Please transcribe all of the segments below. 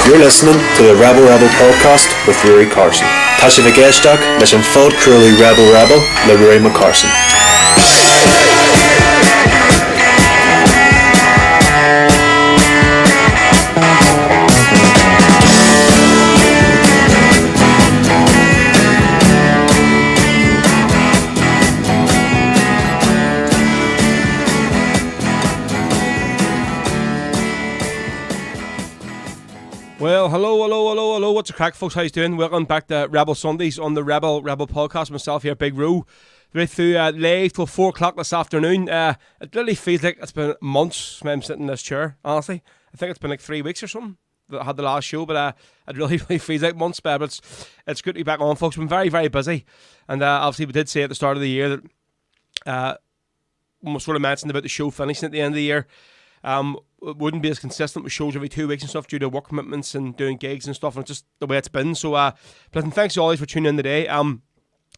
You're listening to the Rebel podcast with Rory Carson. Tá sé bhgéisteach leis an fód cruúlaí Rebel le Rory McCarson. Well, hello. What's the crack, folks? How you doing? Welcome back to Rebel Sundays on the Rebel podcast. Myself here, Big Ro. Right through live till 4 o'clock this afternoon. It really feels like it's been months when I'm sitting in this chair, honestly. I think it's been like 3 weeks or something that I had the last show, but it really feels like months, but it's good to be back on, folks. We've been very, very busy. And obviously we did say at the start of the year that we sort of mentioned about the show finishing at the end of the year. It wouldn't be as consistent with shows every 2 weeks and stuff due to work commitments and doing gigs and stuff, and it's just the way it's been. So, but thanks always for tuning in today.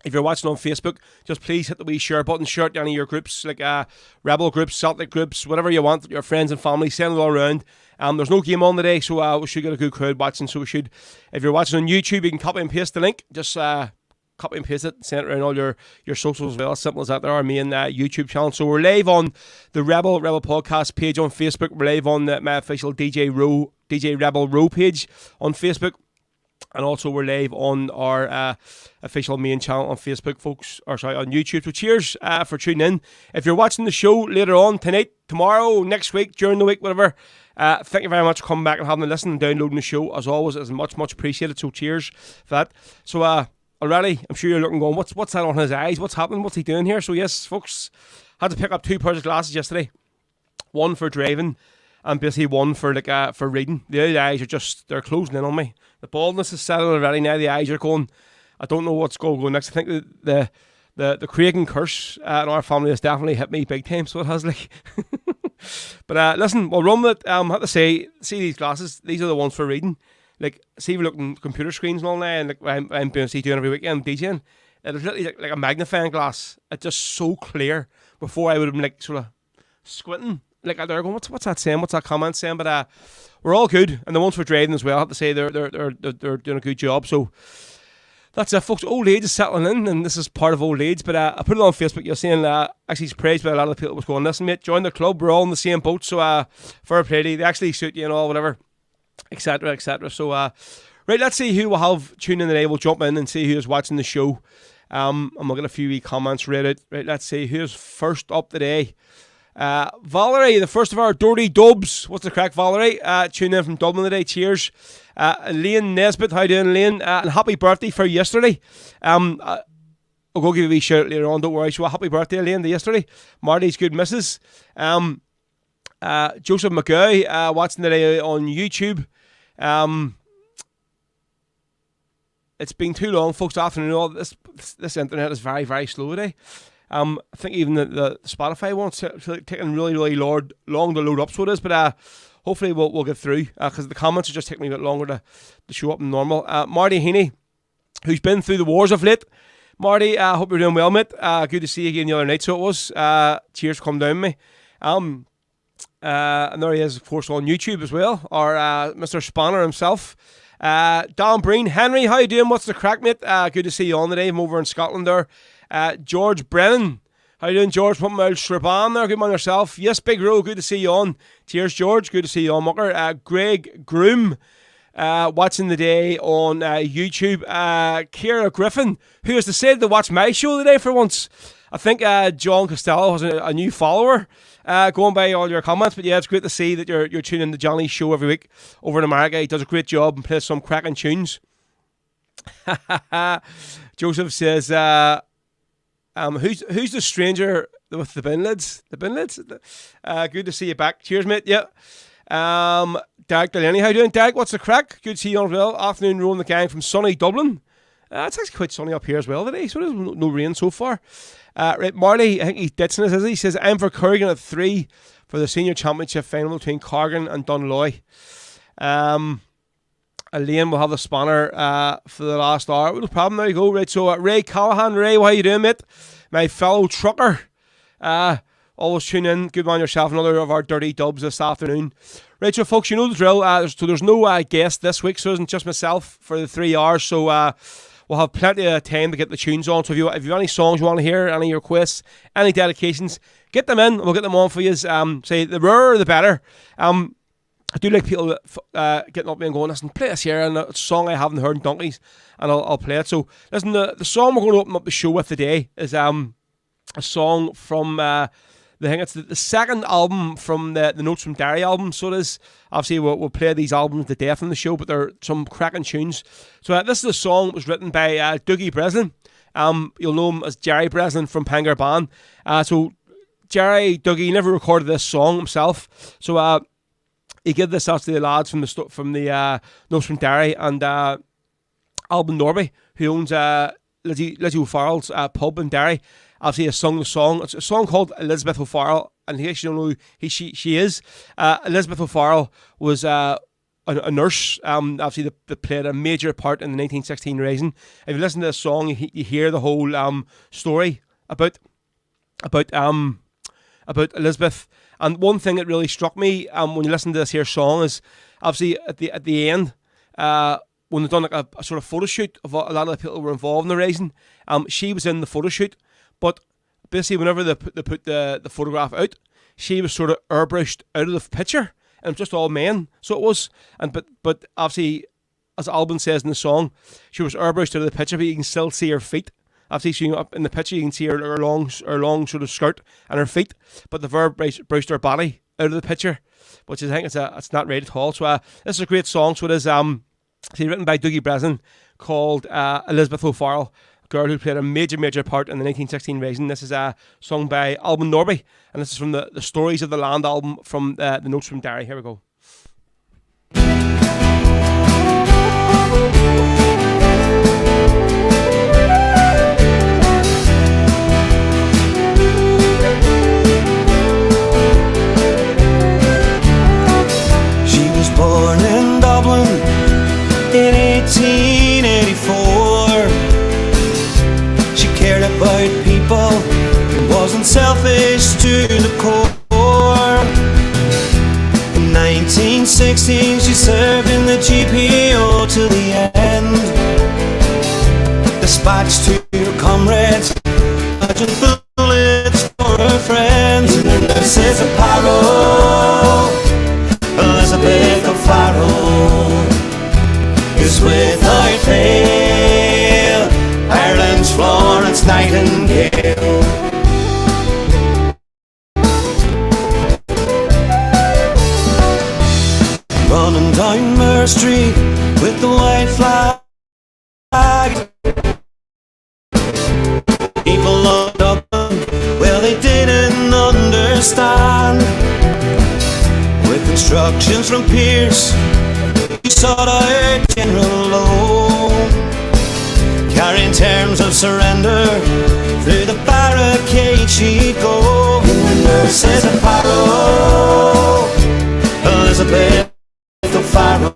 If you're watching on Facebook, just please hit the wee share button, share it to any of your groups, like Rebel groups, Celtic groups, whatever you want, your friends and family, send it all around. There's no game on today, so we should get a good crowd watching. So we should, if you're watching on YouTube, you can copy and paste the link. Just copy and paste it, send it around all your socials as well. Simple as that. There, our main YouTube channel. So we're live on the Rebel podcast page on Facebook. We're live on my official DJ Rebel Row page on Facebook, and also we're live on our official main channel on Facebook, folks. Or sorry, on YouTube. So cheers for tuning in. If you're watching the show later on tonight, tomorrow, next week, during the week, whatever. Thank you very much for coming back and having a listen and downloading the show. As always, it's much appreciated. So cheers for that. So already, I'm sure you're looking going, what's that on his eyes? What's happening? What's he doing here? So yes, folks, had to pick up 2 pairs of glasses yesterday. One for driving and basically one for for reading. The other eyes are they're closing in on me. The baldness is settling already now. The eyes are going, I don't know what's going to go next. I think the Craig curse in our family has definitely hit me big time, so it has like. But listen, we'll run with it. I have to say, see these glasses, these are the ones for reading. Like, see, we're looking at computer screens and all that, and like I'm doing every weekend, DJing. It was literally like a magnifying glass. It's just so clear. Before I would have been like sort of squinting, like they're going, what's that saying? What's that comment saying? But we're all good, and the ones for driving as well. I have to say they're doing a good job. So that's it, folks. Old age is settling in, and this is part of old age. But I put it on Facebook. You're saying actually it's praised by a lot of the people that was going, listen, mate, join the club. We're all in the same boat. So fair play to you. They actually suit you and all, whatever. Etc. So right, let's see who we'll have tuned in today. We'll jump in and see who's watching the show, and we'll get a few wee comments read out. Right, let's see who's first up today. Valerie, the first of our Dirty Dubs. What's the crack, Valerie? Tuning in from Dublin today. Cheers. Lane Nesbitt, how you doing, Lane? And happy birthday for yesterday. I'll go give you a wee shout out later on, don't worry. So happy birthday, Lane, to yesterday. Marty's good missus. Joseph McGow, watching today on YouTube. It's been too long, folks. Afternoon, this internet is very, very slow today. I think even the Spotify one's taking really long to load up, so it is. But hopefully we'll get through, because the comments are just taking me a bit longer to show up than normal. Marty Heaney, who's been through the wars of late. Marty, I hope you're doing well, mate. Good to see you again the other night, so it was. Cheers for coming down with me. And there he is, of course, on YouTube as well, or Mr. Spanner himself. Dan Breen, Henry, how you doing? What's the crack, mate? Good to see you on today. I'm over in Scotland there. George Brennan, how you doing, George? Putting my old Shraban there. Good man yourself. Yes, Big Ro, good to see you on. Cheers, George. Good to see you on, Mucker. Greg Groom, watching the day on YouTube. Ciara Griffin, who has decided to watch my show today for once. I think John Costello has a new follower, going by all your comments. But yeah, it's great to see that you're tuning in to Johnny's show every week over in America. He does a great job and plays some cracking tunes. Joseph says, who's the stranger with the bin lids? The bin lids? Good to see you back. Cheers, mate. Yeah. Derek Delaney, how you doing, Derek? What's the crack? Good to see you on as well. Afternoon, rolling the gang from sunny Dublin. It's actually quite sunny up here as well today, so there's no rain so far. Right, Marley, I think he's ditching us, is he? He says, I'm for Corrigan at 3 for the senior championship final between Corrigan and Dunloy. Elaine will have the spanner for the last hour. No problem, there you go. Right, so Ray Callahan, Ray, how you doing, mate? My fellow trucker. Always tune in. Good man yourself. Another of our dirty dubs this afternoon. Right, so folks, you know the drill. There's no guest this week, so it isn't just myself for the 3 hours. So we'll have plenty of time to get the tunes on. So if you have any songs you want to hear, any requests, any dedications, get them in. We'll get them on for you. Say the rarer the better. I do like people getting up and going, listen, play this here, and it's a song I haven't heard in donkeys, and I'll play it. So listen, the song we're going to open up the show with today is a song from I think it's the second album from the Notes from Derry album. So it is. Obviously, we'll play these albums to death in the show, but they're some cracking tunes. So this is a song that was written by Dougie Breslin. You'll know him as Jerry Breslin from Pangar Band. So Dougie never recorded this song himself. So he gave this out to the lads from the Notes from Derry and Alban Norby, who owns Lizzie O'Farrell's pub in Derry. Obviously, has sung the song. It's a song called Elizabeth O'Farrell, and in case you don't know who she is, Elizabeth O'Farrell was a nurse. Obviously, they played a major part in the 1916 Rising. If you listen to this song, you hear the whole story about Elizabeth. And one thing that really struck me when you listen to this here song is obviously at the end, when they've done like a sort of photo shoot of a lot of the people who were involved in the Rising, she was in the photo shoot, but basically whenever they put the photograph out, she was sort of airbrushed out of the picture, and it was just all men. So it was, but obviously, as Alban says in the song, she was airbrushed out of the picture, but you can still see her feet. Obviously, up in the picture, you can see her long sort of skirt and her feet, but they've airbrushed her body out of the picture, which I think it's not right at all. So this is a great song. So it is written by Dougie Breslin, called Elizabeth O'Farrell, a girl who played a major part in the 1916 Rising. This is sung by Alban Norby, and this is from the Stories of the Land album from the Notes from Derry. Here we go. Born in Dublin in 1884. She cared about people and wasn't selfish to the core. In 1916 she served in the GPO till the end. Dispatched to her comrades, dodging bullets for her friends. And her nurse is a paro, Elizabeth O'Farrell is without fail Ireland's Florence Nightingale. Running down Murr Street with the white flag, people of Dublin, well, they didn't understand. With instructions from Pierce, he sought out General Lowe, carrying terms of surrender. Through the barricade she'd go. In the nurses of Paro, Elizabeth O'Farrell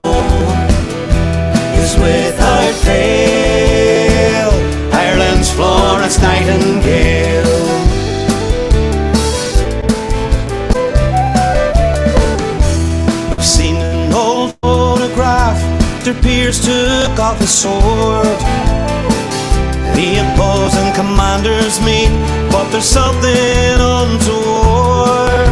is without fail Ireland's Florence Nightingale. Pierce took off his sword. The opposing commanders meet, but there's something untoward.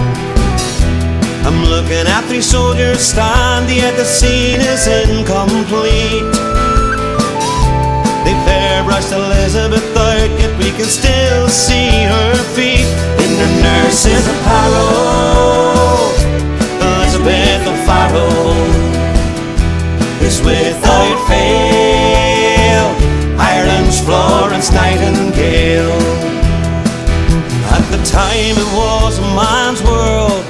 I'm looking at 3 soldiers stand, yet the scene is incomplete. They've airbrushed Elizabeth out, yet we can still see her feet. In the nurses of Harrow, Elizabeth O'Farrell is without fail Ireland's Florence Nightingale. At the time it was a man's world,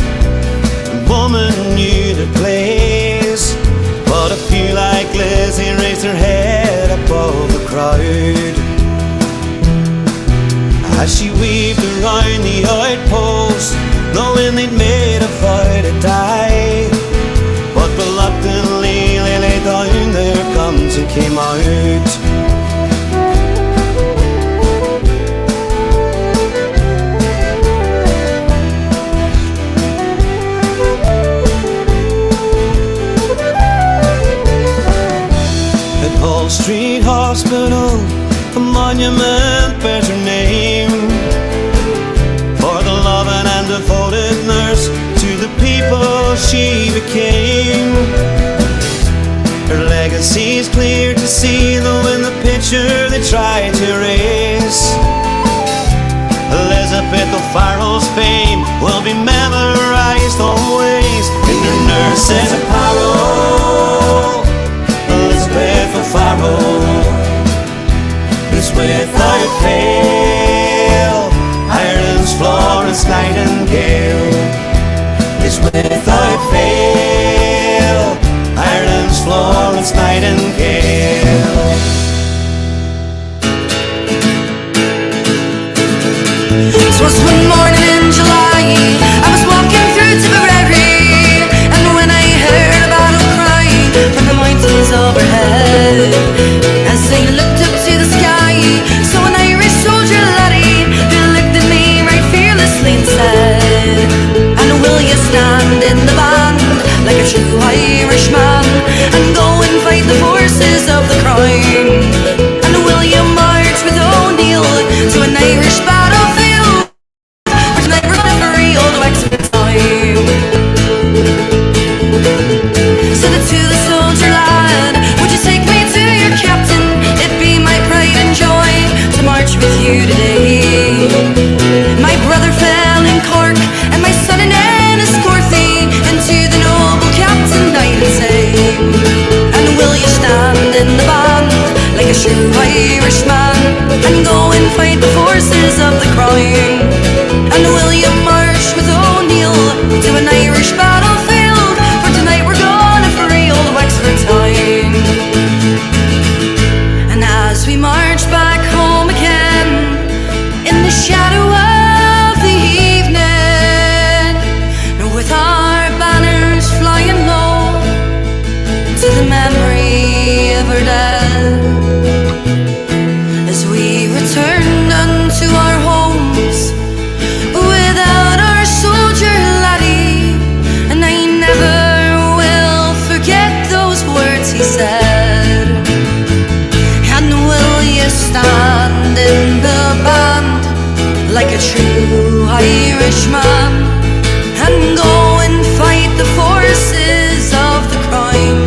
and woman knew their place, but a few like Lizzie raised her head above the crowd as she weaved around the outpost, knowing they'd made a vow to die. But reluctantly they laid down their guns and came out. hospital, a monument bears her name, for the loving and devoted nurse to the people she became. Her legacy's clear to see, though in the picture they try to erase. Elizabeth O'Farrell's fame will be memorized always in her nurse's apparel. Elizabeth O'Farrell is without fail Ireland's Florence Nightingale. Is without fail Ireland's Florence Nightingale. It was one morning in July, I was walking through Tipperary, and when I heard a battle cry from the mountains overhead, as I looked up to the sky, saw an Irish soldier laddie who looked at me right fearlessly and said, "And will you stand in the band like a true Irishman, and go and fight the forces of the crown? And will you march with O'Neill to an Irish battlefield, which never free old Wexford time?" Said it to the soldier lad, "Would you take me to your captain? It'd be my pride and joy to march with you today. My brother fell in Cork, and my son in Enniscorthy, and to the noble captain died the same. And will you stand in the band like a true Irishman, and go and fight the forces of the crown? And will you march with O'Neill to an Irish battlefield, for tonight we're gonna free old Wexford town?" And as we march back home again in the shadow of the evening, with our banners flying low to the memory of our dead, as we returned unto our homes without our soldier laddie, and I never will forget those words he said. "And will you stand in the band like a true Irishman, and go and fight the forces of the crown?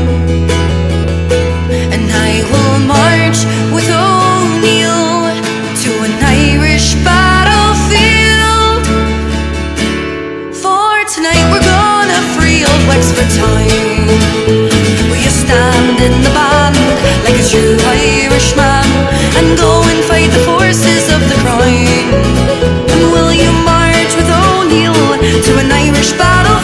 And I will march with O'Neill to an Irish battlefield, for tonight we're gonna free old Wexford town. Will you stand in the band like a true Irishman, and go and fight the forces of the crown? And will you march with O'Neill to an Irish battle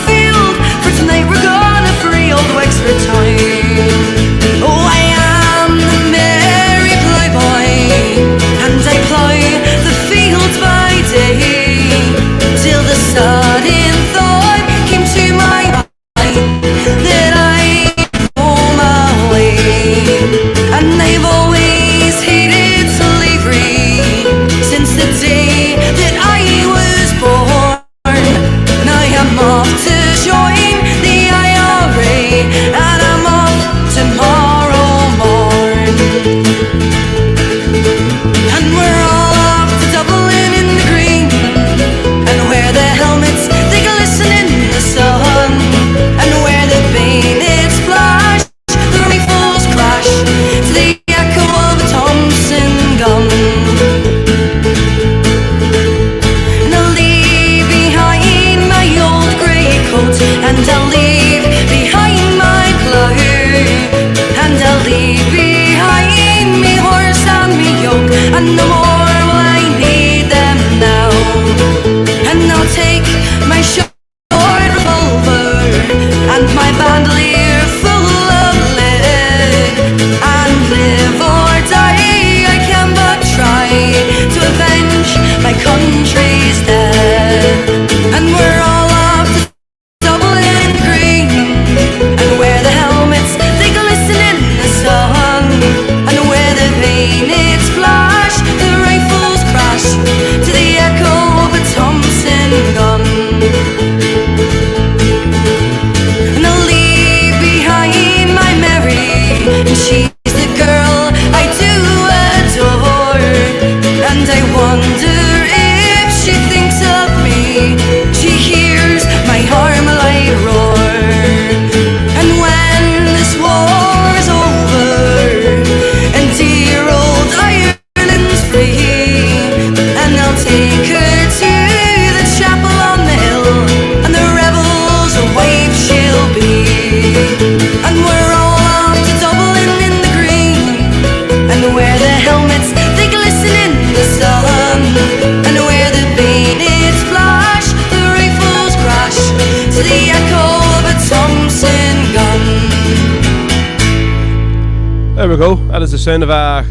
we go. That is the sound of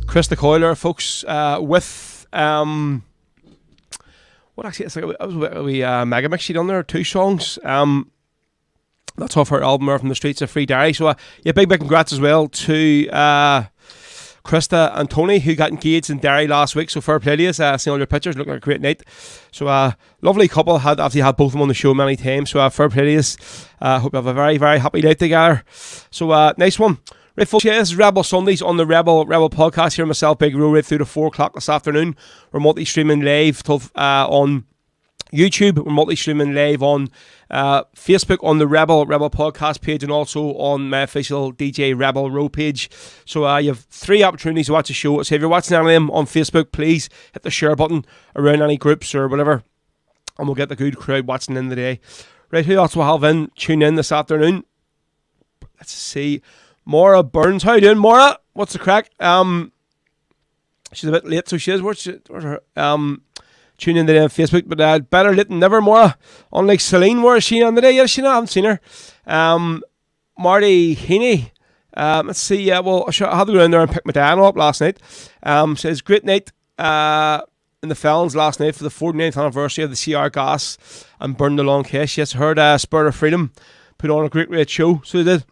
Chris the Coiler, folks, with what actually it's like it was a wee mega mix sheet on there, 2 songs. That's off her album From the Streets of Free Derry. So yeah, big congrats as well to Krista and Tony, who got engaged in Derry last week. So fair play to you. Seeing all your pictures, looking like a great night. So lovely couple. Had obviously had both of them on the show many times. So fair play to you. Hope you have a very, very happy night together. So nice one. Right, folks, yeah, this is Rebel Sundays on the Rebel podcast here. Myself, Big Ro, right through to 4 o'clock this afternoon. We're multi-streaming live on YouTube. We're multi-streaming live on Facebook on the Rebel podcast page, and also on my official DJ Rebel Row page. So you have 3 opportunities to watch the show. So if you're watching any of them on Facebook, please hit the share button around any groups or whatever, and we'll get the good crowd watching in the day. Right, who else will have in? Tune in this afternoon. Let's see. Maura Burns. How you doing, Maura? What's the crack? She's a bit late, so she is. Where's her? Tune in today on Facebook, but better late than never, Maura. Unlike Celine, where is she on today? Yeah, she not. I haven't seen her. Marty Heaney. Let's see. Yeah, well, I had to go down there and pick my dad up last night. Says great night in the Felons last night for the 49th anniversary of the CR Gas and Burn the Long Kiss. Yes, I heard Spirit of Freedom put on a great show, so they did.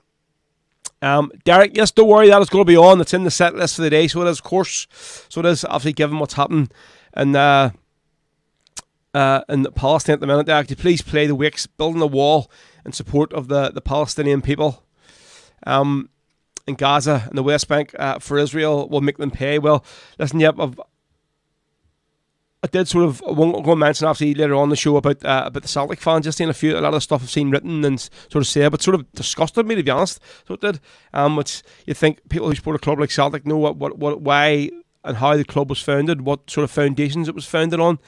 Derek, yes, don't worry, that is going to be on. It's in the set list for the day, so it is, of course. So it is, obviously, given what's happening in Palestine at the minute. Actually, please play the Wakes building a wall in support of the Palestinian people in Gaza and the West Bank for Israel will make them pay. Well, listen, yep, I did sort of, I won't go and mention obviously later on the show about the Celtic fans. Just seeing a lot of the stuff I've seen written and sort of said, but sort of disgusted me, to be honest. So it did. Which you think people who support a club like Celtic know what why and how the club was founded, what sort of foundations it was founded on,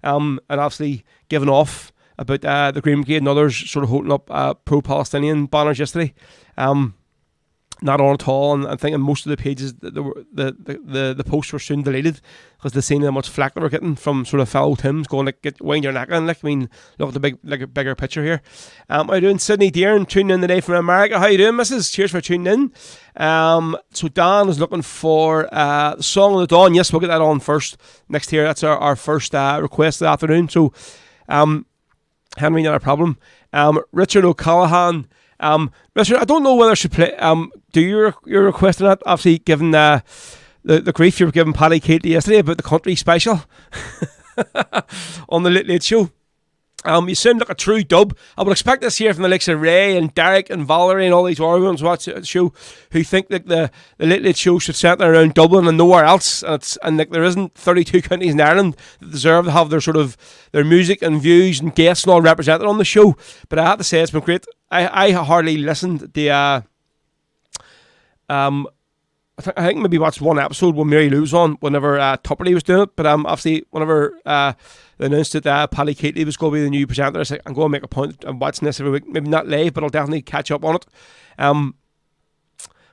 and obviously given off about the Green Brigade and others sort of holding up pro-Palestinian banners yesterday. Not on at all, and I'm thinking most of the pages, the posts were soon deleted because they seen how much flack they were getting from sort of fellow Tims going like, "Get wind your neck in." Like, I mean, look at the bigger picture here. How you doing, Sydney Dearn? Tuning in today from America. How you doing, Mrs.? Cheers for tuning in. So Dan is looking for the Song of the Dawn. Yes, we'll get that on first next here. That's our first request of the afternoon. So, Henry, not a problem. Richard O'Callaghan. Richard, I don't know whether I should play. Do your request on that? Obviously, given the grief you were giving Paddy Katie yesterday about the country special on the Late Late Show. You sound like a true dub. I would expect this here from the likes of Ray and Derek and Valerie and all these other ones who watch the show who think that the Late Late Show should centre around Dublin and nowhere else, and like there isn't 32 counties in Ireland that deserve to have their sort of their music and views and guests and all represented on the show. But I have to say it's been great. I hardly listened. I think maybe watched one episode when Mary Lou was on whenever Tupperley was doing it. But obviously whenever they announced that Paddy Katie was going to be the new presenter, I said I'm going to make a point of watching this every week. Maybe not live, but I'll definitely catch up on it.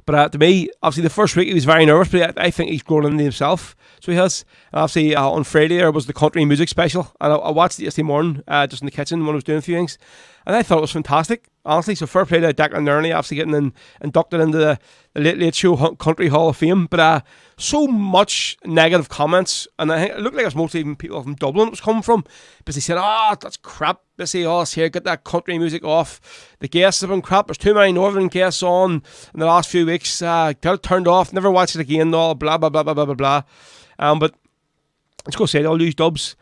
But to me, obviously the first week he was very nervous, but I think he's grown into himself. So he has. And obviously on Friday there was the country music special, and I watched it yesterday morning just in the kitchen when I was doing a few things, and I thought it was fantastic, honestly. So fair play to Declan Nerney, obviously getting inducted into the Late Late Show Country Hall of Fame. But so much negative comments, and I think it looked like it was mostly even people from Dublin it was coming from, because they said, that's crap. They say, it's here, get that country music off. The guests have been crap. There's too many Northern guests on in the last few weeks. Got it turned off, never watch it again, all blah, blah, blah, blah, blah, blah, blah. But let's go say it, all these dubs.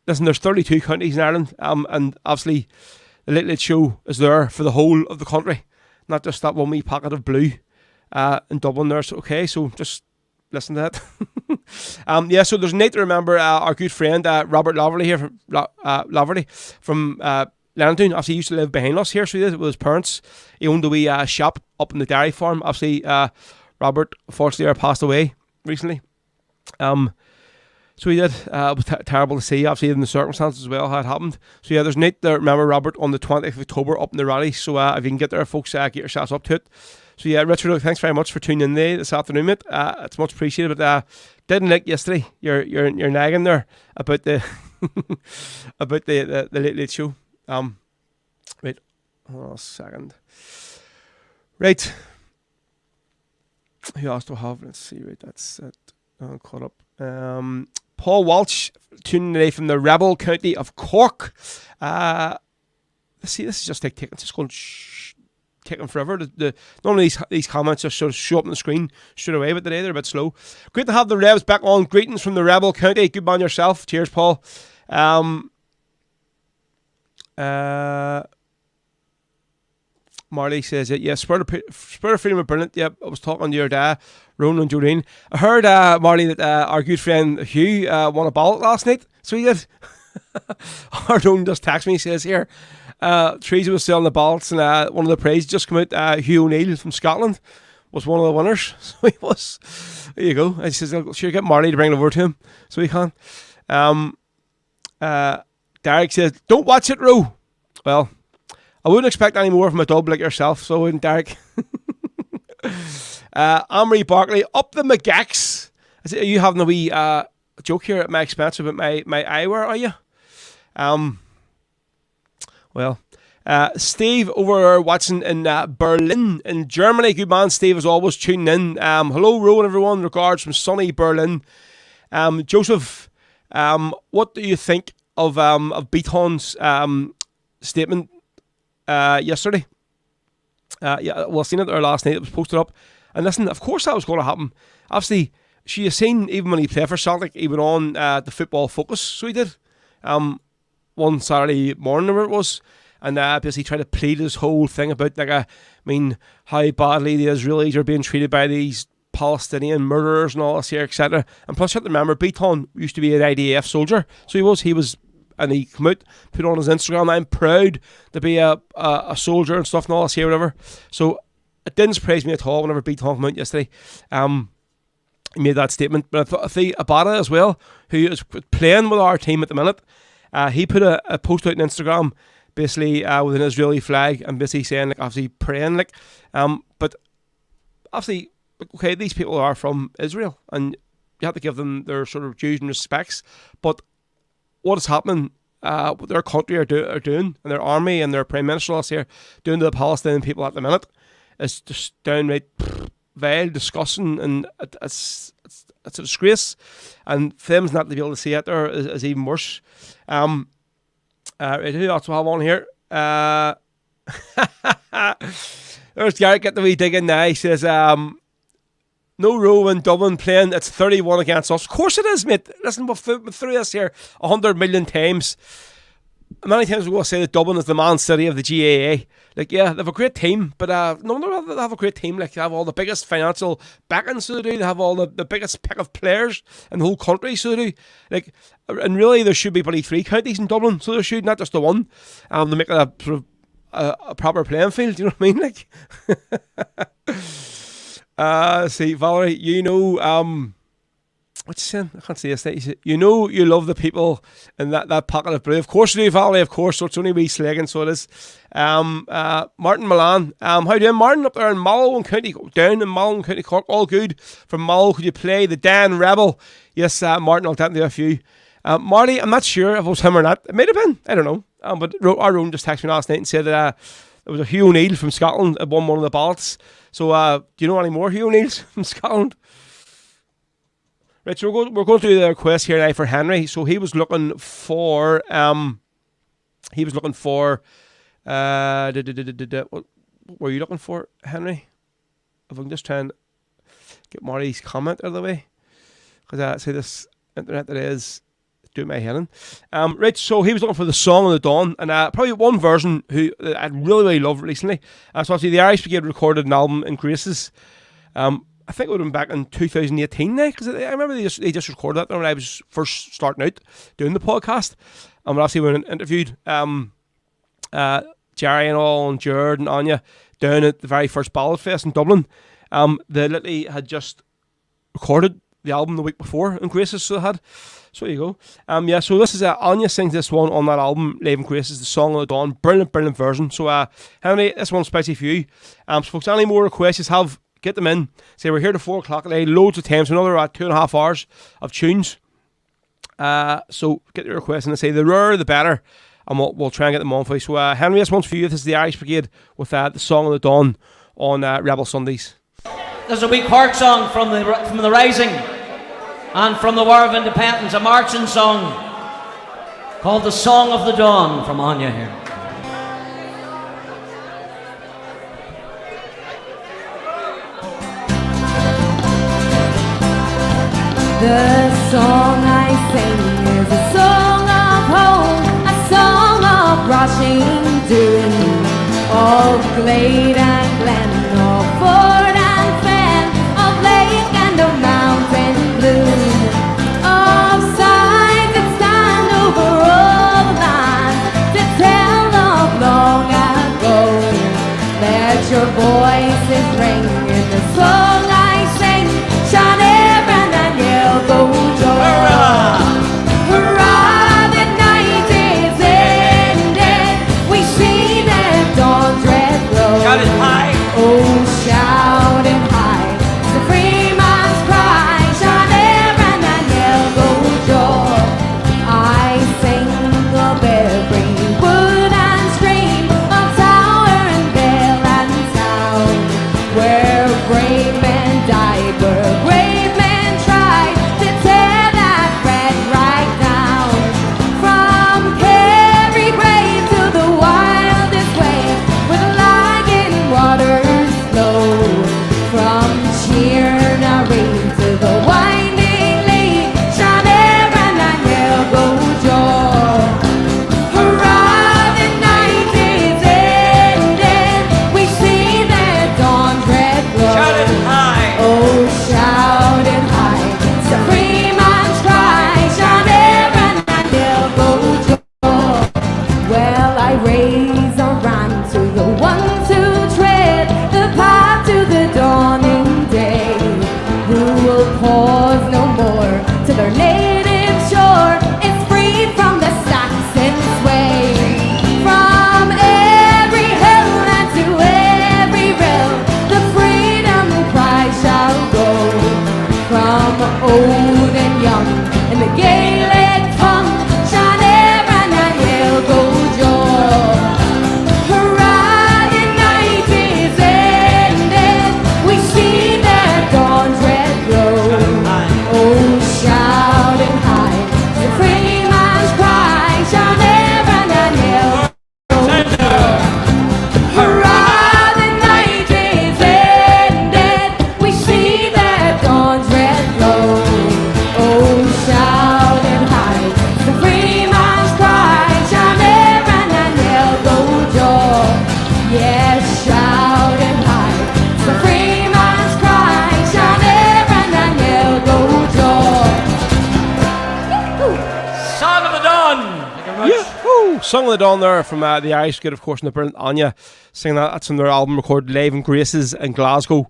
Listen, there's 32 counties in Ireland, and obviously the Late Late Show is there for the whole of the country, not just that one wee pocket of blue in Dublin there. So, okay, so just listen to that. So there's a night to remember our good friend Robert Laverty here from Laverty from Leonardtown. Obviously, he used to live behind us here, so he did with his parents. He owned a wee shop up in the dairy farm. Obviously, Robert, unfortunately, passed away recently. So he did. It was terrible to see, obviously, in the circumstances as well, how it happened. So yeah, there's a night to remember Robert on the 20th of October up in the Rally. So if you can get there, folks, get yourselves up to it. So yeah, Richard, thanks very much for tuning in there this afternoon, mate. It's much appreciated. But didn't like yesterday your nagging there about the about the Late Late Show. Wait, hold on a second. Right. Who else do I have? Let's see. Right, that's it. Caught up. Paul Walsh tuning today from the rebel county of Cork. Let's see. This is just taking. It's just going taking forever. Normally these comments just sort of show up on the screen straight away, but today they're a bit slow. Great to have the Revs back on. Greetings from the rebel county. Good man yourself. Cheers, Paul. Marley says it. Yeah, Spirit of Freedom are brilliant. Yep, I was talking to your dad, Ronan and Jolene. I heard, Marley, that our good friend Hugh won a ballot last night. So he did. Ronan just texted me, he says here, Teresa was selling the ballots, and one of the prizes just come out. Hugh O'Neill from Scotland was one of the winners. So he was. There you go. I says, sure, get Marley to bring it over to him so he can. Derek says, don't watch it, Ro. Well, I wouldn't expect any more from a dub like yourself, so I wouldn't, Derek. Amory Barkley, up the McGacks. Are you having a wee joke here at my expense about my eyewear, are you? Well, Steve over watching in Berlin in Germany. Good man, Steve, is always tuning in. Hello, Rowan, everyone. Regards from sunny Berlin. Joseph, what do you think of Beaton's statement yesterday? Yeah, well, I seen it there last night. It was posted up, and listen, of course that was going to happen. Obviously, she has seen, even when he played for Celtic, he went on the Football Focus, so he did. One Saturday morning, whatever it was, and basically tried to plead his whole thing about, how badly the Israelis are being treated by these Palestinian murderers and all this here, etc. And plus, you have to remember, Beaton used to be an IDF soldier, so he was. And he came out, put on his Instagram, I'm proud to be a soldier and stuff and all this here, whatever. So it didn't surprise me at all whenever Beaton came out yesterday. He made that statement. But I think Abada as well, who is playing with our team at the minute, he put a post out on Instagram, basically with an Israeli flag, and basically saying, obviously praying, but obviously, okay, these people are from Israel, and you have to give them their sort of dues and respects, but what is happening, what their country are doing, and their army and their prime minister last year doing to the Palestinian people at the minute is just downright vile, disgusting, and it's a disgrace. And for them not to be able to see it there is even worse. Right, who else we have on here? There's Garrett, get the wee dig in now. He says, no row in Dublin playing, it's 31 against us. Of course it is, mate. Listen, we've through this here 100 million times. Many times we will say that Dublin is the Man City of the GAA. Yeah, they have a great team, but no, they have a great team. They have all the biggest financial backing, so they do. They have all the biggest pick of players in the whole country, so they do. And really, there should be probably 3 counties in Dublin, so there should, not just the one. To make it a sort of a proper playing field, you know what I mean? See, Valerie, what's she saying? I can't see this. You love the people in that pocket of blue. Of course you do, Valerie, of course. So it's only wee slagging, so it is. Martin Milan. How you doing, Martin? Up there in Mallow and County, down in Mallow and County Cork. All good. From Mallow, could you play the Dan Rebel? Yes, Martin, I'll tell you a few. Marty, I'm not sure if it was him or not. It might have been. I don't know. But our own just texted me last night and said that there was a Hugh O'Neill from Scotland that won one of the ballots. So, do you know any more Hugh O'Neills from Scotland? Right, so we're going through the request here now for Henry. So he was looking for what were you looking for, Henry? If I can just try and get Marty's comment out of the way, because I say this internet that is doing my head in. Right, so he was looking for the Song of the Dawn, and probably one version who I really loved recently. So obviously the Irish Brigade recorded an album in Graces. I think it would have been back in 2018 now, because I remember they just recorded that when I was first starting out doing the podcast. And obviously when I interviewed Jerry and all, and Jared and Anya down at the very first Ballad Fest in Dublin, they literally had just recorded the album the week before in Graces, so they had. So there you go. So this is Anya sings this one on that album, Live in Graces, the Song of the Dawn. Brilliant version. So Henry, this one's spicy for you. So folks, any more requests you have, get them in. Say we're here to 4 o'clock today, loads of times, another 2.5 hours of tunes. So get your requests in, and say the rarer the better, and we'll try and get them on for you. So Henry, this one's for you. This is the Irish Brigade with the Song of the Dawn on Rebel Sundays. There's a wee Cork song from the Rising and from the War of Independence, a marching song called The Song of the Dawn from Anya here. The song I sing is a song of hope, a song of rushing doom, of glade and glen, of ford and fen, of lake and of mountain blue, of sights that stand over all the land to tell of long ago. Let your voices ring in the song I sing, shine ever and yell go joy. Hurrah, the night is ended, we see the dawn's red glow. Shout it high. Oh, shout it high, it's the free man's cry, shine ever and yell go joy. I sing of every wood and stream, of tower and dale and town, where brave men died, where brave men tried to tear that red right down. From Kerry grave to the wildest wave, where the lagging waters flow. From Cheernary to the winding lea, shine ever and yell go joy. Hurrah, the night is ended, we see the dawn's red glow. Shout it high. Oh, shout it high, it's the free man's cry, shout ever and yell go joy. Well, I raise a rant to the ones who tread the path to the dawning day, who will pause no more till their native shore is freed from the Saxon sway. From every hill and to every rill, the freedom cry shall go. From old and young in the Gaelic tongue, shine ever and yell go joy. Hurrah, the night is ended, we see the dawn's red glow. Oh, shout it high, the free man's cry, shine ever and yell go joy. Hurrah, the night is ended, we see the dawn's red glow. Oh, shout it high, the free man's cry, shine ever and yell go joy. Yes, shout it high, the free man's cry, shine ever and yell go joy. Song of the Dawn. Thank you very much. Yahoo! Song of the Dawn there from the Irish Good, of course, and the brilliant Anya singing that. That's on their album recorded live in Graces in Glasgow.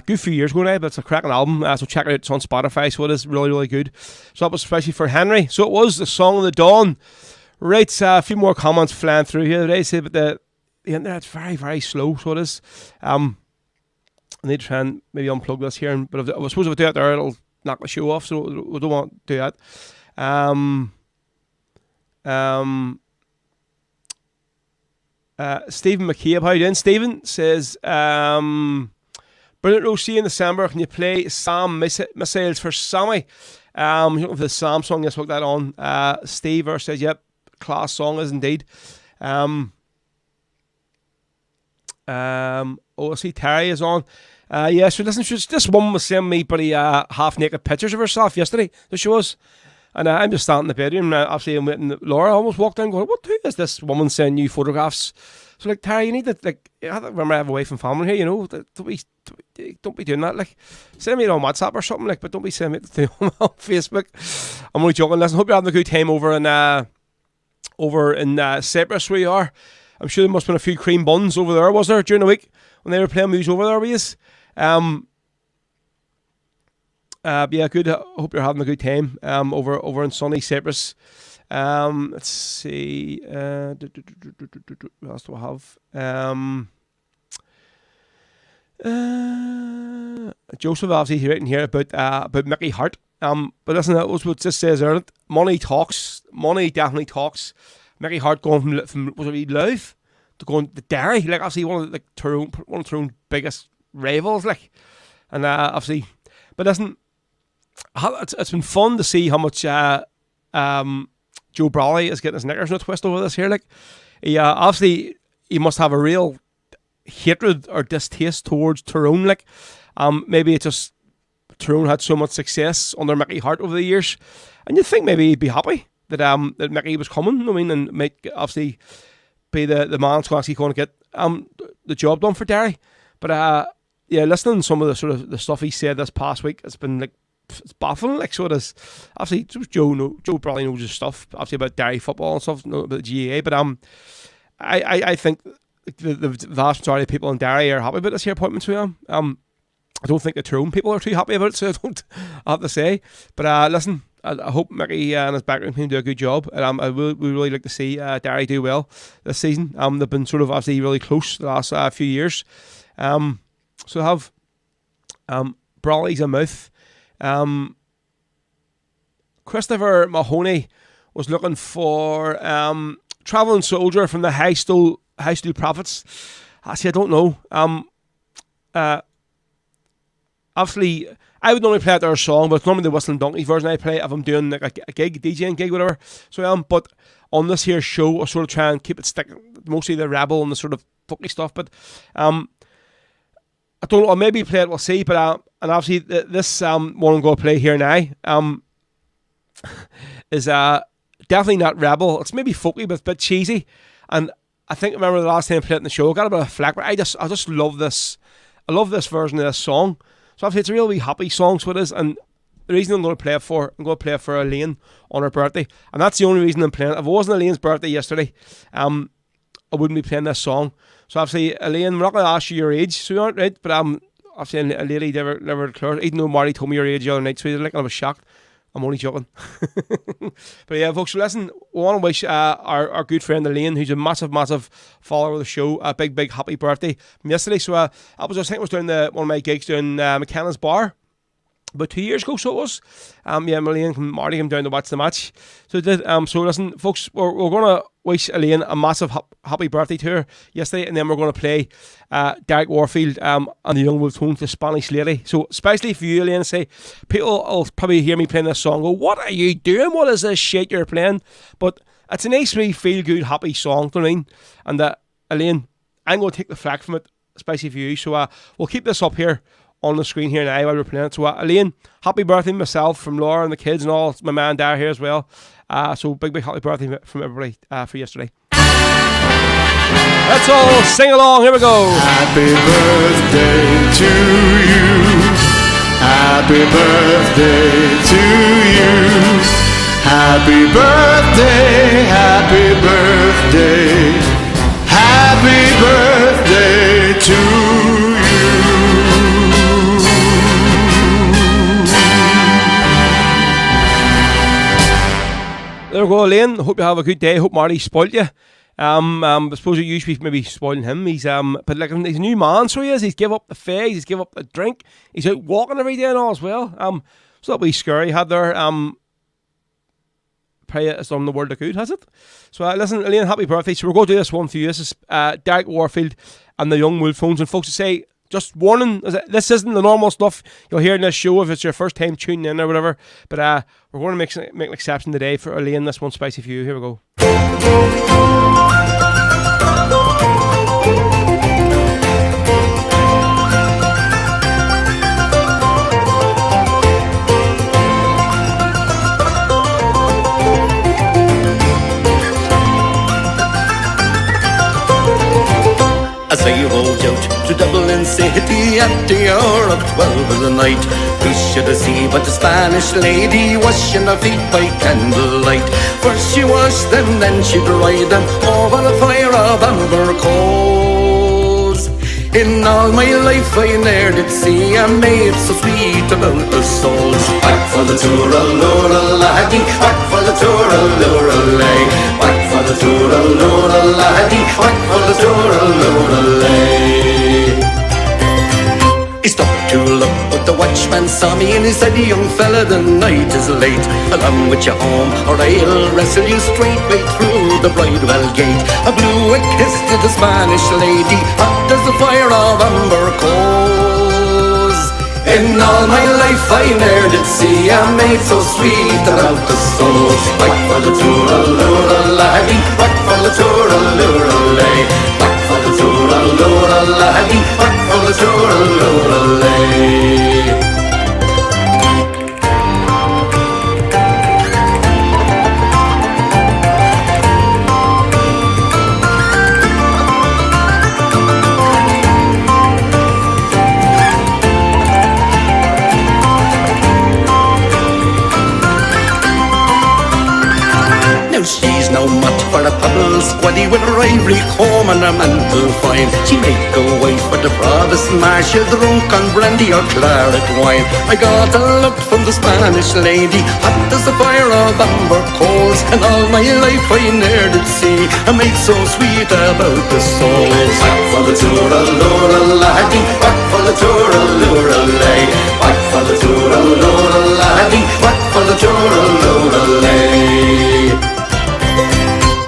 Good few years ago now, but it's a cracking album. So check it out. It's on Spotify, so it is really, really good. So that was especially for Henry. So it was the Song of the Dawn. Right, a few more comments flying through here. They say, but the internet's very, very slow, so it is. I need to try and maybe unplug this here, but I suppose if I do it there, it'll knock the show off, so we don't want to do that. Stephen McCabe, how you doing? Stephen says, brilliant Rosie in December. Can you play Sam Missiles for Sammy? You're looking for the Sam song. Yes, look that on. Steve says, yep, class song is indeed. I see Terry is on. Yeah, so listen, this woman was sending me pretty half-naked pictures of herself yesterday. There she was. And I'm just standing in the bedroom, and obviously I'm waiting. Laura almost walked in going, who is this woman sending you photographs? So like, Terry, you need to, like, remember I have a wife and family here, you know, don't be doing that, like, send me it on WhatsApp or something, like, but don't be sending it on Facebook. I'm only joking. Listen, hope you're having a good time over in Cyprus where you are. I'm sure there must have been a few cream buns over there, was there, during the week when they were playing movies over there with us? Yeah, good. I hope you're having a good time over in sunny Cyprus. Let's see. What else do I have? Joseph obviously written here about Mickey Hart. But listen, that was what it just says there. Money talks. Money definitely talks. Mickey Hart going from was it Louth to going to Derry, like obviously one of their own biggest rivals, like. And obviously, but listen, it's been fun to see how much Joe Brawley is getting his knickers in a twist over this here. Like, he obviously he must have a real hatred or distaste towards Tyrone. Like, maybe it's just Tyrone had so much success under Mickey Hart over the years, and you'd think maybe he'd be happy that that Mickey was coming. I mean, and might obviously be the man who's actually going to get the job done for Derry. But yeah, listening to some of the sort of the stuff he said this past week, it's been like, it's baffling. Like, so it is. Obviously, Joe probably knows his stuff, obviously, about Derry football and stuff, about the GAA. But I think the vast majority of people in Derry are happy about this here appointment to him. I don't think the Tyrone people are too happy about it, so I have to say. But listen, I hope Mickey and his background team do a good job. And we really like to see Derry do well this season. They've been sort of obviously really close the last few years. So have Brawley's a mouth. Christopher Mahoney was looking for travelling soldier from the High Stool Prophets. Actually, I don't know. Obviously, I would normally play out their song, but it's normally the Whistling Donkeys version I play if I'm doing like a gig, DJing gig, whatever. So but on this here show, I sort of try and keep it sticking, mostly the rebel and the sort of folky stuff. But I don't know, I'll maybe play it, we'll see. But and obviously this one I'm going to play here now is definitely not rebel. It's maybe folky, but it's a bit cheesy. And I think, remember the last time I played it in the show, I got a bit of flack, but I just love this. I love this version of this song. So obviously it's a really happy song, so it is. And the reason I'm going to play it for Elaine on her birthday. And that's the only reason I'm playing it. If it wasn't Elaine's birthday yesterday, I wouldn't be playing this song. So obviously, Elaine, we're not going to ask you your age, so you aren't right. But obviously a lady never declared, even though Marty told me your age the other night, so like, I was shocked. I'm only joking. But yeah, folks, so listen, we want to wish our good friend Elaine, who's a massive follower of the show, a big happy birthday from yesterday. So I was doing one of my gigs doing McKenna's Bar about 2 years ago, so it was. Yeah, Elaine and Marty came down to watch the match. So it did. So listen, folks, we're going to wish Elaine a massive happy birthday to her yesterday, and then we're going to play Derek Warfield and the Young Wolf Tones, the Spanish Lady. So especially for you, Elaine, say people will probably hear me playing this song, go, what are you doing? What is this shit you're playing? But it's a nice, really feel good, happy song, do you know what I mean? And Elaine, I'm going to take the flack from it, especially for you. So we'll keep this up here on the screen here now while we're playing it. So Elaine, happy birthday myself, from Laura and the kids and all. It's my man Dar here as well. So big happy birthday from everybody for yesterday. Let's all sing along. Here we go. Happy birthday to you. Happy birthday to you. Happy birthday, happy birthday. Happy birthday to you. There we go, Elaine. Hope you have a good day. Hope Marty spoiled you. I suppose you usually maybe spoiling him. He's but like he's a new man, so he is. He's give up the fags, he's give up the drink. He's out walking every day and all as well. So that'll be scary. He had there. Pray it's done the world of good, has it? So listen, Elaine, happy birthday. So we're going to do this one for you. This is Derek Warfield and the Young Wolf Tones. And folks, to say, just warning, this isn't the normal stuff you'll hear in this show if it's your first time tuning in or whatever. But we're going to make an exception today for Elaine. This one's spicy for you. Here we go. As I rode out to Dublin City at the hour of 12 of the night, who should I see but the Spanish lady washing her feet by candlelight. First she washed them, then she dried them over a fire of amber coals. In all my life I ne'er did see a maid so sweet about the soul. Back for the tour-a-lura-laddie, back for the tour-a-lura-lay, back for the tour-a-lura-laddie, back for the tour-a-lura-lay. He stopped to look, but the watchman saw me and he said, young fella, the night is late. Along with you home, or I'll wrestle you straight way through the bridewell gate. I blew a kiss to the Spanish lady, hot as the fire of amber coals. In all my life I ne'er did see a maid so sweet about the soul. Whack for the tooralooralahee, whack for the tooralooralay, whack for the tooralooralahee, whack for the tooralooralay. She's no much for a pebble squaddy with her ivory comb and her mantle fine. She make a wife for the provost marshal, drunk on brandy or claret wine. I got a look from the Spanish lady, hot as the fire of amber coals, and all my life I ne'er did see a maid so sweet about the soul. Whack for the tooralooralahee, whack for the tooralooralay, whack for the tooralooralahee, whack for the tooralooralay.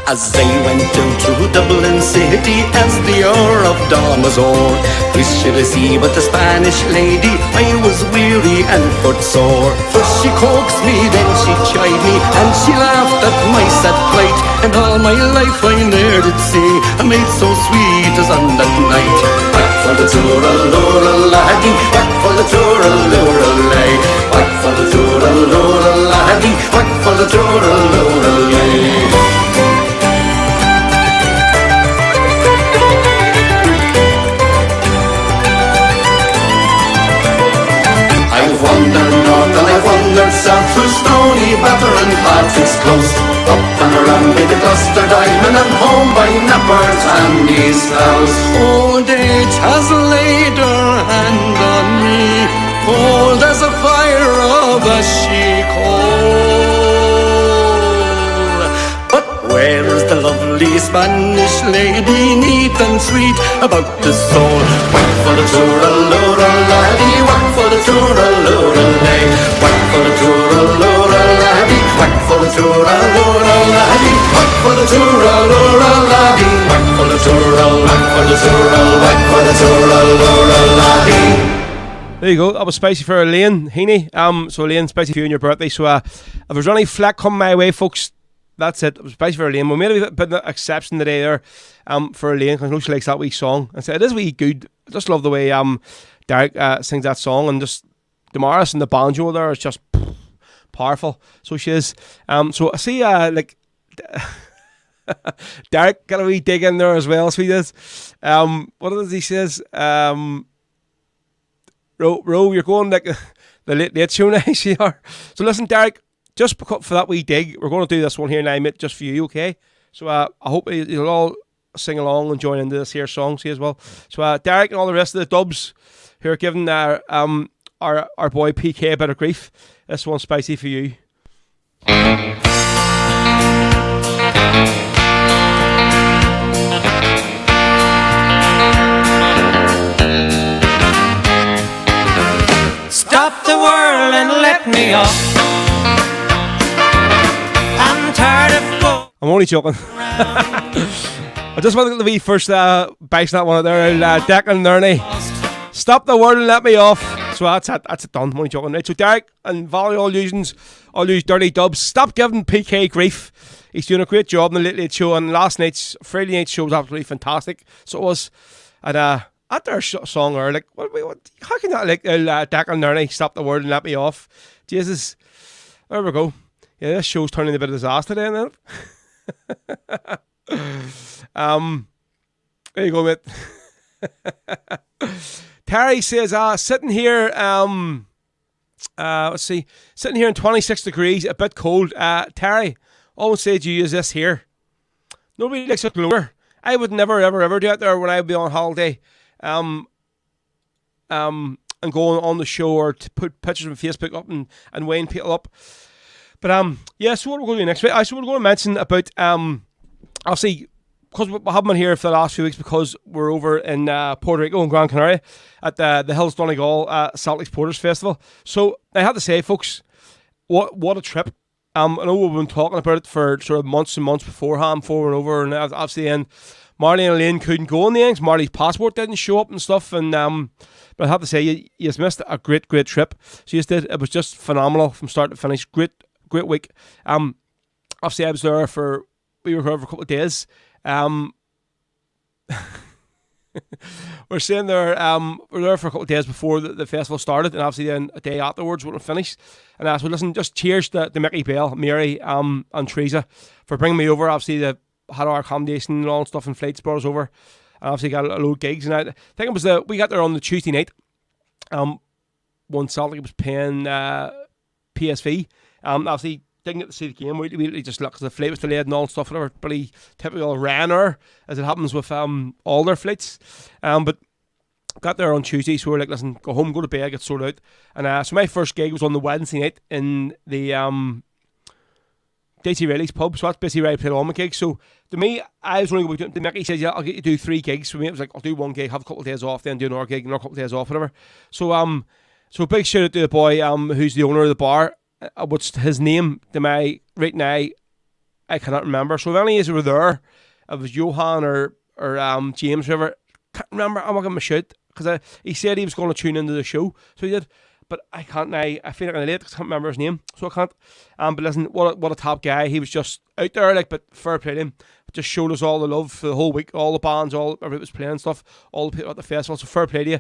As I went down to Dublin city as the hour of dawn was o'er, which should I see but the Spanish lady? I was weary and footsore. First she coaxed me, then she chid me, and she laughed at my sad plight. And all my life I ne'er did see a maid so sweet as on that night. Whack for the tooralooralahee, whack for the tooralooralay, whack for the tooralooralahee, whack for the tooralooralay. Wandered north and I wandered south through Stony Batter and Patrick's Close, up and around by the Gloucester Diamond and home by Napper's and East House. Old age has laid her hand on me, cold as a fire of a she-coal. But where is the lovely Spanish lady, neat and sweet about the soul? Whack for the tooralooralahee, whack for the tooralooralay, whack for the tooralooralahee, whack for the tooralooralahee, whack for the tooralooralahee, whack for the whack for the whack for the tooralooralahee. There you go. That was spicy for Elaine Heaney. So Elaine, spicy for you on your birthday. So if there's any flack coming my way, folks, that's it. It was spicy for Elaine. We made a bit of an exception today there for Elaine, because I know she likes that wee song. And so it is wee good. I just love the way Derek sings that song, and just Damaris and the banjo there is just powerful. So she is. So I see like Derek got a wee dig in there as well. So he does. What does he says? Ro, you're going like the late show now. You are. So listen, Derek, just for that wee dig, we're going to do this one here now, mate, just for you, okay? So I hope you'll all sing along and join into this here song, see as well. So Derek and all the rest of the dubs who are giving our boy PK a bit of grief, this one's spicy for you. Stop the world and let me off. I'm tired of going. I'm only joking. I just wanted to be first base that one out there. Declan Nerney. Stop the world and let me off. So that's it done. I'm only joking. Right, so Derek and Valley all these dirty dubs, stop giving PK grief. He's doing a great job in the Late Late Show, and last night's Friday night show was absolutely fantastic. So it was. And at their song there, like, what, how can that, like, Declan Nerney, stop the world and let me off? Jesus. There we go. Yeah, this show's turning a bit of a disaster then, isn't it? There you go, mate. Terry says, sitting here, let's see, sitting here in 26 degrees, a bit cold. Terry, all I would say to you is this here. Nobody likes a blower. I would never, ever do it there when I would be on holiday, and go on the show or to put pictures on Facebook up and weighing people up. But yeah, so what we're going to do next week, so we're going to mention about obviously, because we haven't been here for the last few weeks because we're over in Puerto Rico and Gran Canaria at the Hills Donegal Salt Lakes Porters Festival. So I have to say, folks, what a trip. I know we've been talking about it for sort of months and months beforehand, before and over, and obviously then Marley and Elaine couldn't go in the end. Marley's passport didn't show up and stuff. And but I have to say, you missed a great trip. So you did. It was just phenomenal from start to finish. Great week. Obviously, I was there we were here for a couple of days. We're staying there. We're there for a couple of days before the festival started, and obviously then a day afterwards when it finished. And so listen, just cheers to Mickey Bell, Mary, and Teresa for bringing me over. Obviously, they had our accommodation and all and stuff, and flights brought us over. And obviously got a load of gigs. And I think it was we got there on the Tuesday night. One Celtic was playing PSV. Obviously didn't get to see the game. We just looked, the flight was delayed and all stuff, whatever. Pretty typical Ryanair, as it happens with all their flights. But got there on Tuesday, so we were like, listen, go home, go to bed, get sorted out. And so my first gig was on the Wednesday night in the Daisy Riley's pub. So that's basically where I played all my gigs. So to me, I was only going to Mickey said, yeah, I'll get you to do 3 gigs. For me, it was like, I'll do 1 gig, have a couple of days off, then do another gig, another couple of days off, whatever. So big shout out to the boy who's the owner of the bar. What's his name? To my right now, I cannot remember. So if any of you were there, it was Johan or James, whoever. Can't remember. I'm not giving him a shout because he said he was going to tune into the show, so he did. But I can't now. I feel like I'm late because I can't remember his name, so I can't. But listen, what a top guy. He was just out there, like, but fair play to him. Just showed us all the love for the whole week, all the bands, everybody was playing stuff, all the people at the festival. So fair play to you.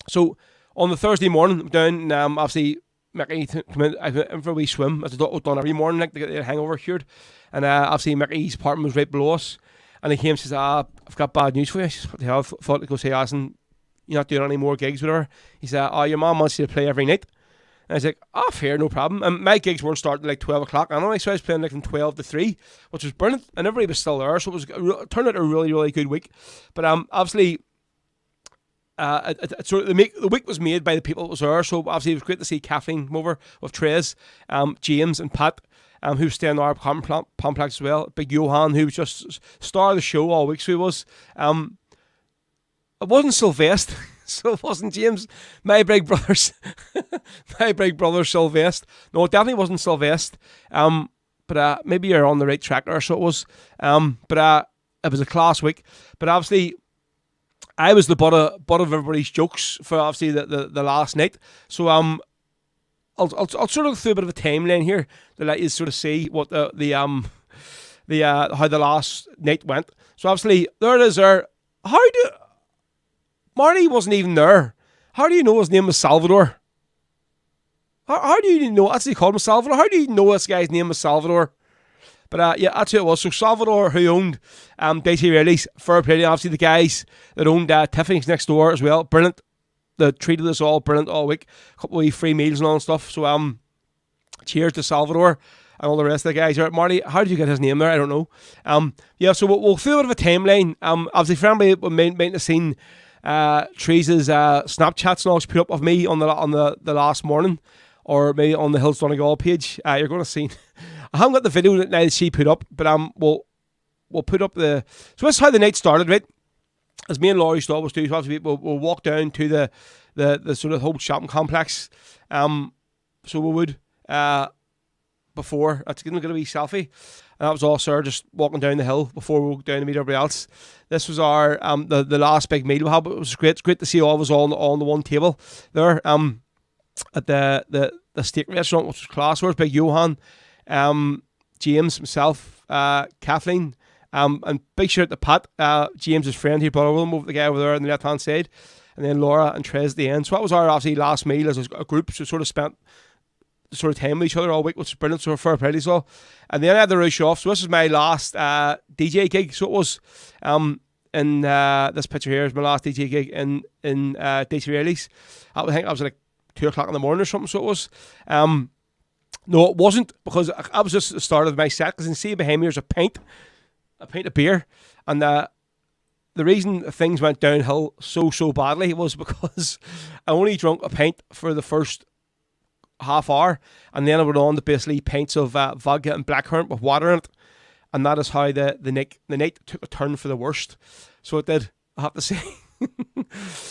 So on the Thursday morning, down, obviously Mickey came in for a wee swim, as I've done every morning, like, to get the hangover cured. And obviously Mickey's apartment was right below us. And he came and says, I've got bad news for you. I said, what the hell? I thought to go say, Alison, you're not doing any more gigs, whatever. He said, your mum wants you to play every night. And I was like, fair, no problem. And my gigs weren't starting like 12 o'clock anyway, so I was playing like from 12 to 3, which was brilliant. And everybody was still there, so it turned out a really, really good week. But obviously, the week was made by the people that was there, so obviously it was great to see Kathleen come over with Trez, James and Pat, who was staying in our complex as well. Big Johan, who was just star of the show all week, so he was. It wasn't Sylvester, so it wasn't James. My big brother Sylvester. No, it definitely wasn't Sylvester. But maybe you're on the right track there, so it was. But it was a class week. But obviously, I was the butt of everybody's jokes for obviously the last night. So I'll sort of go through a bit of a timeline here to let you sort of see what the how the last night went. So obviously there it is there. Marty wasn't even there. How do you know his name was Salvador? How do you know? Actually called him Salvador. How do you know this guy's name was Salvador? But yeah, that's who it was. So Salvador, who owned Daisy Riley's, fair play to obviously the guys that owned Tiffany's next door as well. Brilliant. They treated us all brilliant all week. A couple of free meals and all and stuff. So cheers to Salvador and all the rest of the guys. Right, Marty, how did you get his name there? I don't know. Yeah, so we'll do a bit of a timeline. Obviously, for anybody that might have seen Teresa's Snapchats and all she put up of me on the last morning, or maybe on the Hills Donegal page, you're going to see. I haven't got the video that she put up, but we'll put up the. So this is how the night started, right? As me and Laurie Stahl was doing, so we'll walk down to the sort of whole shopping complex. So we would before it's going to be selfie, and that was all Sir just walking down the hill before we walked down to meet everybody else. This was our the last big meal we had. But it was great. It's great to see all of us all on the one table there. At the steak restaurant, which was class. Where's Big Johan, James, myself, Kathleen, and big shout out to Pat, James's friend who brought over them, the guy over there on the left hand side, and then Laura and Trez at the end. So that was our obviously last meal as a group. So sort of spent sort of time with each other all week, which was brilliant. So fair play to all. And then I had to rush off. So this was my last DJ gig. So it was in this picture here is my last DJ gig in Daisy Riley's. I think I was like 2 o'clock in the morning or something, so it was. No, it wasn't, because I was just the start of my set, because you can see behind me there's a pint of beer, and the reason things went downhill so badly was because I only drank a pint for the first half hour, and then I went on to basically pints of vodka and blackcurrant with water in it, and that is how the night took a turn for the worst. So it did, I have to say.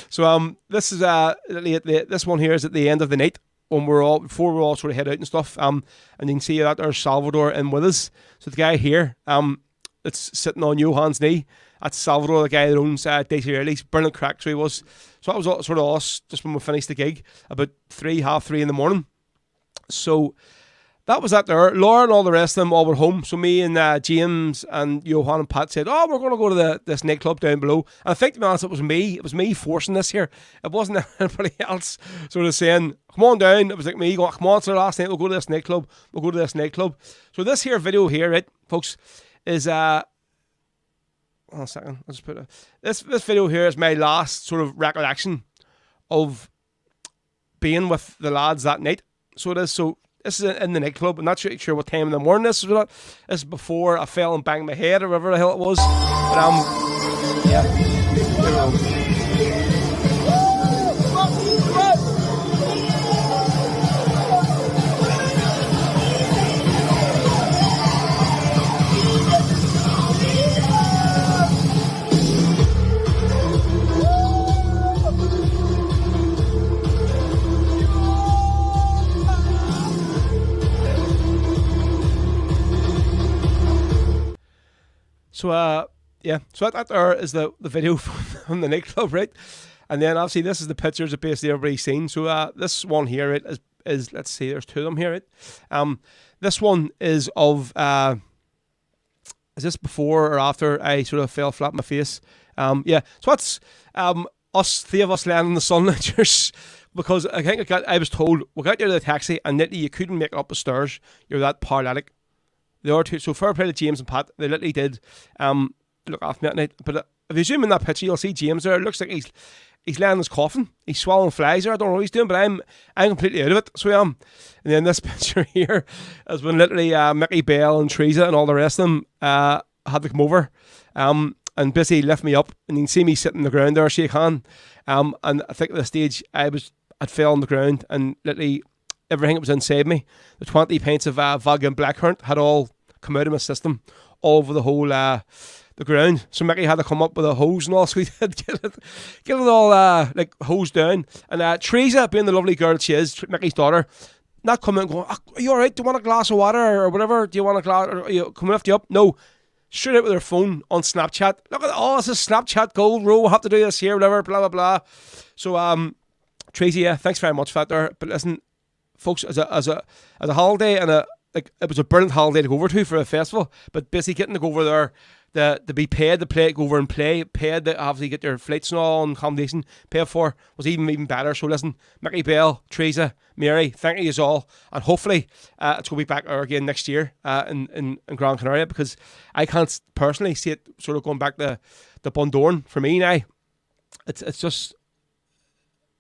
So this is this one here is at the end of the night when before we're all sort of head out and stuff. And you can see that there's Salvador in with us. So the guy here, that's sitting on Johan's knee. That's Salvador, the guy that owns Daisy Early's. Brilliant crack, so he was. So that was sort of us just when we finished the gig about 3:30 in the morning. So that was that there. Laura and all the rest of them all went home. So me and James and Johan and Pat said, we're going to go to this nightclub down below. And I think, to be honest, it was me. It was me forcing this here. It wasn't anybody else sort of saying, come on down. It was like me going, come on, it's our last night. We'll go to this nightclub. We'll go to this nightclub. So this here video here, right, folks, is... Hold on a second. I'll just put it. This video here is my last sort of recollection of being with the lads that night. So it is. So this is in the nightclub. I'm not really sure what time in the morning this is. This is before I fell and banged my head or whatever the hell it was. But yeah. Here we go. So so that there is the video from the nightclub, right? And then obviously this is the pictures that basically everybody's seen. So this one here, right, is let's see, there's two of them here, right? This one is of is this before or after I sort of fell flat on my face? So that's us, three of us laying in the sun, because I think I was told we got you to the taxi and literally you couldn't make it up the stairs. You're that paralytic. The other two, so fair play to James and Pat, they literally did look after me at night. But if you zoom in that picture, you'll see James there. It looks like he's laying in his coffin. He's swallowing flies there. I don't know what he's doing, but I'm completely out of it. So I am. And then this picture here is when literally Mickey Bell and Teresa and all the rest of them had to come over and basically lift me up. And you can see me sitting on the ground there, shake hand. And I think at this stage I'd fell on the ground and literally everything that was inside me, the 20 pints of vodka and blackcurrant had all come out of my system all over the whole the ground. So Mickey had to come up with a hose and all, so he did get it all like hosed down. And Teresa, being the lovely girl that she is, Mickey's daughter, not coming and going, are you alright? Do you want a glass of water or whatever? Do you want a glass? Or, can we lift you up? No. Straight out with her phone on Snapchat. Look at this is Snapchat gold, bro. We'll have to do this here, whatever, blah, blah, blah. So, Tracy, yeah, thanks very much for that there. But listen, folks, as a holiday and it was a brilliant holiday to go over to for a festival, but basically getting to go over there, to be paid to go over and play, paid to obviously get your flights and all and accommodation paid for was even better. So listen, Mickey Bell, Teresa, Mary, thank you all, and hopefully it's going to be back there again next year in Gran Canaria, because I can't personally see it sort of going back to Bundoran for me now. It's just.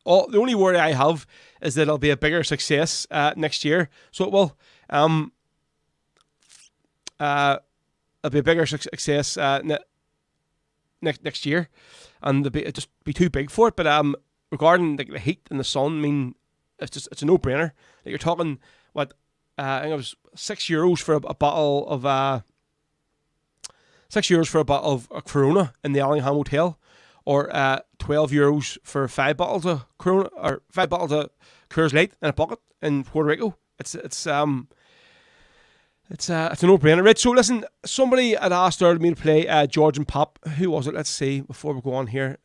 The only worry I have is that it'll be a bigger success next year. So it will. It'll be a bigger success next year, and it'll just be too big for it. But regarding the heat and the sun, I mean, it's a no-brainer. Like you're talking what I think it was €6 for a bottle of €6 for a bottle of Corona in the Allingham Hotel. Or €12 for 5 bottles of Corona or 5 bottles of Coors Light in a bucket in Puerto Rico. It's a no-brainer, right? So listen, somebody had asked me to play George and Pop. Who was it? Let's see before we go on here.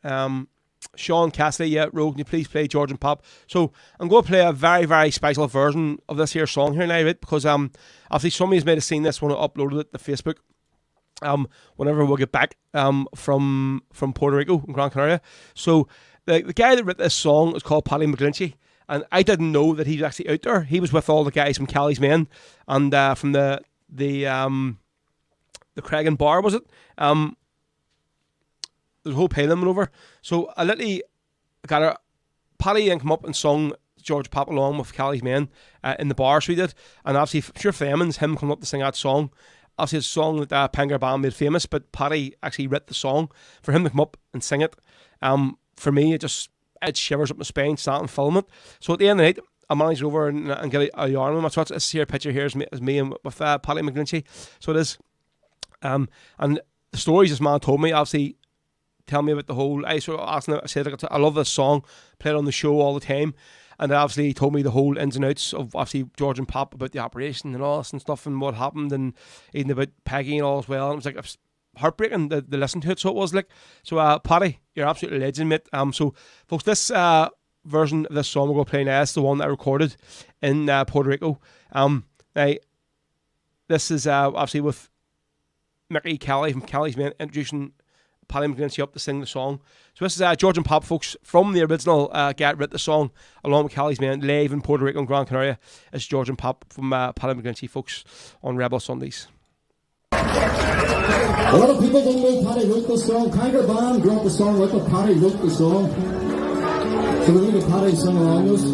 Sean Cassidy, yeah, Rogue, can you please play George and Pop? So I'm going to play a very, very special version of this here song here now, right? Because obviously somebody's might have seen this when I uploaded it to Facebook. Whenever we'll get back from Puerto Rico and Gran Canaria. So the guy that wrote this song is called Paddy McGlinchey, and I didn't know that he was actually out there. He was with all the guys from Callie's Men and from the Craig and Bar, was it? There's a whole pile of them over. So I literally got Paddy and come up and sung George Pop along with Callie's Men in the bar, so he did. And obviously, sure Fleming's him coming up to sing that song. Obviously, it's a song that Pengar Band made famous, but Paddy actually wrote the song for him to come up and sing it. For me, it shivers up my spine, starting to film it. So at the end of the night, I managed over and get a yarn with him. So this here picture here is me and with Paddy McGlinchey. So it is. And the stories this man told me, obviously, tell me about the whole. I sort of asked him, I said, I love this song, play it on the show all the time. And obviously he told me the whole ins and outs of obviously George and Pop, about the operation and all this and stuff and what happened, and even about Peggy and all as well. And it was like, heartbreaking to listen to it. So it was like, so Paddy, you're absolutely a legend, mate. So folks, this version of this song we're going to play now is the one that I recorded in Puerto Rico. Now, this is obviously with Mickey Kelly from Kelly's Men introducing Paddy McGlinchey up to sing the song. So this is George and Pop, folks, from the original Get Rit the song, along with Kelly's Men, live in Puerto Rico and Gran Canaria. It's George and Pop from Paddy McGlinchey, folks, on Rebel Sundays. A lot of people don't know Paddy wrote the song. Tiger Band wrote the song with it. Paddy wrote the song. So we're going to Paddy sing along with us.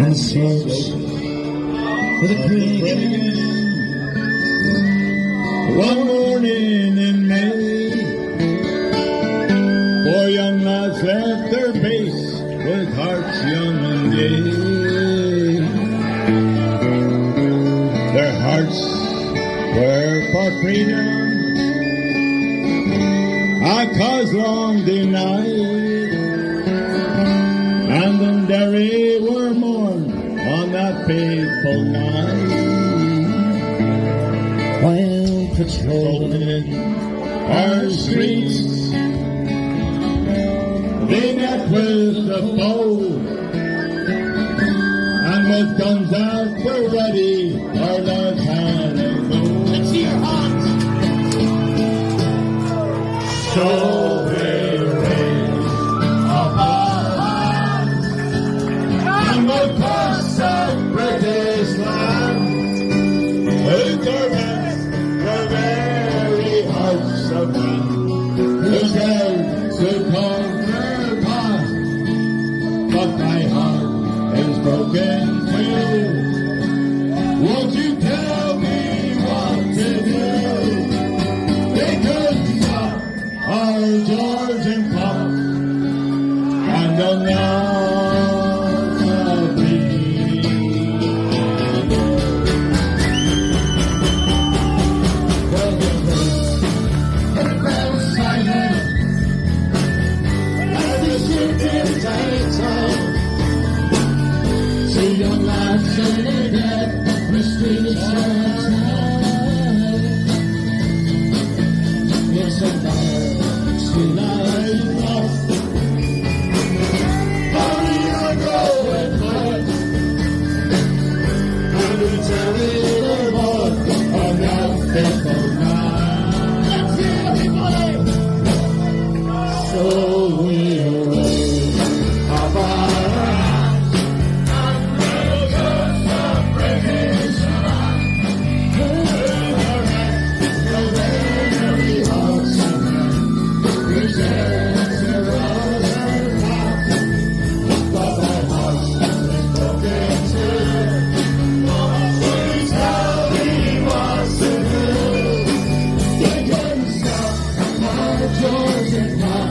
On search for the creek one morning in May, 4 young lads left their base with hearts young and gay. Their hearts were for freedom, a cause long denied, and in Derry were mourned on that fateful night. While patrolling our streets, they met with the foe, and with guns out were ready, our lads had a go. Let's see your hands. So they raised up our hands, and we'll cross the British land with our hands, the very hearts of man, whose heads to conquer past, but my heart is broken too. Won't you tell me what to do? They couldn't stop our George and Pop, and they'll never be. See young lads in the dead, the streets outside. Yes, and I see life lost. Only I go and fight, and we tell it all on that faithful night. Let's hear everybody. So we'll raise up our hands and we'll curse the British land. The very hearts of men, whose heads are on their path, but their hearts is broken too. Please tell me what to do. They couldn't stop my George and Pop.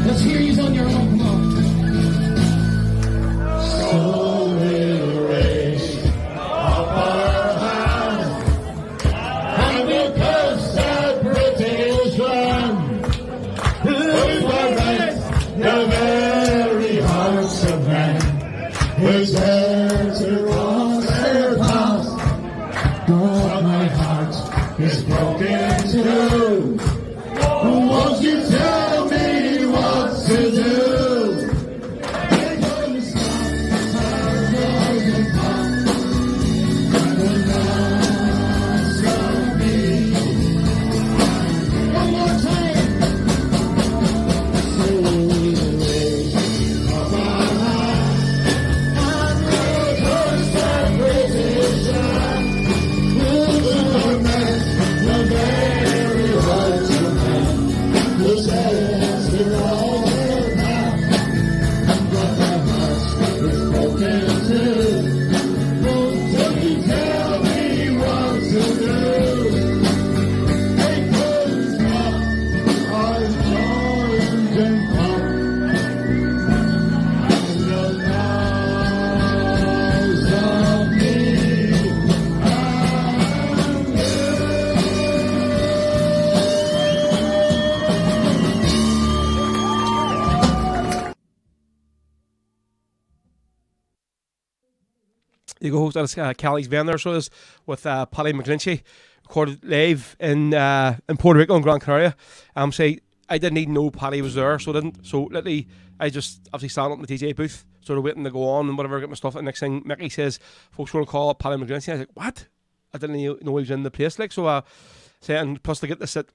Let's hear you on your own, come on. So we'll raise up our hands and we'll curse the British land. Who's the very hearts of men, whose heads are on their past, but my heart is broken too. Won't you tell me what to do? They couldn't stop our George and Pop, and will not stop me. One more time. So we'll raise up our hands You go host at Callie's Van there, so it is, with Paddy McGlinchey, recorded live in Puerto Rico and Gran Canaria. Say I didn't even know Paddy was there, so I didn't. So literally, I just obviously stand up in the DJ booth, sort of waiting to go on and whatever, get my stuff. And next thing, Mickey says, "Folks want to call Paddy McGlinchey." I was like, "What?" I didn't know he was in the place, like so. Say, and plus to get to sit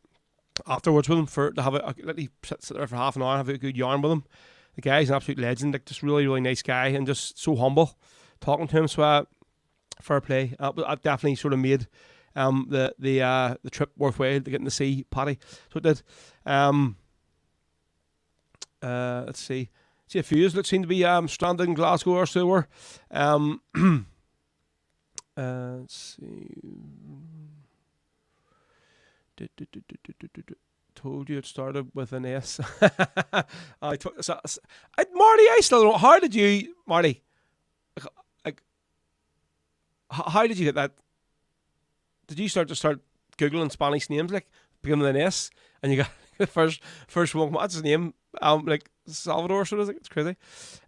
afterwards with him to have literally sit there for half an hour, and have a good yarn with him. The guy's an absolute legend, like just really nice guy and just so humble. Talking to him, so fair play. I've definitely sort of made the trip worthwhile to getting to see Paddy. So it did. Let's see. See a few years that seem to be stranded in Glasgow or so were. Let's see. Told you it started with an S. Marty, I still don't. How did you, Marty? How did you get that? Did you start Googling Spanish names, like beginning with an S, and you got the first one? What's his name? Like Salvador, so it's crazy.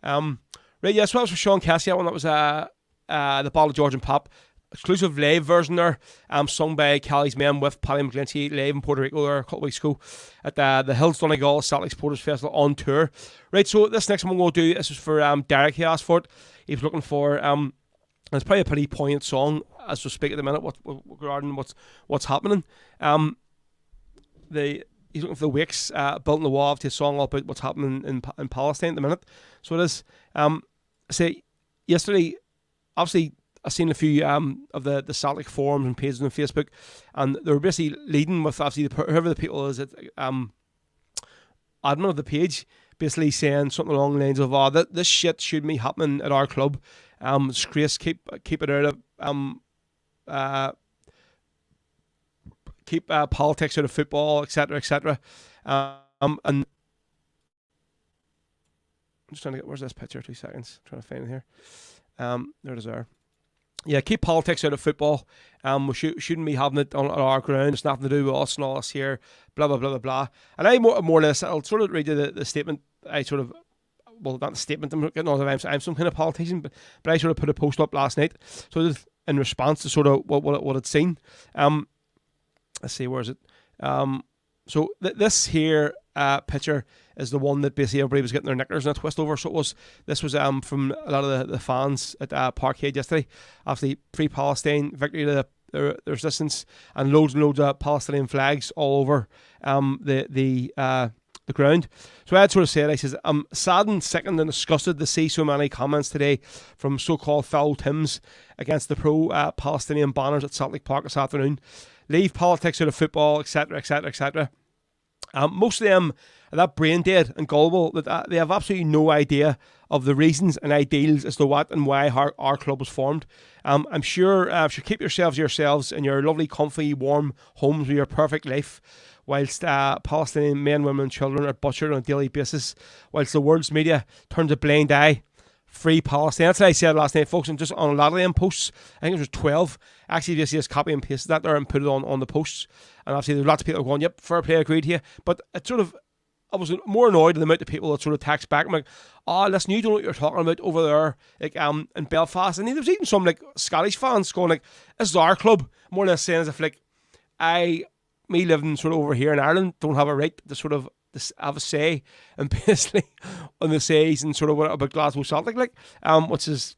Right, yeah. So that was for Sean Cassie. That one, that was the Ball of George and Pop exclusive live version there, sung by Callie's Men with Paddy McGlinchey live in Puerto Rico there a couple of weeks ago at the Hills Donegal Satellite Supporters Festival on tour. Right, so this next one we'll do, this is for Derek. He asked for it. He was looking for it's probably a pretty poignant song as we speak at the minute. Regarding what's happening. He's looking for the Wakes built in the wall to a song all about what's happening in Palestine at the minute. So it is. Say yesterday, obviously, I've seen a few of the Celtic forums and pages on Facebook, and they were basically leading with obviously whoever the people is admin of the page, basically saying something along the lines of, this shit shouldn't be happening at our club. Disgrace, keep it out of keep politics out of football, etc., etc. And I'm just trying to get, where's this picture? 2 seconds, I'm trying to find it here. There it is there. Yeah, keep politics out of football. We shouldn't be having it on our ground. It's nothing to do with us and all us here. Blah blah blah blah blah. And I more or less, I'll sort of read you the statement. Well, not the statement. I'm getting all the time. I'm some kind of politician, but I sort of put a post up last night. So in response to sort of what I'd seen. Let's see, where is it? So this here picture is the one that basically everybody was getting their knickers in a twist over. So this was from a lot of the fans at Parkhead yesterday. Obviously, Free Palestine, victory to the resistance, and loads of Palestinian flags all over the ground. So I had sort of said, I says, I'm saddened, sickened and disgusted to see so many comments today from so-called foul Tims against the pro-Palestinian banners at Celtic Park this afternoon. Leave politics out of football, etc., etc., etc. Most of them are that brain dead and gullible that they have absolutely no idea of the reasons and ideals as to what and why our club was formed. I'm sure keep yourselves in your lovely, comfy, warm homes with your perfect life, whilst Palestinian men, women and children are butchered on a daily basis, whilst the world's media turns a blind eye. Free Palestine. That's what I said last night, folks, and just on a lot of them posts, I think it was 12, actually just copy and pasted that there and put it on the posts. And obviously there's lots of people going, yep, fair play, agreed here. But it sort of, I was more annoyed at the amount of people that sort of text back. I'm like, listen, you don't know what you're talking about over there, like in Belfast. And there's even some like Scottish fans going like, this is our club. More or less saying as if like, me living sort of over here in Ireland don't have a right to sort of have a say and basically on the says and sort of what about Glasgow Celtic, like which is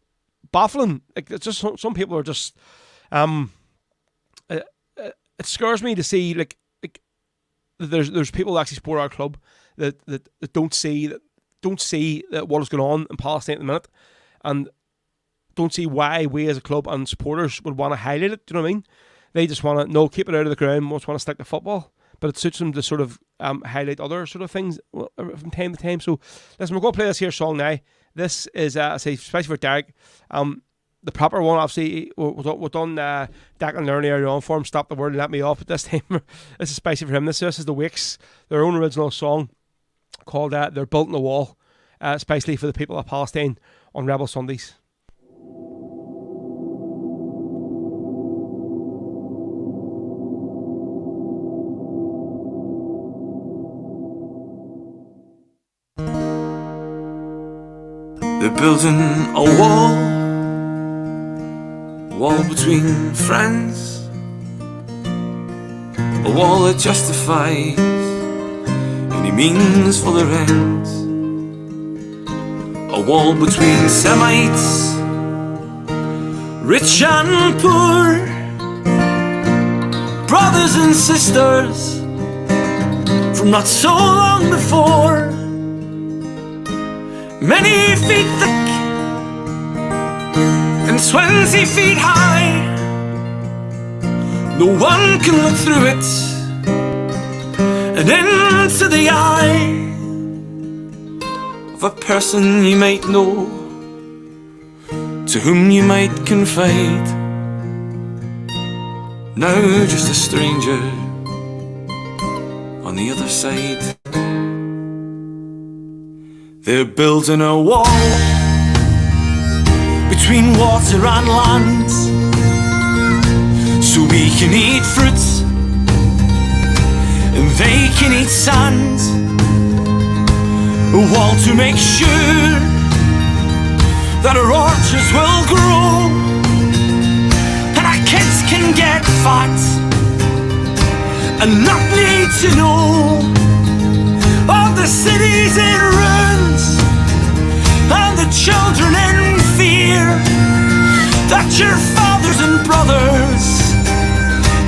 baffling. Like it's just some people are just it scares me to see like there's people that actually support our club that don't see that what is going on in Palestine at the minute, and don't see why we as a club and supporters would want to highlight it. Do you know what I mean? They just want to keep it out of the ground, most want to stick to football. But it suits them to sort of highlight other sort of things from time to time. So listen, we're going to play this here song now. This is, I say, especially for Derek, the proper one. Obviously, we've done Declan Learning earlier on for him, Stop the World and Let Me Off, but this time, this is especially for him. This is the Wakes, their own original song called They're Built in the Wall, especially for the people of Palestine on Rebel Sundays. They're building a wall between friends, a wall that justifies any means for their ends, a wall between Semites, rich and poor, brothers and sisters from not so long before. Many feet thick and 20 feet high, no one can look through it and into the eye of a person you might know, to whom you might confide. Now just a stranger on the other side. They're building a wall between water and land, so we can eat fruit and they can eat sand. A wall to make sure that our orchards will grow and our kids can get fat and not need to know of the cities in ruins and the children in fear, that your fathers and brothers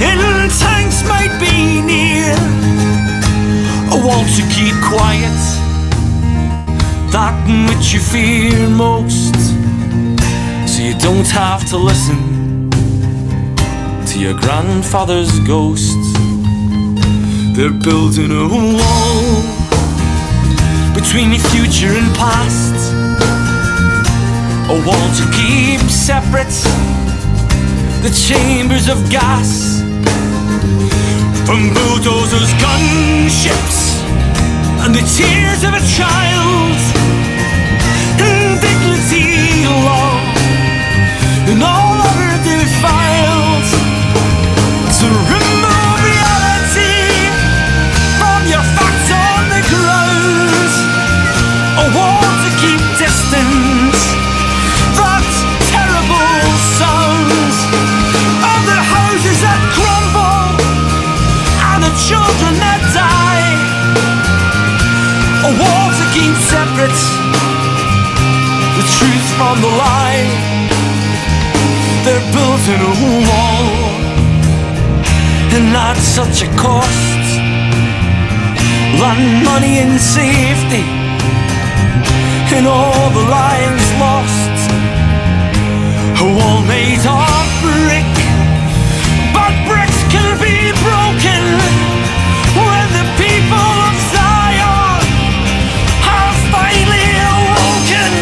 in tanks might be near. A wall to keep quiet that in which you fear most, so you don't have to listen to your grandfather's ghost. They're building a wall between the future and past, a wall to keep separate the chambers of gas from bulldozers, gunships, and the tears of a child, and dignity, law, and all other defiled. To remove reality from your facts on the ground, a wall to keep distance that terrible sounds of the houses that crumble and the children that die. A wall to keep separate the truth from the lie. They're building a wall, and at such a cost. Land, money and safety, and all the lives lost. A wall made of brick, but bricks can be broken when the people of Zion have finally awoken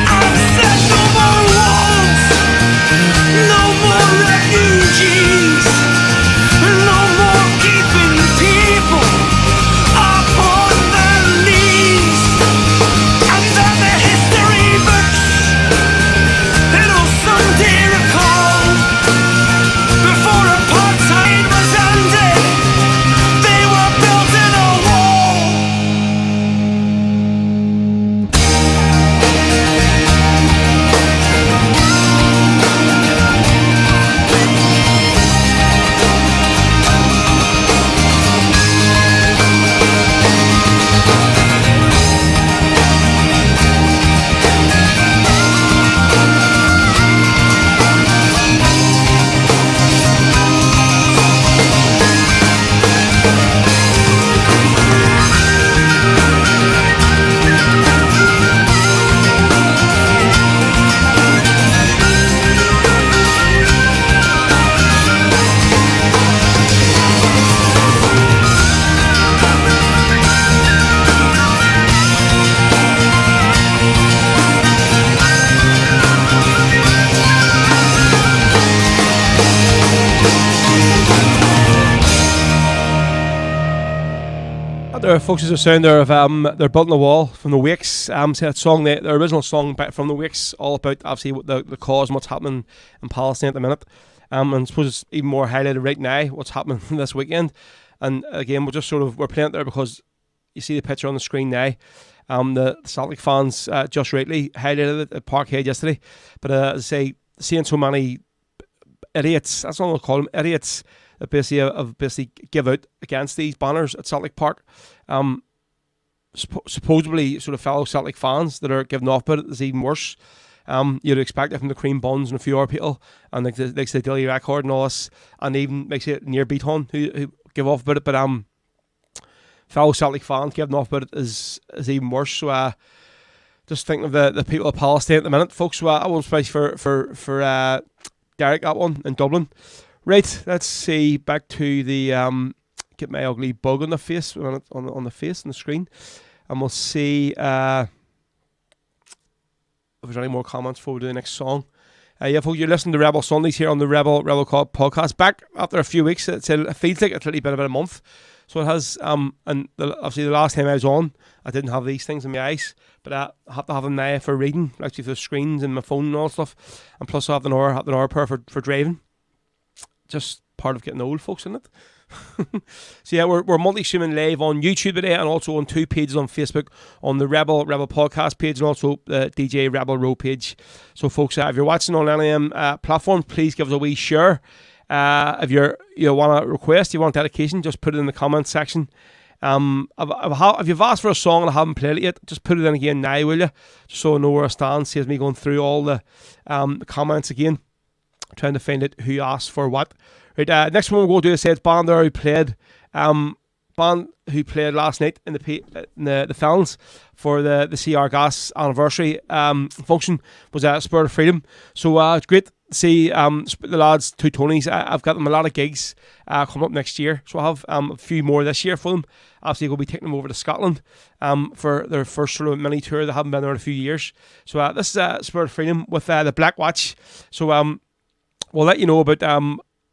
and said no more walls, no more refugees, no more keeping people upon their knees. And then the history there, folks, is a sound there of they're building a wall from the Wakes. So that song, the original song from the Wakes, all about obviously the cause and what's happening in Palestine at the minute. And I suppose it's even more highlighted right now what's happening this weekend. And again, we're playing it there because you see the picture on the screen now. The Celtic fans just rightly highlighted it at Parkhead yesterday. But as I say, seeing so many idiots, that's what I'll call them, idiots, that basically give out against these banners at Celtic Park. Supposedly sort of fellow Celtic fans that are giving off about it is even worse. You'd expect it from the Cream Buns and a few other people, and like the Daily Record and all this, and even makes it near Beaton who give off about it. But fellow Celtic fans giving off about it is even worse. So just thinking of the people of Palestine at the minute, folks. So I will space for Derek that one in Dublin. Right, let's see, back to the get my ugly bug on the face, on the face on the screen, and we'll see if there's any more comments before we do the next song. Yeah, folks, you're listening to Rebel Sundays here on the Rebel podcast. Back after a few weeks, it feels like it's really been about a month. So it has, obviously the last time I was on, I didn't have these things in my eyes, but I have to have them now for reading, actually for the screens and my phone and all stuff, and plus I have an hour pair for driving. Just part of getting old, folks, isn't it? So yeah, we're multi-streaming live on YouTube today and also on 2 pages on Facebook, on the Rebel podcast page and also the DJ Rebel Row page. So folks, if you're watching on any platform, please give us a wee share. If you want a request, you want dedication, just put it in the comments section. If you've asked for a song and I haven't played it yet, just put it in again now, will you? Just so I know where I stand, saves me going through all the comments again, trying to find out who asked for what. Right, next one we'll go do is band there who played last night in the Felons for the CR Gas anniversary function was Spirit of Freedom. So it's great to see the lads, two Tonys. I've got them a lot of gigs coming up next year, so I have a few more this year for them. Obviously, we'll be taking them over to Scotland for their first sort of mini tour. They haven't been there in a few years. So this is Spirit of Freedom with the Black Watch. So we'll let you know about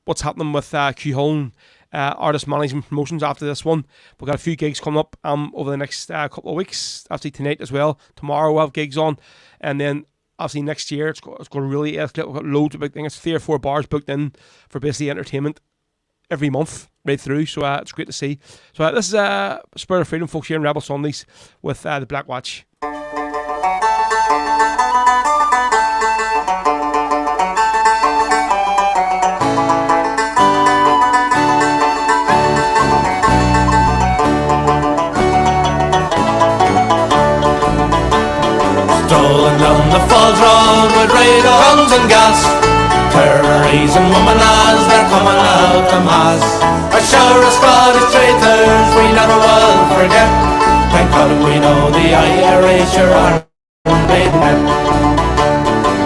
what's happening with Q Hone artist management promotions after this one. We've got a few gigs coming up over the next couple of weeks. Obviously tonight as well. Tomorrow we'll have gigs on, and then obviously next year it's going to really escalate. We've got loads of big things. 3 or 4 bars booked in for basically entertainment every month right through. So it's great to see. So this is Spirit of Freedom, folks, here in Rebel Sundays with the Black Watch. Strolling down the Falls Road with radar guns and gas, terrorising women as they're coming out to mass. A shower of Scottish traitors we never will forget. Thank God we know the Irish are unbeaten.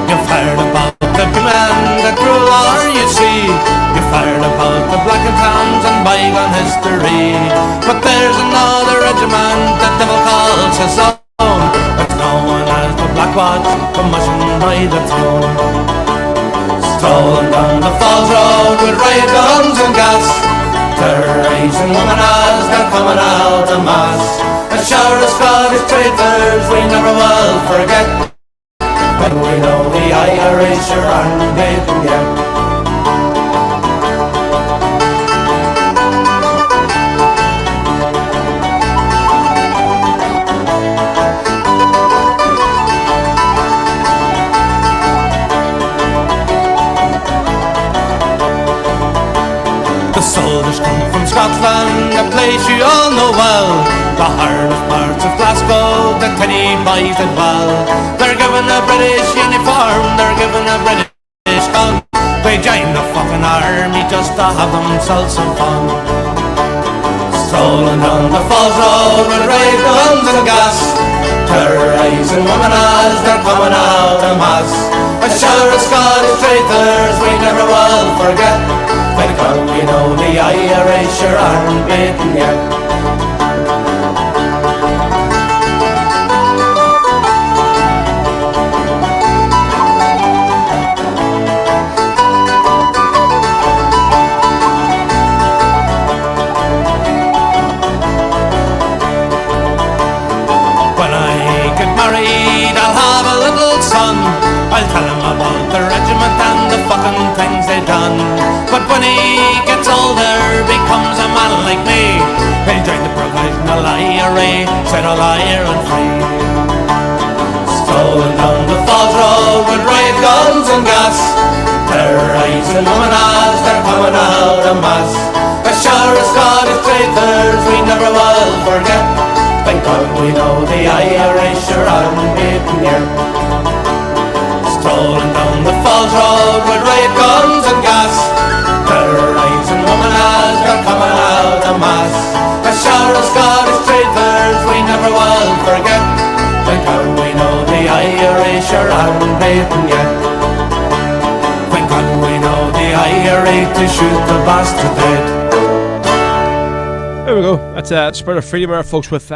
You've heard about the men that rule all you see. You've heard about the black and tans and bygone history. But there's another regiment that devil calls his own. It's known as the Black Watch, commissioned by the throne. Strolling down the Falls Road with riot guns and gas, terrorising women as they're coming out en masse. A shower of Scottish traitors we never will forget. But we know the Irish aren't beaten yet. Soldiers come from Scotland, a place you all know well. The hardest parts of Glasgow, the tiny boys did well. They're given a British uniform, they're given a British gun. They join the fucking army just to have themselves some fun. Strolling down the Falls Road with riot guns and gas, terrorising women as they're coming out en masse. A shower of Scottish traitors we never will forget. Thank God we know the Irish aren't beaten yet. I'll tell him about the regiment and the fucking things they done. But when he gets older, becomes a man like me, he'll join the provisional IRA, settle Ireland free. Strolling down the Falls Road with riot guns and gas, terrorising women as they're coming out en masse. As sure as God is traitors, we never will forget. Thank God we know the IRA sure aren't beaten yet. Strolling down the Falls Road with riot guns and gas, terrorising women as they're coming out en masse. As sure as God is traitors, we never will forget. Thank God we know the IRA sure aren't beaten yet. Thank God we know the IRA to shoot the bastard dead. There we go. That's Spirit of Freedom, folks, with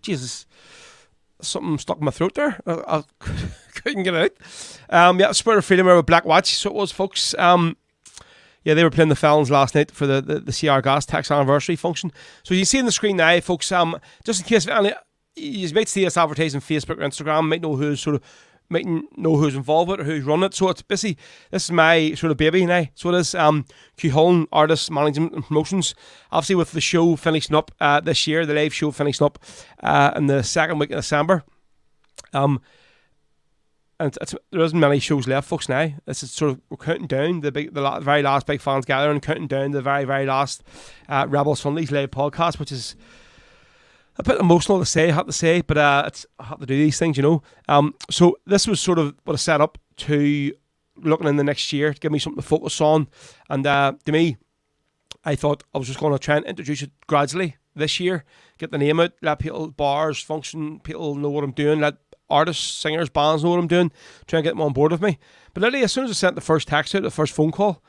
Jesus, something stuck in my throat there. I couldn't get it out. Yeah, Spirit of Freedom with Black Watch. So it was, folks. Yeah, they were playing the Felons last night for the CR Gas tax anniversary function. So you see on the screen now, folks. Just in case, you might see us advertising Facebook or Instagram. Might know who's involved with it or who's running it. So it's basically, this is my sort of baby now. So it is Cuchulainn Artists Management and Promotions. Obviously with the show finishing up this year, the live show finishing up in the second week of December. And there isn't many shows left, folks, now. This is sort of, we're counting down the very last big fans gathering, counting down the very, very last Rebel Sundays live podcast, which is a bit emotional to say, I have to say, but I have to do these things, you know. So this was sort of what I set up to looking in the next year to give me something to focus on. And to me, I thought I was just going to try and introduce it gradually this year, get the name out, let people, bars, function, people know what I'm doing, let artists, singers, bands know what I'm doing, try and get them on board with me. But literally, as soon as I sent the first text out, the first phone call,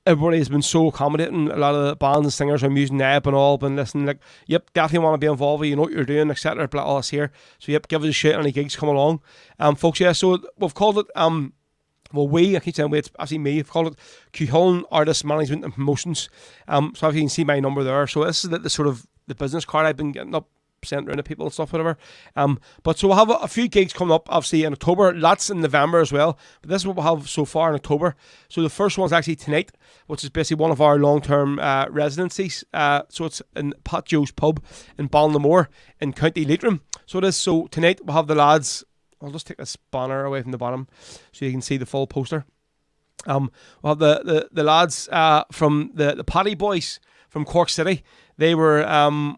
everybody has been so accommodating. A lot of the bands and singers I'm using now and all been listening, like, yep, definitely want to be involved with you, know what you're doing, etc. All this here. So yep, give us a shout, any gigs come along. Folks, yeah, so we've called it I keep saying it's actually me, I've called it Cuchulainn Artists Management and Promotions. So if you can see my number there. So this is the sort of the business card I've been getting up, sent around to people and stuff, whatever. But so we'll have a few gigs coming up, obviously in October, lots in November as well. But this is what we'll have so far in October. So the first one's actually tonight, which is basically one of our long-term residencies. So it's in Pat Joe's Pub in Ballinamore in County Leitrim. So it is. So tonight we'll have the lads. I'll just take this banner away from the bottom so you can see the full poster. We'll have the lads from the Paddy Boys from Cork City. They were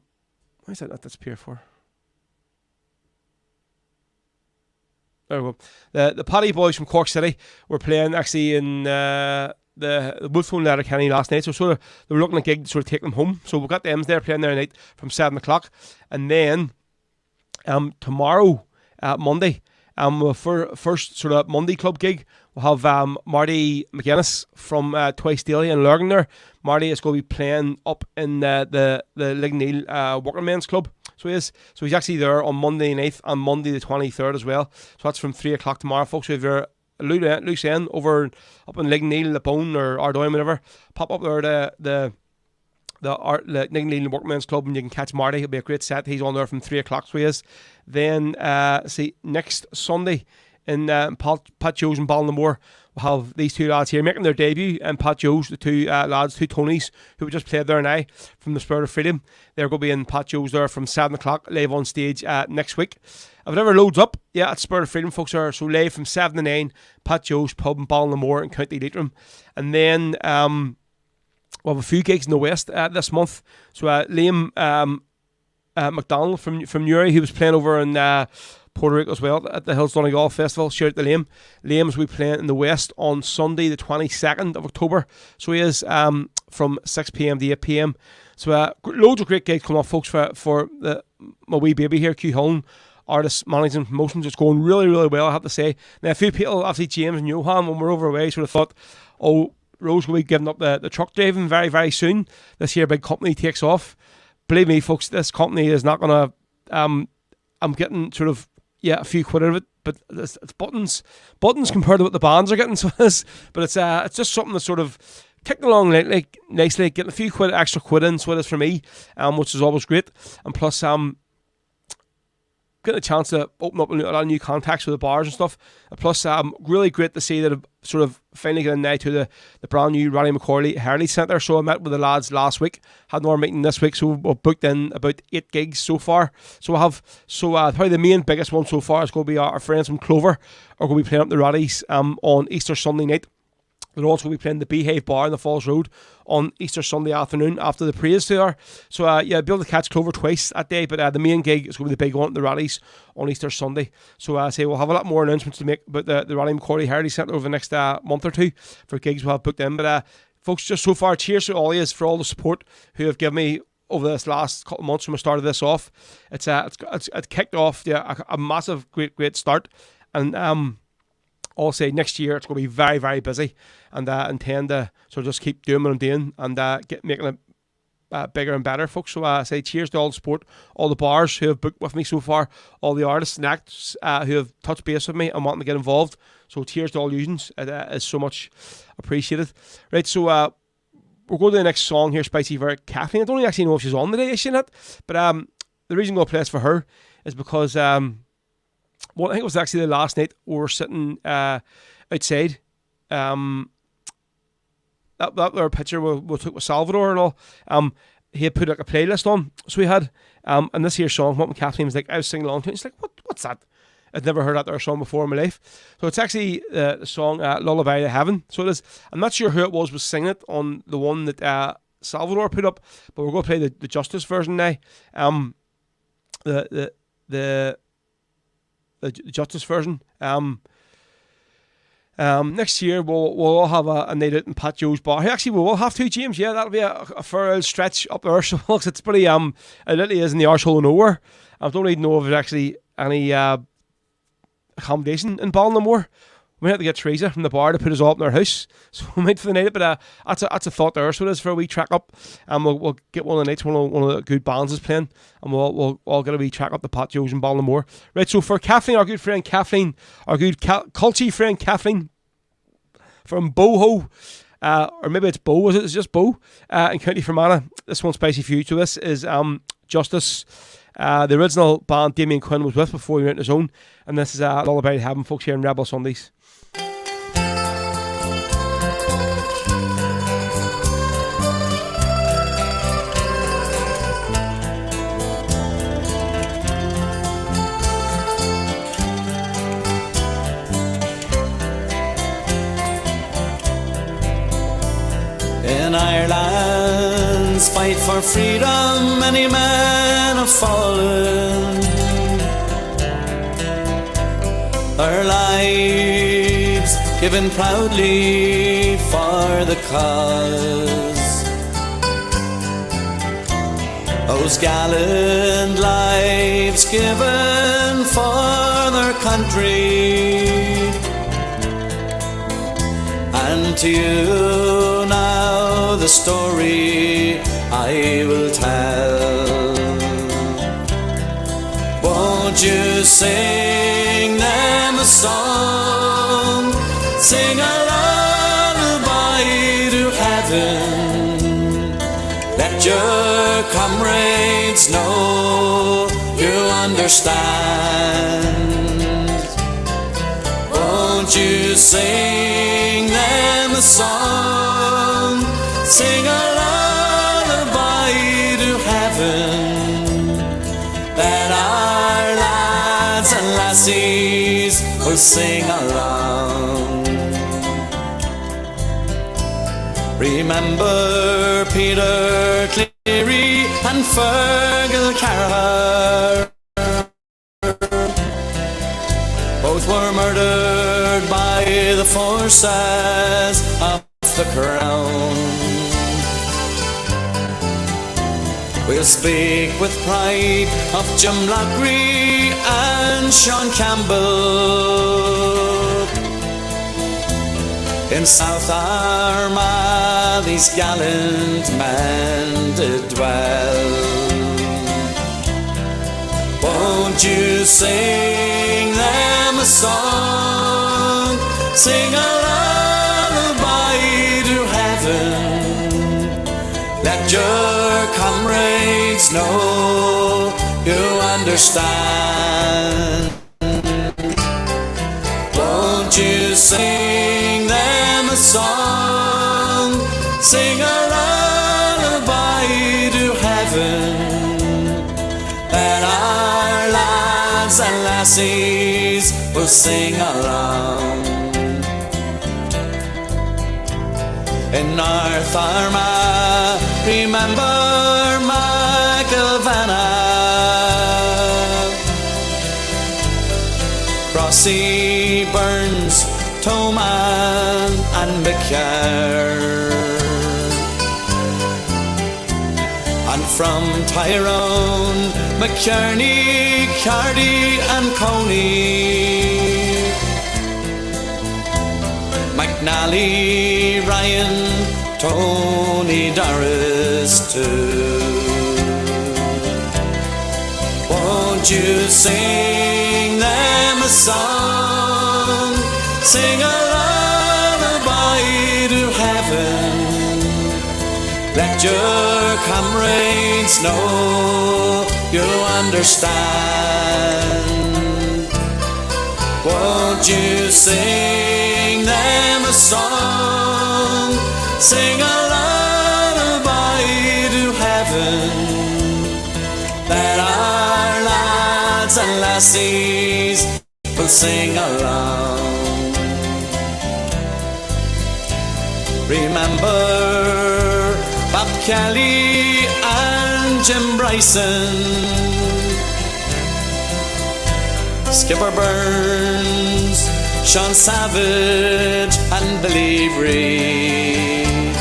why is that not disappear for? There we go. The Paddy Boys from Cork City were playing actually in the Wolfstone Letterkenny last night. So sort of they were looking at a gig to sort of take them home. So we've got them there playing there tonight from 7 o'clock. And then tomorrow, Monday, first sort of Monday club gig, we'll have Marty McGuinness from Twice Daily in Lurgan there. Marty is going to be playing up in the Ligneal Working Men's Club. So he is. So he's actually there on Monday 9th and Monday the 23rd as well. So that's from 3 o'clock tomorrow, folks. So if you're loose end over up in Ligneal, Bone or Ardoyne, whatever, pop up there to the Ligneal Workmen's Club and you can catch Marty. It'll be a great set. He's on there from 3 o'clock, so he is. Then next Sunday in Pat Joe's in Ballinamore, we'll have these two lads here making their debut. And Pat Joe's, the two lads, two Tonys who we just played there now from the Spirit of Freedom. They're going to be in Pat Joe's there from 7 o'clock live on stage next week. If it ever loads up, yeah, it's Spirit of Freedom, folks. Are so live from 7 to 9, Pat Joe's Pub in Ballinamore in County Leitrim. And then we'll have a few gigs in the West this month. So Liam McDonald from Newry, he was playing over in Puerto Rico as well at the Hills Donegal Festival. Shout out to Liam. Liam's will be playing in the West on Sunday the 22nd of October. So he is from 6 p.m. to 8 p.m. So loads of great gigs coming off, folks, for my wee baby here, Cuchulainn Artists Management Promotions. It's going really, really well, I have to say. Now a few people, obviously James and Johan, when we're over away, sort of thought, oh, Rose will be giving up the truck driving very, very soon. This year big company takes off. Believe me, folks, this company is not going to... I'm getting sort of, a few quid out of it, but it's buttons compared to what the bands are getting. So but it's just something that's sort of ticking along nicely, getting a few extra quid in, so it is for me, which is always great. And plus, getting a chance to open up a lot of new contacts with the bars and stuff. Plus, really great to see that I've sort of finally getting now to the brand new Roddy McCorley Heritage Centre. So I met with the lads last week, had another meeting this week, so we've booked in about 8 gigs so far. So probably the main biggest one so far is going to be our friends from Clover are going to be playing up the Roddies on Easter Sunday night. They're also going to be playing the Beehive Bar in the Falls Road on Easter Sunday afternoon after the praise tour. So yeah, be able to catch Clover twice that day, but the main gig is going to be the big one at the Roddies on Easter Sunday. So we'll have a lot more announcements to make about the Roddy McCorley Heritage Centre over the next month or two for gigs we'll have booked in. But folks, just so far, cheers to all of you for all the support who have given me over this last couple of months from I started this off. It's kicked off a massive, great start. And I'll say next year it's going to be very, very busy, and intend to sort of just keep doing what I'm doing and making it bigger and better, folks. So I say cheers to all the support, all the bars who have booked with me so far, all the artists and acts who have touched base with me and wanting to get involved. So cheers to all unions. It is so much appreciated. Right, so we're going to the next song here, Spicy for Kathleen. I don't actually know if she's on today, is she not? But the reason I'm going to play this for her is because well, I think it was actually the last night we were sitting outside. That picture we took with Salvador and all. He had put like a playlist on, so we had. And this here song, what Kathleen was like, I was singing along to it. She's like, what's that? I'd never heard that other song before in my life. So it's actually the song Lullaby to Heaven. So it is. I'm not sure who it was singing it on the one that Salvador put up, but we're going to play the Justice version now. The Justice version. Next year we'll all have a night out in Pat Joe's bar. Actually, we will have to, James. Yeah, that'll be a fair old stretch up there. So it's pretty it literally is in the arsehole of nowhere. I don't even know if there's actually any accommodation in Ballinamore. We might have to get Teresa from the bar to put us all up in our house, so we might for the night. But that's a thought there. So it is for a wee track up, and we'll get one of the nights one of the good bands is playing, and we'll all get a wee track up the Pat Joe's in Ballinamore. Right. So for Kathleen, our good friend Kathleen, our good culty friend Kathleen from Boho, or maybe it's Bo. Was it? It's just Bo in County Fermanagh. This one's spicy for you. So this is Justice. The original band Damien Quinn was with before he went on his own, and this is all about having folks here in Rebel Sundays. In Ireland's fight for freedom, many men have fallen. Their lives given proudly for the cause. Those gallant lives given for their country. And to you now the story I will tell. Won't you sing them a song? Sing a lullaby to heaven. Let your comrades know you understand. Won't you sing them a song? Sing a lullaby to heaven. Then our lads and lassies will sing along. Remember Peter Cleary and Fergal Carragher. Both were murdered by the forces of the Crown. We'll speak with pride of Jim Lockery and Sean Campbell. In South Armagh these gallant men did dwell. Won't you sing them a song? Sing a lullaby to heaven. Let your comrades know you understand. you sing them a song? Sing a lullaby to heaven, and our lads and lassies will sing along. In North Armagh, remember McIlvanna, Crossy, Burns, Toman and Becker. And from Tyrone, McKerney, Cardy and Coney, McNally, Ryan, Tony Doris too. Won't you sing them a song? Sing a lullaby to heaven. Let your comrades know you understand. Won't you sing them a song? Sing a lullaby to heaven, that our lads and lassies will sing along. Remember Bob Kelly and Jim Bryson, Skipper Burns, Sean Savage and Billy Reid.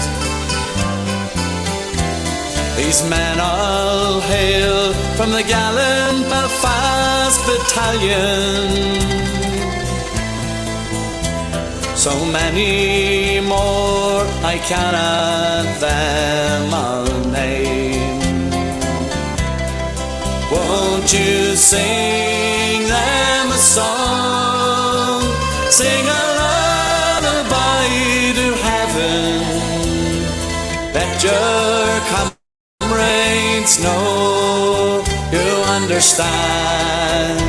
These men all hail from the gallant Belfast Battalion. So many more I cannot them all name. Won't you sing them a song? Sing a lullaby to heaven. Let your comrades know you understand.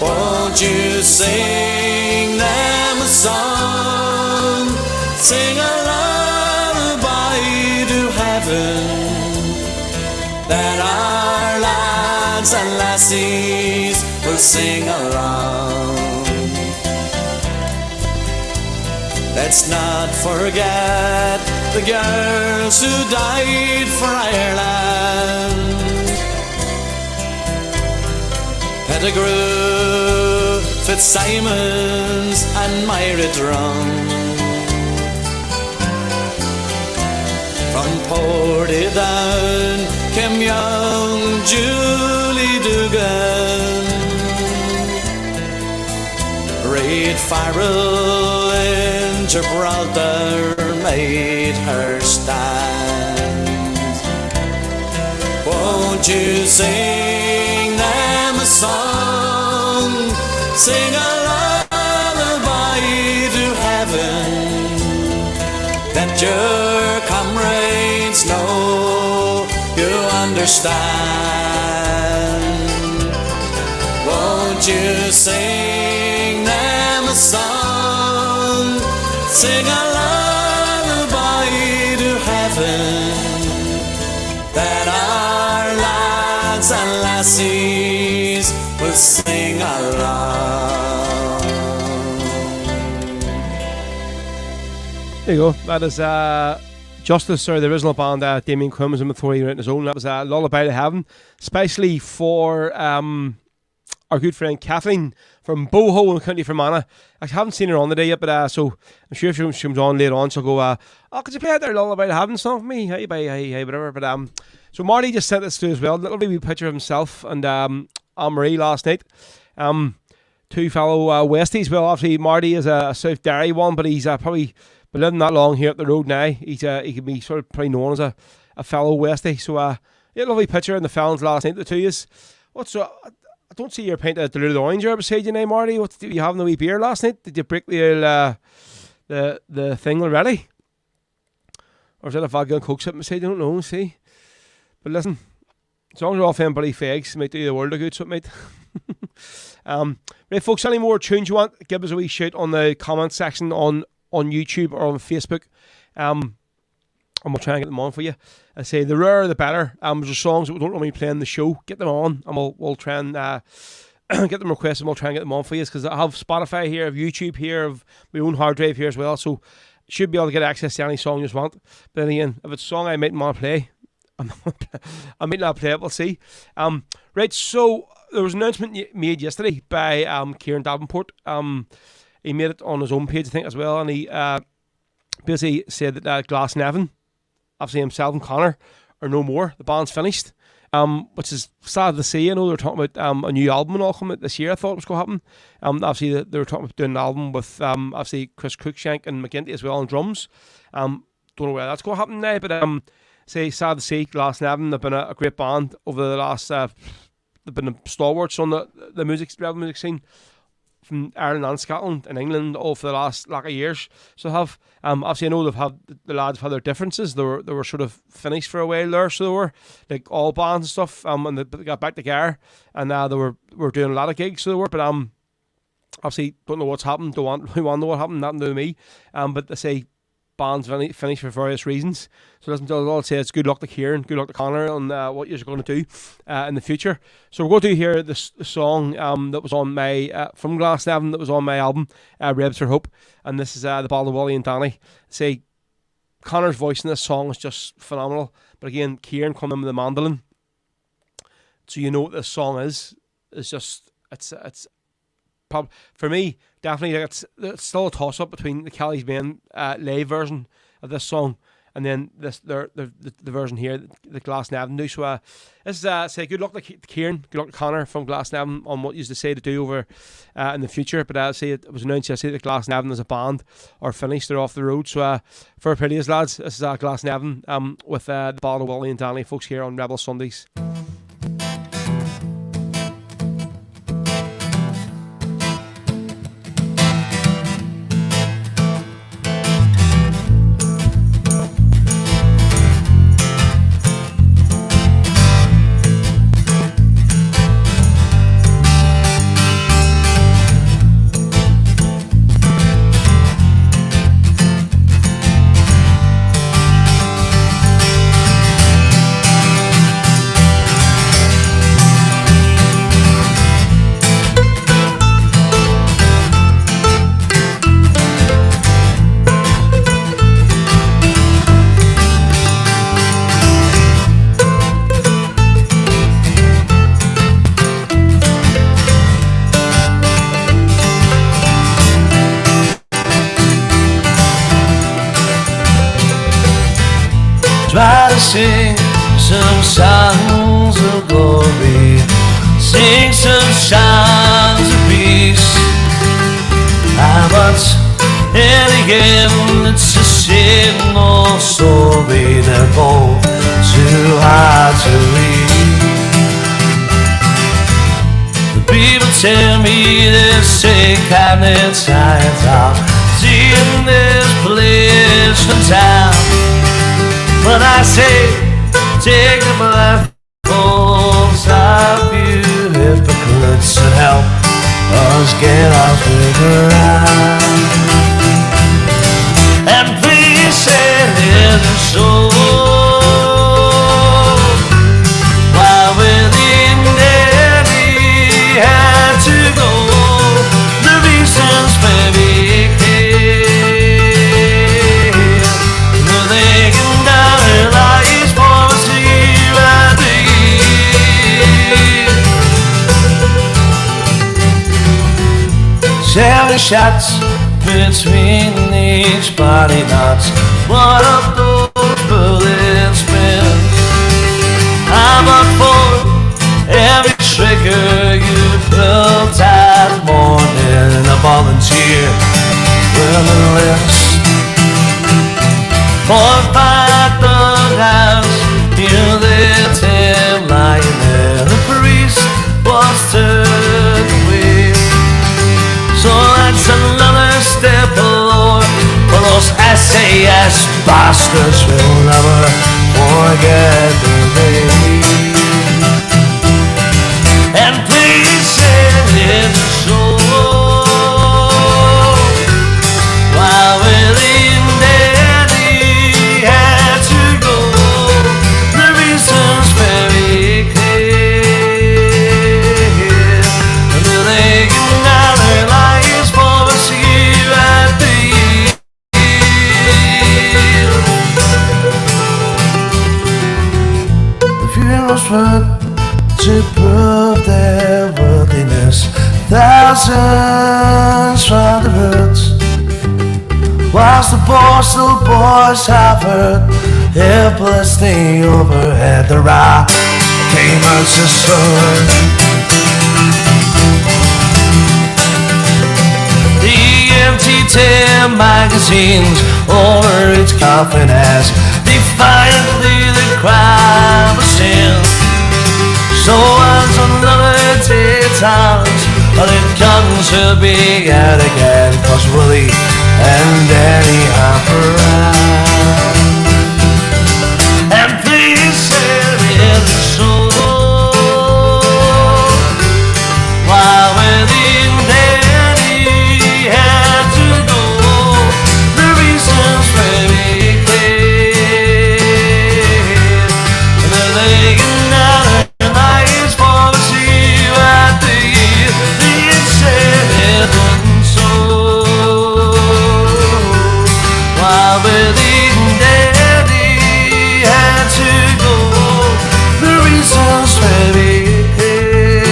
Won't you sing them a song? Sing a lullaby to heaven, that our lads and lassies will sing along. Let's not forget the girls who died for Ireland. Pettigrew, Fitzsimons and Myra Drum. From Portadown came young Julie Dugan. Reid Farrell in Gibraltar made her stand. Won't you sing them a song? Sing a lullaby to heaven, that your comrades know you understand. Won't you sing them a song? Sing a lullaby to heaven, that our lads and lassies will sing along. There you go. That is Justice, or the original band, Damien Quinn was in Authority on his own. That was Lullaby to Heaven, especially for our good friend Kathleen from Boho in County Fermanagh. I haven't seen her on today yet, but so I'm sure if she comes on later on, she'll go, oh, could you play out their Lullaby to Heaven song for me? Hey, bye, hey, whatever. But so Marty just sent this through as well. Little wee picture of himself and Anne-Marie last night. Two fellow Westies. Well, obviously Marty is a South Derry one, but he's probably been living that long here up the road now. He can be sort of probably known as a fellow Westie. So yeah, lovely picture in the Felons last night, the two of us. What's I don't see your pint of diluted orange here beside you now, Marty. What did you have in the wee beer last night? Did you break the thing already? Or is that a vodka and coke sitting beside you? I don't know, see. But listen, as long as we're all feeling bloody fags, it might do the world a good, so it might. Right, folks, any more tunes you want, give us a wee shout on the comment section on YouTube or on Facebook. And we'll try and get them on for you. I say the rarer the better. There's songs that we don't normally play in the show. Get them on, and we'll try and get them requested, and we'll try and get them on for you. Because I have Spotify here, I have YouTube here, I have my own hard drive here as well. So should be able to get access to any song you just want. But then again, if it's a song I might want to play, I might not play it. We'll see. Right. So there was an announcement made yesterday by Kieran Davenport. He made it on his own page, I think, as well, and he basically said that Glasnevin, obviously himself and Connor, are no more. The band's finished, which is sad to see. I know they were talking about a new album and all coming out this year. I thought it was going to happen. Obviously, they were talking about doing an album with obviously Chris Cruikshank and McGinty as well on drums. Don't know where that's going to happen now, but say sad to see. Glasnevin have been a great band over the last. They've been stalwarts on the rebel music scene from Ireland and Scotland and England all for the last lack of years. So have obviously I know the lads have had their differences. They were sort of finished for a while there, so they were like all bands and stuff. And they got back together, and they were doing a lot of gigs. So they were, but obviously don't know what's happened. Don't want to know what happened. Nothing to do with me. But they say bands finished for various reasons. So listen, all I'd say is good luck to Kieran, good luck to Connor on what you're going to do in the future. So we're going to hear this song that was on my from Glasnevin, that was on my album Rebs for Hope, and this is the Ballad of Wally and Danny. Say Connor's voice in this song is just phenomenal, but again Kieran coming in with the mandolin, so you know what this song is. It's just it's probably for me definitely like it's still a toss up between the Kelly's Main live version of this song and then the version here the Glasnevin do. So this is say good luck to Kieran, good luck to Connor from Glasnevin on what you used to say to do over in the future. But I say it was announced yesterday that Glasnevin as a band are finished, they're off the road. So for prettiest lads, this is Glasnevin with the Ballad of Wally and Danny, folks, here on Rebel Sundays. Try to sing some songs of glory, sing some songs of peace. But in the end it's a same old story. They're both too hard to read. The people tell me they're sick and they're tired of seeing this place from town. But I say, take the blindfolds off, you hypocrites, and help us get our figure out. And please say there's a soul while within there he had to go. The reasons may be clear, but they can lies for us here and here. 7 shots between each body knots. What of those bullets been? I'm up for every trigger you built that morning. A volunteer with a list for fight the house. Here they tell lying there. The priest was turned away. So that's another step forward for those SAS bastards will never forget the day. And please say it thousands from the roots, whilst the postal boys hovered helplessly overhead. The rock came as the sun. The empty tin magazines over its coffin as defiantly the crowd was still. So as another day times, but it comes to be out again, 'cause Willie and Danny hop around. And please say it so. While waiting, Danny had to go. The reasons very clear, and they're laying out their lives for to see what the year they said it wasn't so. While waiting, Danny had to go. The reasons very clear,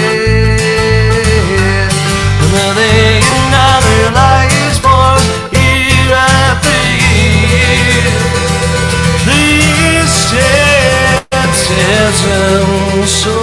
and they're laying out their lives for year after year. Please say it isn't so.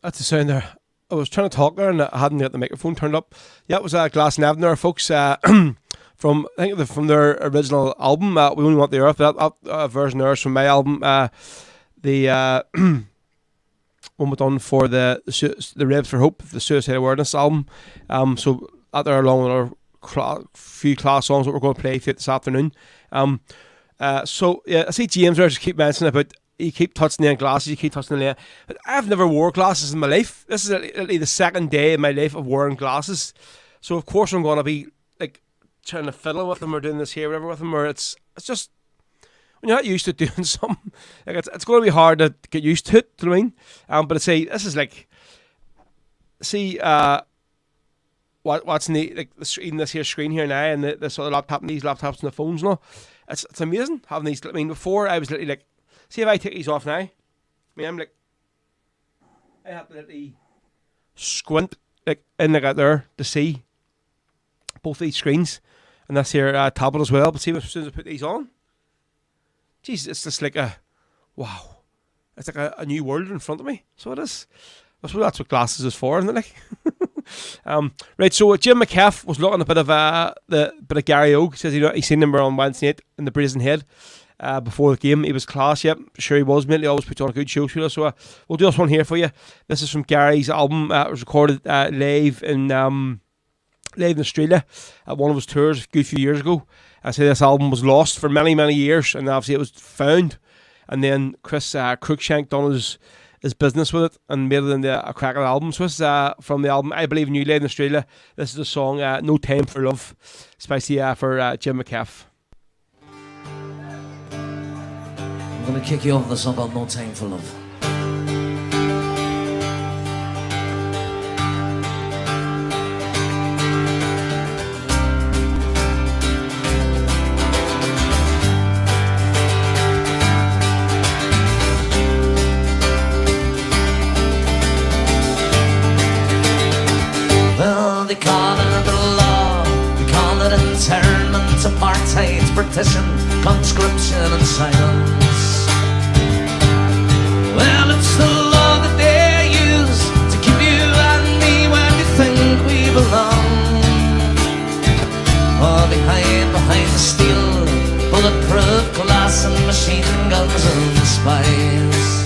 That's the sound there. I was trying to talk there and I hadn't got the microphone turned up. Yeah, it was Glasnevin there, folks. From I think from their original album, "We Only Want the Earth." That version there is from my album. The one we done for the Raves for Hope, the Suicide Awareness album. So that there along with our few class songs that we're going to play for this afternoon. So yeah, I see James there just keep mentioning about. You keep touching the glasses, you keep touching the. But I've never wore glasses in my life. This is literally the second day in my life of wearing glasses. So of course I'm going to be like trying to fiddle with them or doing this here, whatever with them. Or it's just when you're not used to doing something, like it's going to be hard to get used to it. Do you know what I mean? But I say this is like, see, watching even this here screen here now, and this other laptop and these laptops and the phones and all. It's amazing having these. I mean, before I was literally like. See if I take these off now. I mean, I'm like, I have to literally squint like in like out there to see both these screens, and that's here tablet as well. But see, as soon as I put these on, jeez, it's just like wow, it's like a new world in front of me. So it is. I suppose that's what glasses is for, isn't it? Like, right. So Jim McCaff was looking a bit of the bit of Gary Oak. Says he seen him on Wednesday night in the Brazen Head. Before the game, he was class. Yep, sure he was. Mate, he always puts on a good show for us. So we'll do this one here for you. This is from Gary's album. It was recorded live in Australia at one of his tours a good few years ago. I say this album was lost for many, many years, and obviously it was found. And then Chris Cruikshank done his business with it and made it into a cracking album. So this is from the album I Believe in You, live in Australia. This is the song No Time for Love, especially for Jim McCaff. I'm gonna kick you off with a song called No Time for Love. Well, they call it the law, they call it internment, apartheid, partition, conscription and silence. Well, it's the law that they use to keep you and me where we think we belong. Or behind the steel, bulletproof glass and machine guns and spies.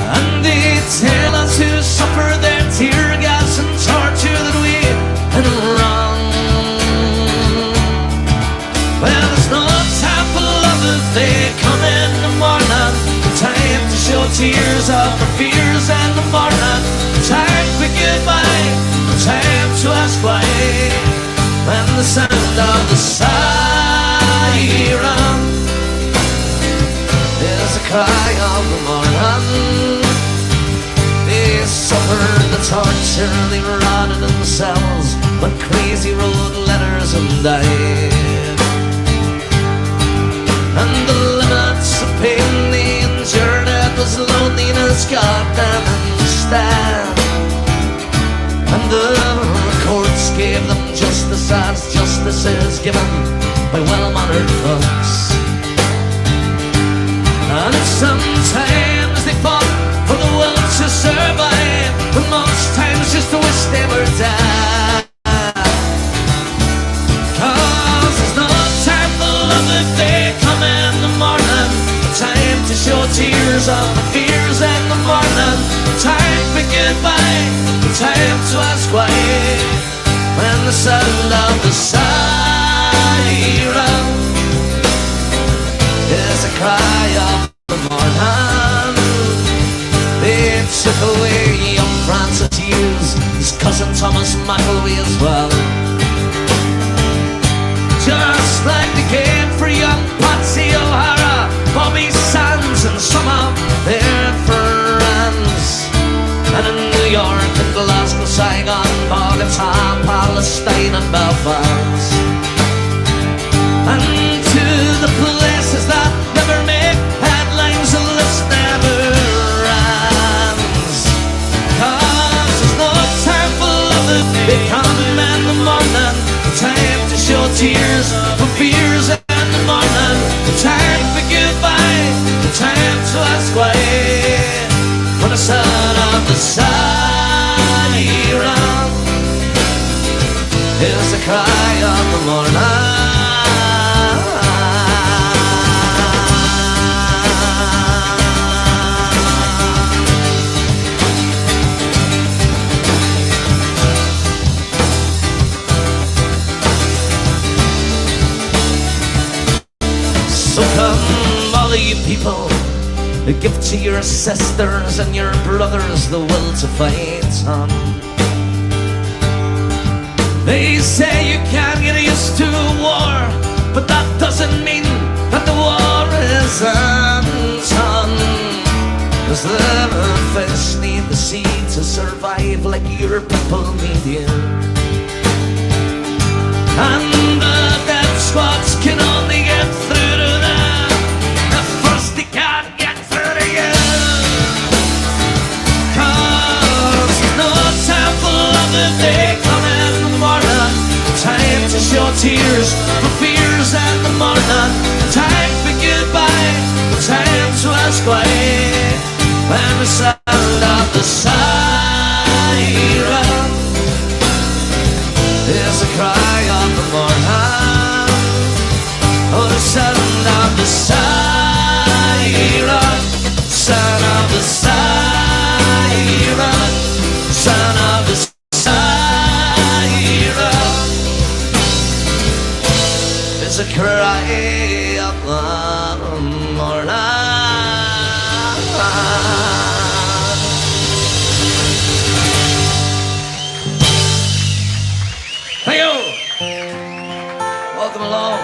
And they tell us who suffer their tear gas and torture that we had wrong. Well, there's no time for love if they come in the morning. Time to show tears of our fears and the morning. Time for goodbye, time to ask why. When the sound of the siren is the cry of the morning. They suffered the torture, they rotted in cells, but crazy wrote letters and died. goddamn understand. And the courts gave them justice as justice is given by well-mannered folks. And sometimes they fought for the will to survive, but most times just to wish they were dead. Cause there's no time for love if they come in the morning, time to show tears of the fears in the morning, time for goodbye, time to ask why, when the sound of the siren is a cry of the morning. They took away young Francis Hughes, his cousin Thomas McElwee as well. Just like they came for young Patsy O'Hara, Bobby Sands and some of their friends. And in New York and Glasgow, Saigon, Bogota, Palestine and Belfast. And to the places that never make headlines, the list never ends. Cause there's no time for love if they come in the morning, time to show tears for fears in the morning, time for goodbye, time to ask why, when the son of the siren is the cry of the morning. So come, all of you people, give to your sisters and your brothers the will to fight on. They say you can't get used to war, but that doesn't mean that the war is undone. Cause the fish need the sea to survive like your people need you. And the death squads can only get through to them if first they can't get through to you. Cause there's no time for love if they come in the morning, time to show tears for fears in the morning, time for goodbye, time to ask why, when the sound of the siren is the cry of the morning. Oh, the sound of the siren, sound of the siren, sound of the siren is the cry of the morning. Thank you. Welcome along.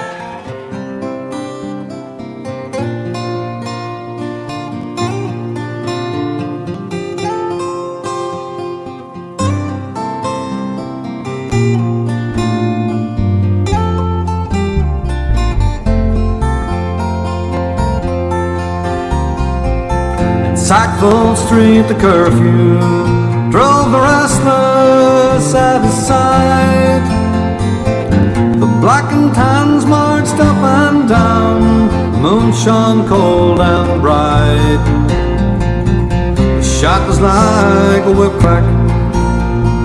Sackville Street, the curfew drove the restless at his side. The black and tans marched up and down, the moon shone cold and bright. The shot was like a whip crack,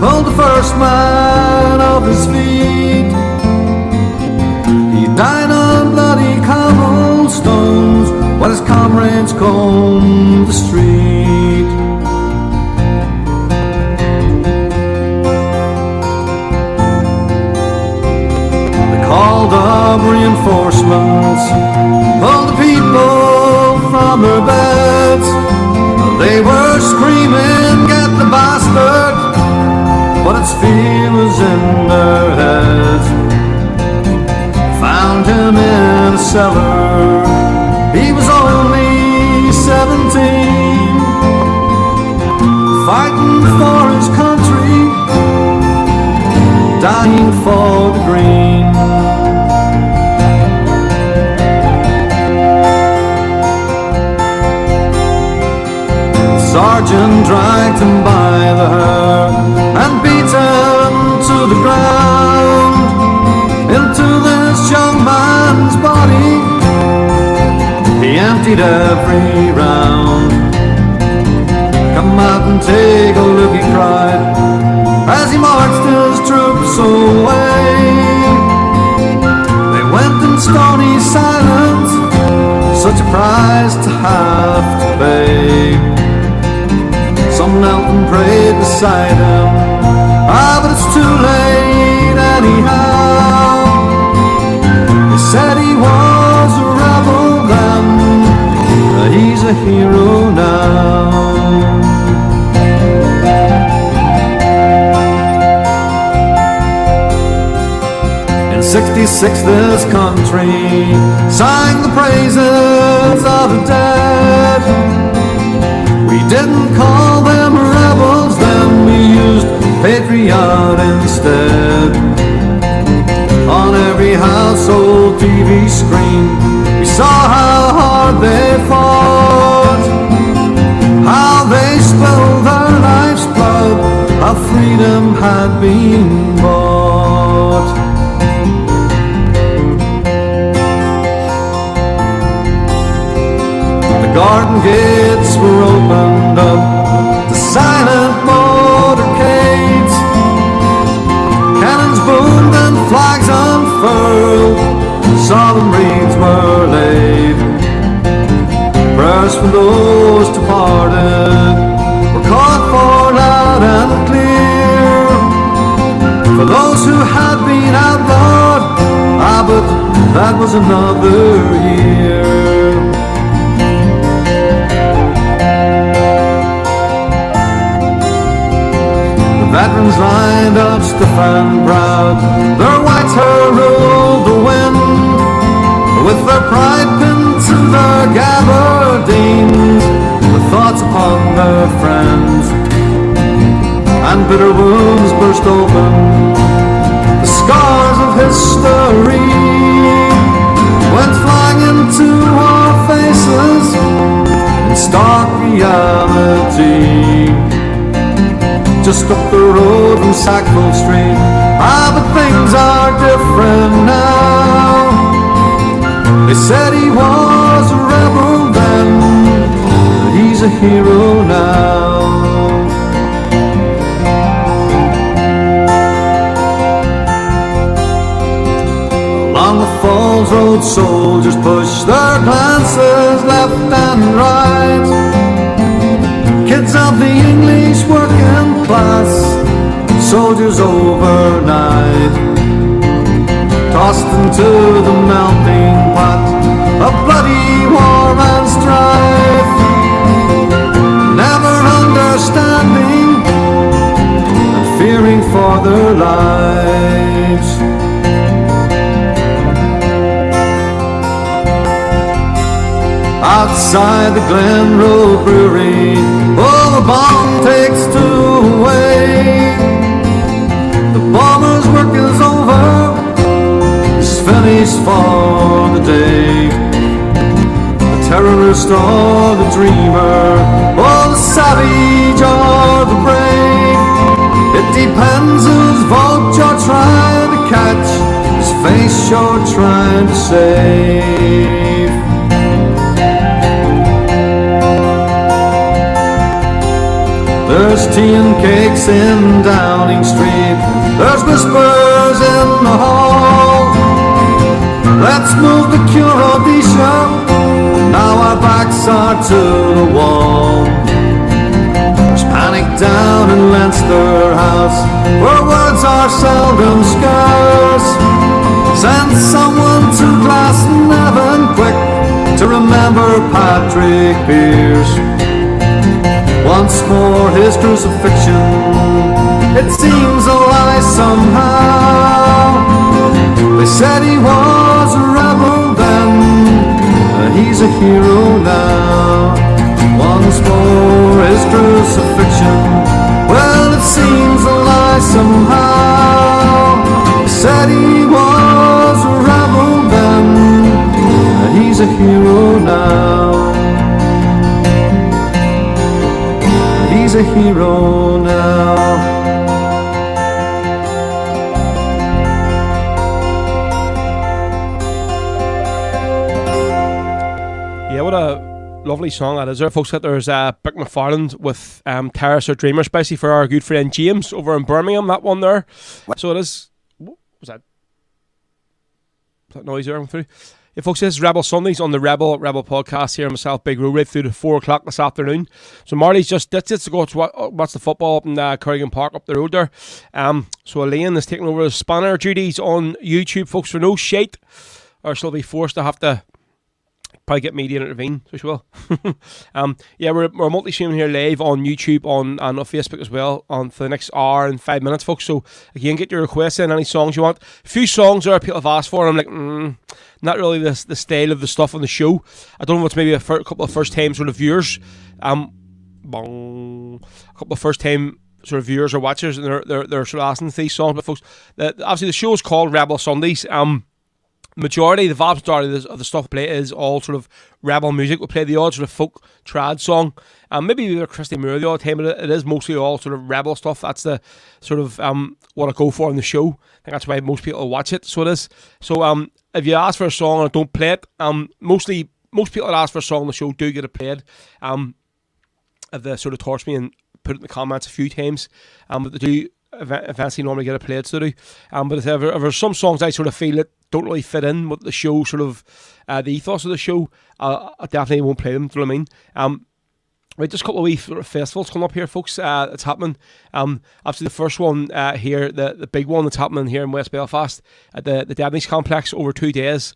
pulled the first man off his feet. He died on bloody cobblestones while his comrades combed the street. They called up reinforcements, pulled the people from their beds. They were screaming, "Get the bastard!" but its fear was in their heads. Found him in a cellar, he was only 17, fighting for his country, dying for the green. sergeant dragged him by the hair and beat him to the ground. Into this young man's body he emptied every round. Come out and take a look, he cried, as he marched his troops away. They went in stony silence, such a price to have to pay. Some knelt and prayed beside him, but it's too late anyhow. They said he was a rebel then, he's a hero now. In 66 this country sang the praises of the dead. We didn't call them rebels then, we used patriot instead. On every household TV screen we saw how hard they fought, how they spilled their life's blood, how freedom had been bought. The garden gates were opened up to silent motorcades. Cannons boomed and flags unfurled, solemn wreaths were laid. Prayers for those departed were called for loud and clear. For those who had been outlawed, but that was another year. Veterans lined up stiff and proud, their white hair ruled the wind, with their pride pinned to their gabardines, with thoughts upon their friends, and bitter wounds burst open, the scars of history went flying into our faces in stark reality. Just up the road from Sackville Street, but things are different now. They said he was a rebel then, he's a hero now. Along the Falls Road soldiers pushed their glances left and right. Kids of the English working class, soldiers overnight, tossed into the melting pot of bloody war and strife, never understanding and fearing for their lives. Outside the Glen Road Brewery, oh, the bomb takes two away. The bomber's work is over, he's finished for the day. The terrorist or the dreamer, or the savage or the brave, it depends whose vote you're trying to catch, whose face you're trying to save. There's tea and cakes in Downing Street, there's whispers in the hall. Let's move the cure Rhodesia, now our backs are to the wall. There's panic down in Leinster House, where words are seldom scarce. Send someone to Glasnevin quick to remember Patrick Pearse. Once more his crucifixion, it seems a lie somehow. They said he was a rebel then, he's a hero now. Once more his crucifixion, well, it seems a lie somehow. They said he was a rebel then, he's a hero now. a hero now. Yeah, what a lovely song that is there, folks. There's Bick McFarland with Terrace or Dreamers, basically for our good friend James over in Birmingham, that one there. So it is. What was that? Was that noise there coming through? Yeah, folks, this is Rebel Sundays on the Rebel podcast here. Myself, Big Ro, right through to 4 o'clock this afternoon. So Marty's just ditched to go to watch the football up in Corrigan Park up the road there. So Elaine is taking over the spanner duties on YouTube, folks, for no shite, or she'll be forced to have to probably get media to intervene, so she will. Yeah, we're multi-streaming here live on YouTube and on Facebook as well for the next hour and 5 minutes, folks. So again, get your requests in, any songs you want. A few songs there people have asked for, and I'm like, not really the style of the stuff on the show. I don't know if it's maybe a couple of first-time sort of viewers, a couple of first-time sort of viewers or watchers, and they're sort of asking these songs. But folks, obviously the show is called Rebel Sundays. The vast majority of the stuff we play is all sort of rebel music. We play the odd sort of folk trad song, maybe Christy Moore the odd time, but it is mostly all sort of rebel stuff. That's the sort of what I go for on the show. I think that's why most people watch it. So it is. So if you ask for a song and I don't play it, most people that ask for a song on the show do get it played. If they sort of torch me and put it in the comments a few times, but they do eventually normally get it played. So they do. But if there's some songs I sort of feel that don't really fit in with the show, sort of the ethos of the show, I definitely won't play them. Do you know what I mean? Right, just a couple of wee sort of festivals coming up here, folks. It's happening. Obviously, the first one here, the big one that's happening here in West Belfast at the Debney's Complex over 2 days.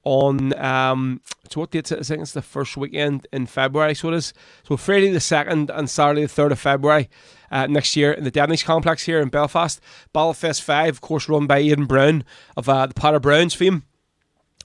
On so what date? I think it's the first weekend in February. So it is. So Friday the 2nd and Saturday the 3rd of February next year in the Debney's Complex here in Belfast. Battlefest 5, of course, run by Aidan Brown of the Potter Browns fame.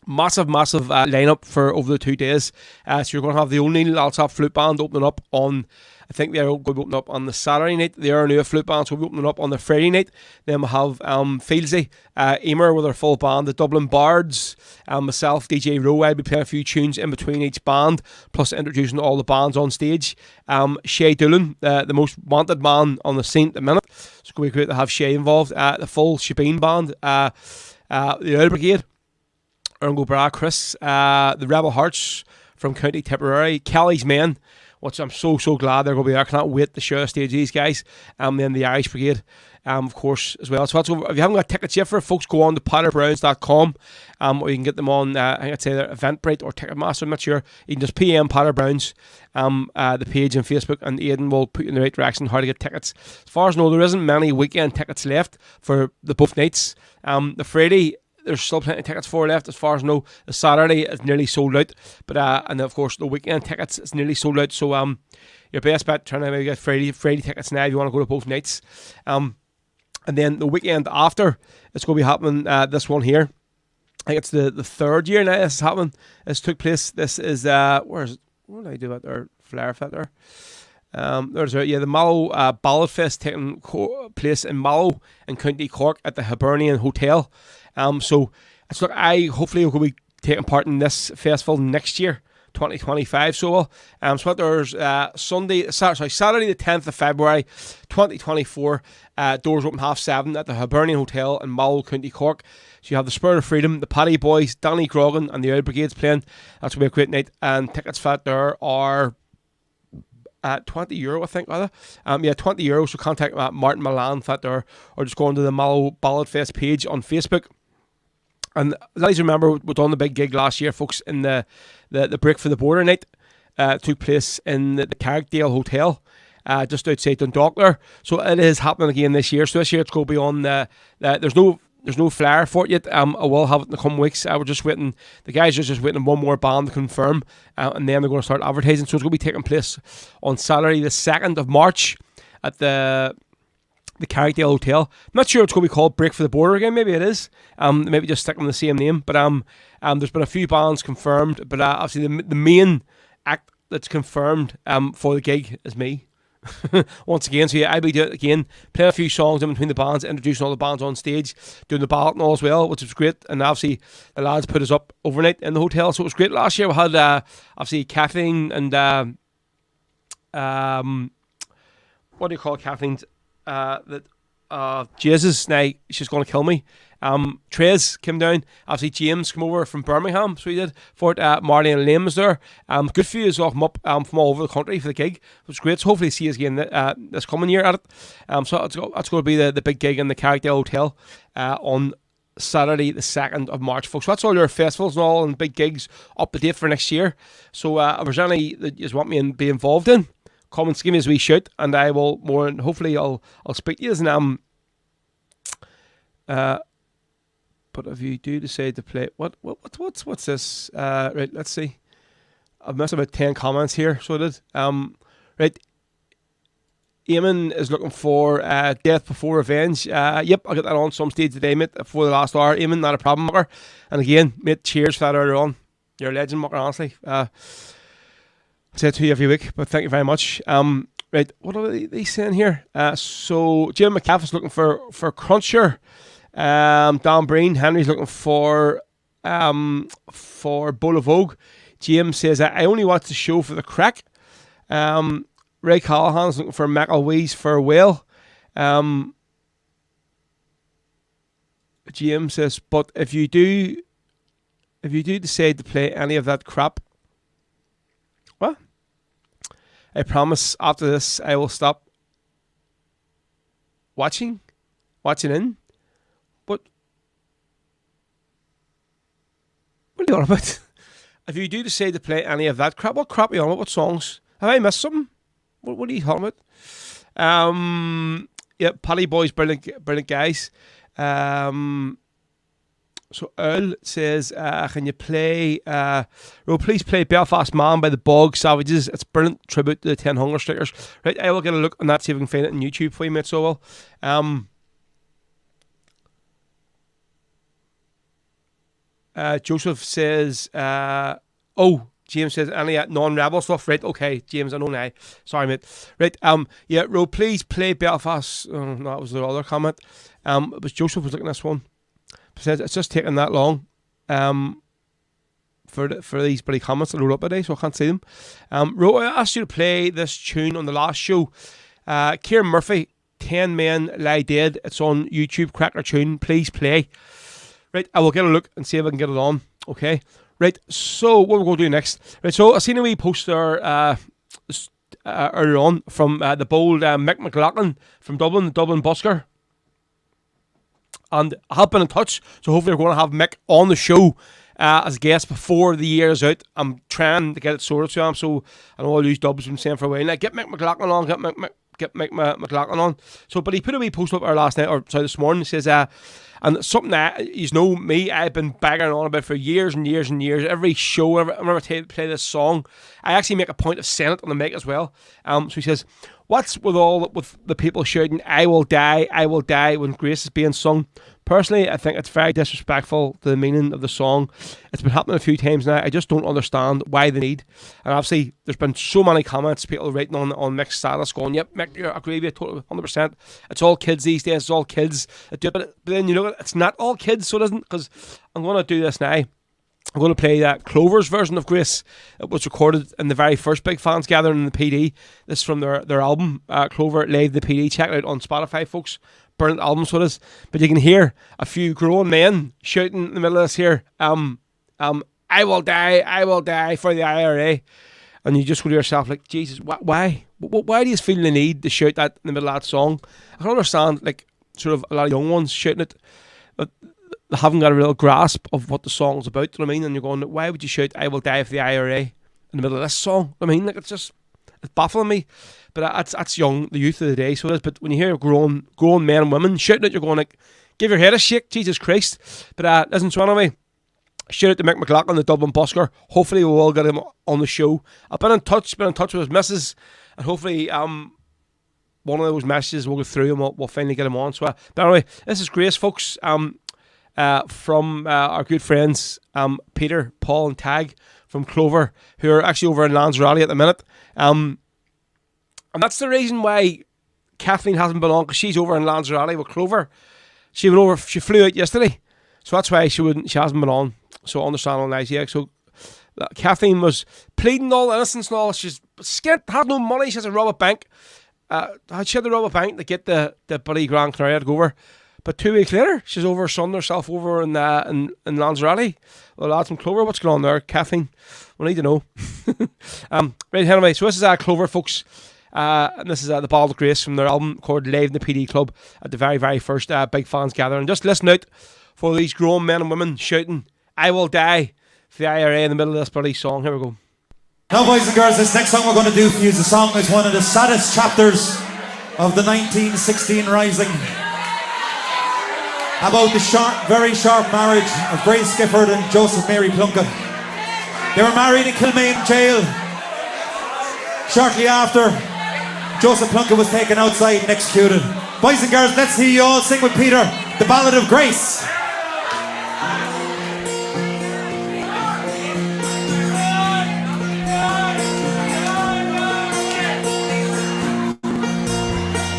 Massive lineup for over the 2 days. So you're going to have the O'Neill Alsop Flute Band opening up on, I think they're going to open up on the Saturday night. The Arnua Flute Band will be opening up on the Friday night. Then we'll have Fieldsy, Emer with their full band, the Dublin Bards, myself, DJ Rowe. I'll be playing a few tunes in between each band, plus introducing all the bands on stage. Shay Doolan, the most wanted man on the scene at the minute. It's going to be great to have Shay involved. The full Shebeen Band, the Oil Brigade, Erngo Bra, Chris, the Rebel Hearts from County Tipperary, Kelly's Men, which I'm so glad they're going to be there. I cannot wait to share a stage these guys. Then the Irish Brigade, of course, as well. So that's over. If you haven't got tickets yet for it, folks, go on to potterbrowns.com, or you can get them on, I think I'd say their Eventbrite or Ticketmaster, I'm not sure. You can just PM Potter Browns, the page on Facebook, and Aidan will put you in the right direction how to get tickets. As far as I know, there isn't many weekend tickets left for the both nights. The Friday, there's still plenty of tickets for left. As far as I know, the Saturday is nearly sold out, but and of course the weekend tickets is nearly sold out. So your best bet trying to maybe get Friday tickets now if you want to go to both nights. And then the weekend after, it's going to be happening. This one here, I think it's the third year now this is happening. This took place. This is where is it? What did I do at their Flare Fit there? The Mallow Ballad Fest taking place in Mallow in County Cork at the Hibernian Hotel. So it's like hopefully will be taking part in this festival next year, 2025. So there's Saturday the 10th of February, 2024. Doors open 7:30 at the Hibernian Hotel in Mallow, County Cork. So you have the Spirit of Freedom, the Paddy Boys, Danny Grogan, and the Oil Brigades playing. That's gonna be a great night. And tickets for that there are €20, I think, rather. €20. So contact Martin Milan for that there, or just go onto the Mallow Ballad Fest page on Facebook. And as you remember, we done the big gig last year, folks, in the Break for the Border night. Took place in the Carrickdale Hotel, just outside Dundalk there. So it is happening again this year. So this year it's going to be on there's no flyer for it yet. I will have it in the coming weeks. We're just waiting. The guys are just waiting on one more band to confirm, and then they're going to start advertising. So it's going to be taking place on Saturday the 2nd of March at the Carrickdale Hotel. I'm not sure it's going to be called Break for the Border again. Maybe it is. Maybe just stick on the same name. But there's been a few bands confirmed. But obviously the main act that's confirmed for the gig is me. Once again, so yeah, I'll be doing it again, playing a few songs in between the bands, introducing all the bands on stage, doing the ballot and all as well, which was great. And obviously the lads put us up overnight in the hotel, so it was great. Last year we had obviously Kathleen and what do you call it, Kathleen's Jesus, now she's going to kill me. Trez came down. Obviously, James came over from Birmingham, so he did. For it, Marley and Liam was there. Good few is off up from all over the country for the gig. It was great. So hopefully, see us again this coming year at it. So that's going to be the big gig in the Carrickdale Hotel on Saturday, the 2nd of March, folks. So that's all your festivals and all and big gigs up to date for next year. So if there's any that you want me to be involved in, come and give me a wee shout, and I will more. And hopefully, I'll speak to you. And but if you do decide to play, what's this? Right, let's see. I've missed about 10 comments here, so it is. Right. Eamon is looking for Death Before Revenge. Yep, I'll get that on some stage today, mate, before the last hour. Eamon, not a problem, mucker. And again, mate, cheers for that earlier on. You're a legend, mucker, honestly. I say it to you every week, but thank you very much. Right, what are they saying here? So Jim McCaffrey's looking for Cruncher. Dan Breen, Henry's looking for Bowl of Vogue. James says, I only watch the show for the crack. Ray Callahan's looking for McElwee's Farewell. James says, but if you do decide to play any of that crap, what? I promise after this I will stop watching in. But what are you on about? If you do decide to play any of that crap, what crap are you on about? What songs? Have I missed something? What are you talking about? Yeah, Paddy Boy's brilliant guys. So Earl says, can you play please play Belfast Man by the Bog Savages. It's brilliant tribute to the 10 Hunger Strikers. Right, I will get a look on that, see if we can find it on YouTube for you, mate, so well. Joseph says, James says, any non-rebel stuff? Right, okay, James, I know now. Sorry, mate. Right, yeah, please play Belfast. Oh, no, that was the other comment. It was Joseph was looking at this one. It says it's just taking that long for these bloody comments to load up today, so I can't see them. I asked you to play this tune on the last show. Kieran Murphy, 10 Men Lie Dead. It's on YouTube, cracker tune. Please play. Right, I will get a look and see if I can get it on. Okay. Right, so what we're going to do next. Right, so I seen a wee poster earlier on from the bold Mick McLaughlin from Dublin, the Dublin busker. And I have been in touch, so hopefully we're going to have Mick on the show as a guest before the year is out. I'm trying to get it sorted to him, so I know all these dubs have been saying for a while. Now, get Mick McLaughlin on, get Mick McLaughlin on. So, but he put a wee post up there last night, or sorry, this morning. He says, and something that, you know me, I've been bagging on about for years and years and years. Every show, whenever I play this song, I actually make a point of saying it on the mic as well. So he says, what's with the people shouting, I will die, when Grace is being sung? Personally, I think it's very disrespectful to the meaning of the song. It's been happening a few times now. I just don't understand why the need. And obviously, there's been so many comments, people writing on Mick's status going, yep, Mick, I agree with you totally, 100%. It's all kids these days. It's all kids that do it. But then you know, it's not all kids, so it isn't. Because I'm going to do this now. I'm going to play that Clover's version of Grace. It was recorded in the very first Big Fans Gathering in the PD. This is from their album, Clover Live the PD. Check it out on Spotify, folks. Brilliant album, so it is. But you can hear a few grown men shouting in the middle of this here, I will die for the IRA. And you just go to yourself like, Jesus, why? Why do you feel the need to shout that in the middle of that song? I can understand, like, sort of a lot of young ones shouting it, but they haven't got a real grasp of what the song's about, you know what I mean? And you're going, why would you shout, I will die for the IRA in the middle of this song? I mean, like, it's baffling me. But that's young, the youth of the day, so it is. But when you hear grown men and women shouting it, you're going like, give your head a shake, Jesus Christ. But listen, so anyway, shout out to Mick McLaughlin, the Dublin busker. Hopefully we will get him on the show. I've been in touch with his missus, and hopefully one of those messages will go through and we'll finally get him on. So, but anyway, this is Grace, folks, from our good friends Peter, Paul and Tag from Clover, who are actually over in Lanzarote at the minute. And that's the reason why Kathleen hasn't been on, because she's over in Lanzarote with Clover. She flew out yesterday, so that's why she hasn't been on. So understand all nice, yeah. So Kathleen was pleading all innocence and all. She's skint, has no money. She has a rob a bank. she had to rob a bank to get the bloody Grand Canaria to go over. But 2 weeks later, she's over sunning herself over in Lanzarote. Well, lads from Clover, what's going on there? Caffeine. We need to know. Right, anyway, so this is Clover, folks. And this is the Bald Grace from their album called Live in the PD Club at the very, very first big fans gathering. Just listen out for these grown men and women shouting, "I will die," for the IRA in the middle of this bloody song. Here we go. Now, boys and girls, this next song we're going to do for you is a song that's one of the saddest chapters of the 1916 Rising. About the very sharp marriage of Grace Gifford and Joseph Mary Plunkett. They were married in Kilmaine jail. Shortly after, Joseph Plunkett was taken outside and executed. Boys and girls, let's hear you all sing with Peter, the Ballad of Grace.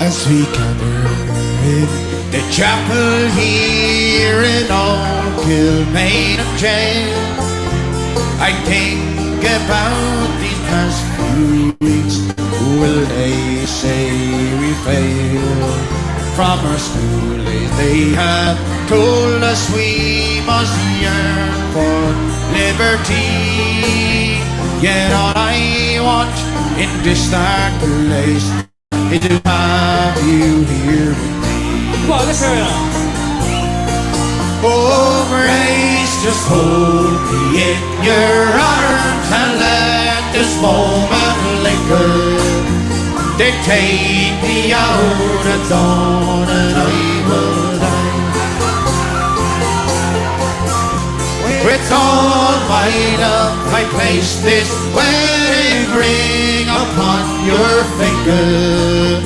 As we gather in the chapel here in old Kilmaine jail, I think about these past few weeks. Will they say we failed? From our school days they have told us we must yearn for liberty. Yet all I want in this dark place is to have you here with me. Come on, let's hear it out. Oh, Grace, just hold me in your arms and let this moment linger. They take me out at dawn and I will die. With all my love I place this wedding ring upon your finger.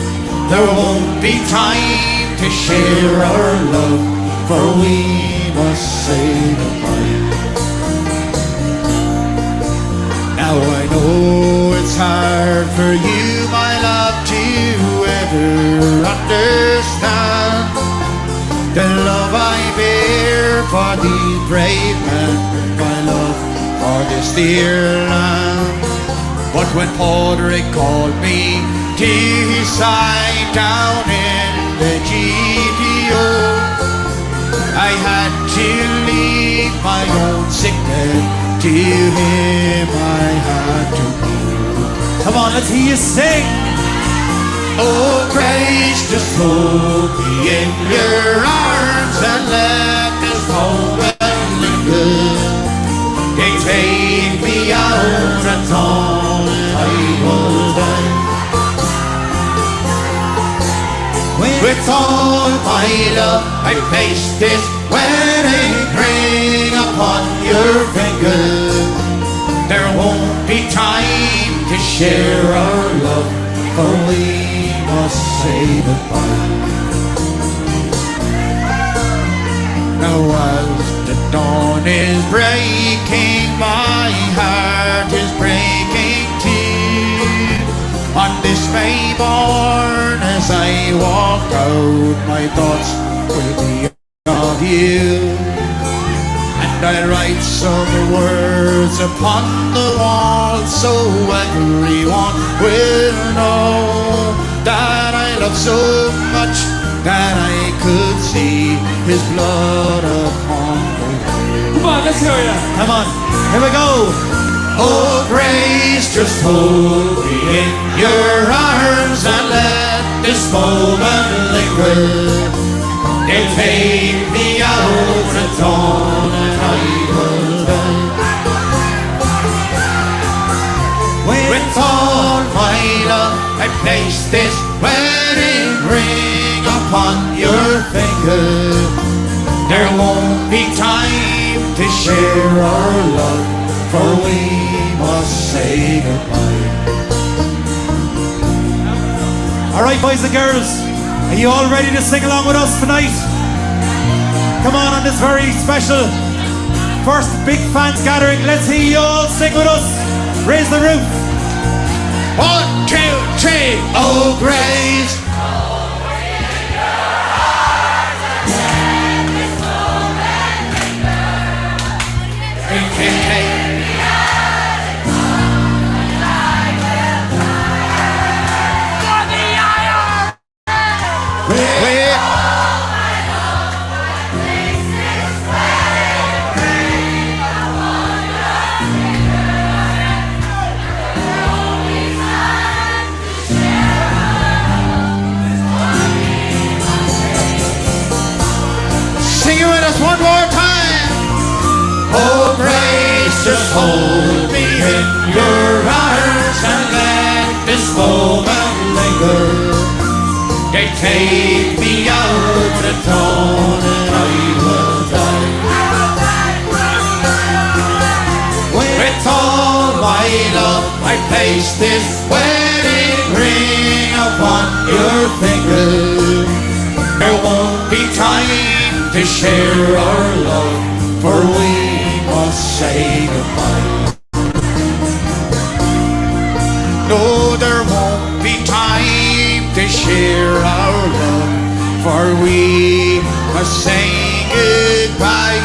There won't be time to share our love, for we must say goodbye. Now I know it's hard for you, my love, to ever understand the love I bear for the brave man, my love for this dear land. But when Padraig called me to his side down in the GPO, I had to leave my own sick bed. To him I had to go. Come on, let's hear you sing. Oh, Grace, just hold me in your arms and let this moment linger. They take me out at dawn and I will die. With all my love I place this wedding ring upon your finger. There won't be time to share our love, for we must say goodbye. Now as the dawn is breaking, my heart is breaking too. On this May morn, as I walk out, my thoughts will be of you. And I write some words upon the wall, so everyone will know that I love so much that I could see his blood upon the wall. Come on, let's hear it out. Come on, here we go. Oh, Grace, just hold me in your arms and let this moment linger. They take me out at dawn and I will die. With all my love I place this wedding ring upon your finger. There won't be time to share our love, for we must say goodbye. Alright, boys and girls, are you all ready to sing along with us tonight? Come on this very special first big fans gathering. Let's hear you all sing with us. Raise the roof. 1, 2, 3, oh Grace. For the take me out to dawn and I will die. With all my love I place this wedding ring upon your finger. There won't be time to share our love, for we must say goodbye. No, there won't be time to share our love, for we must say goodbye.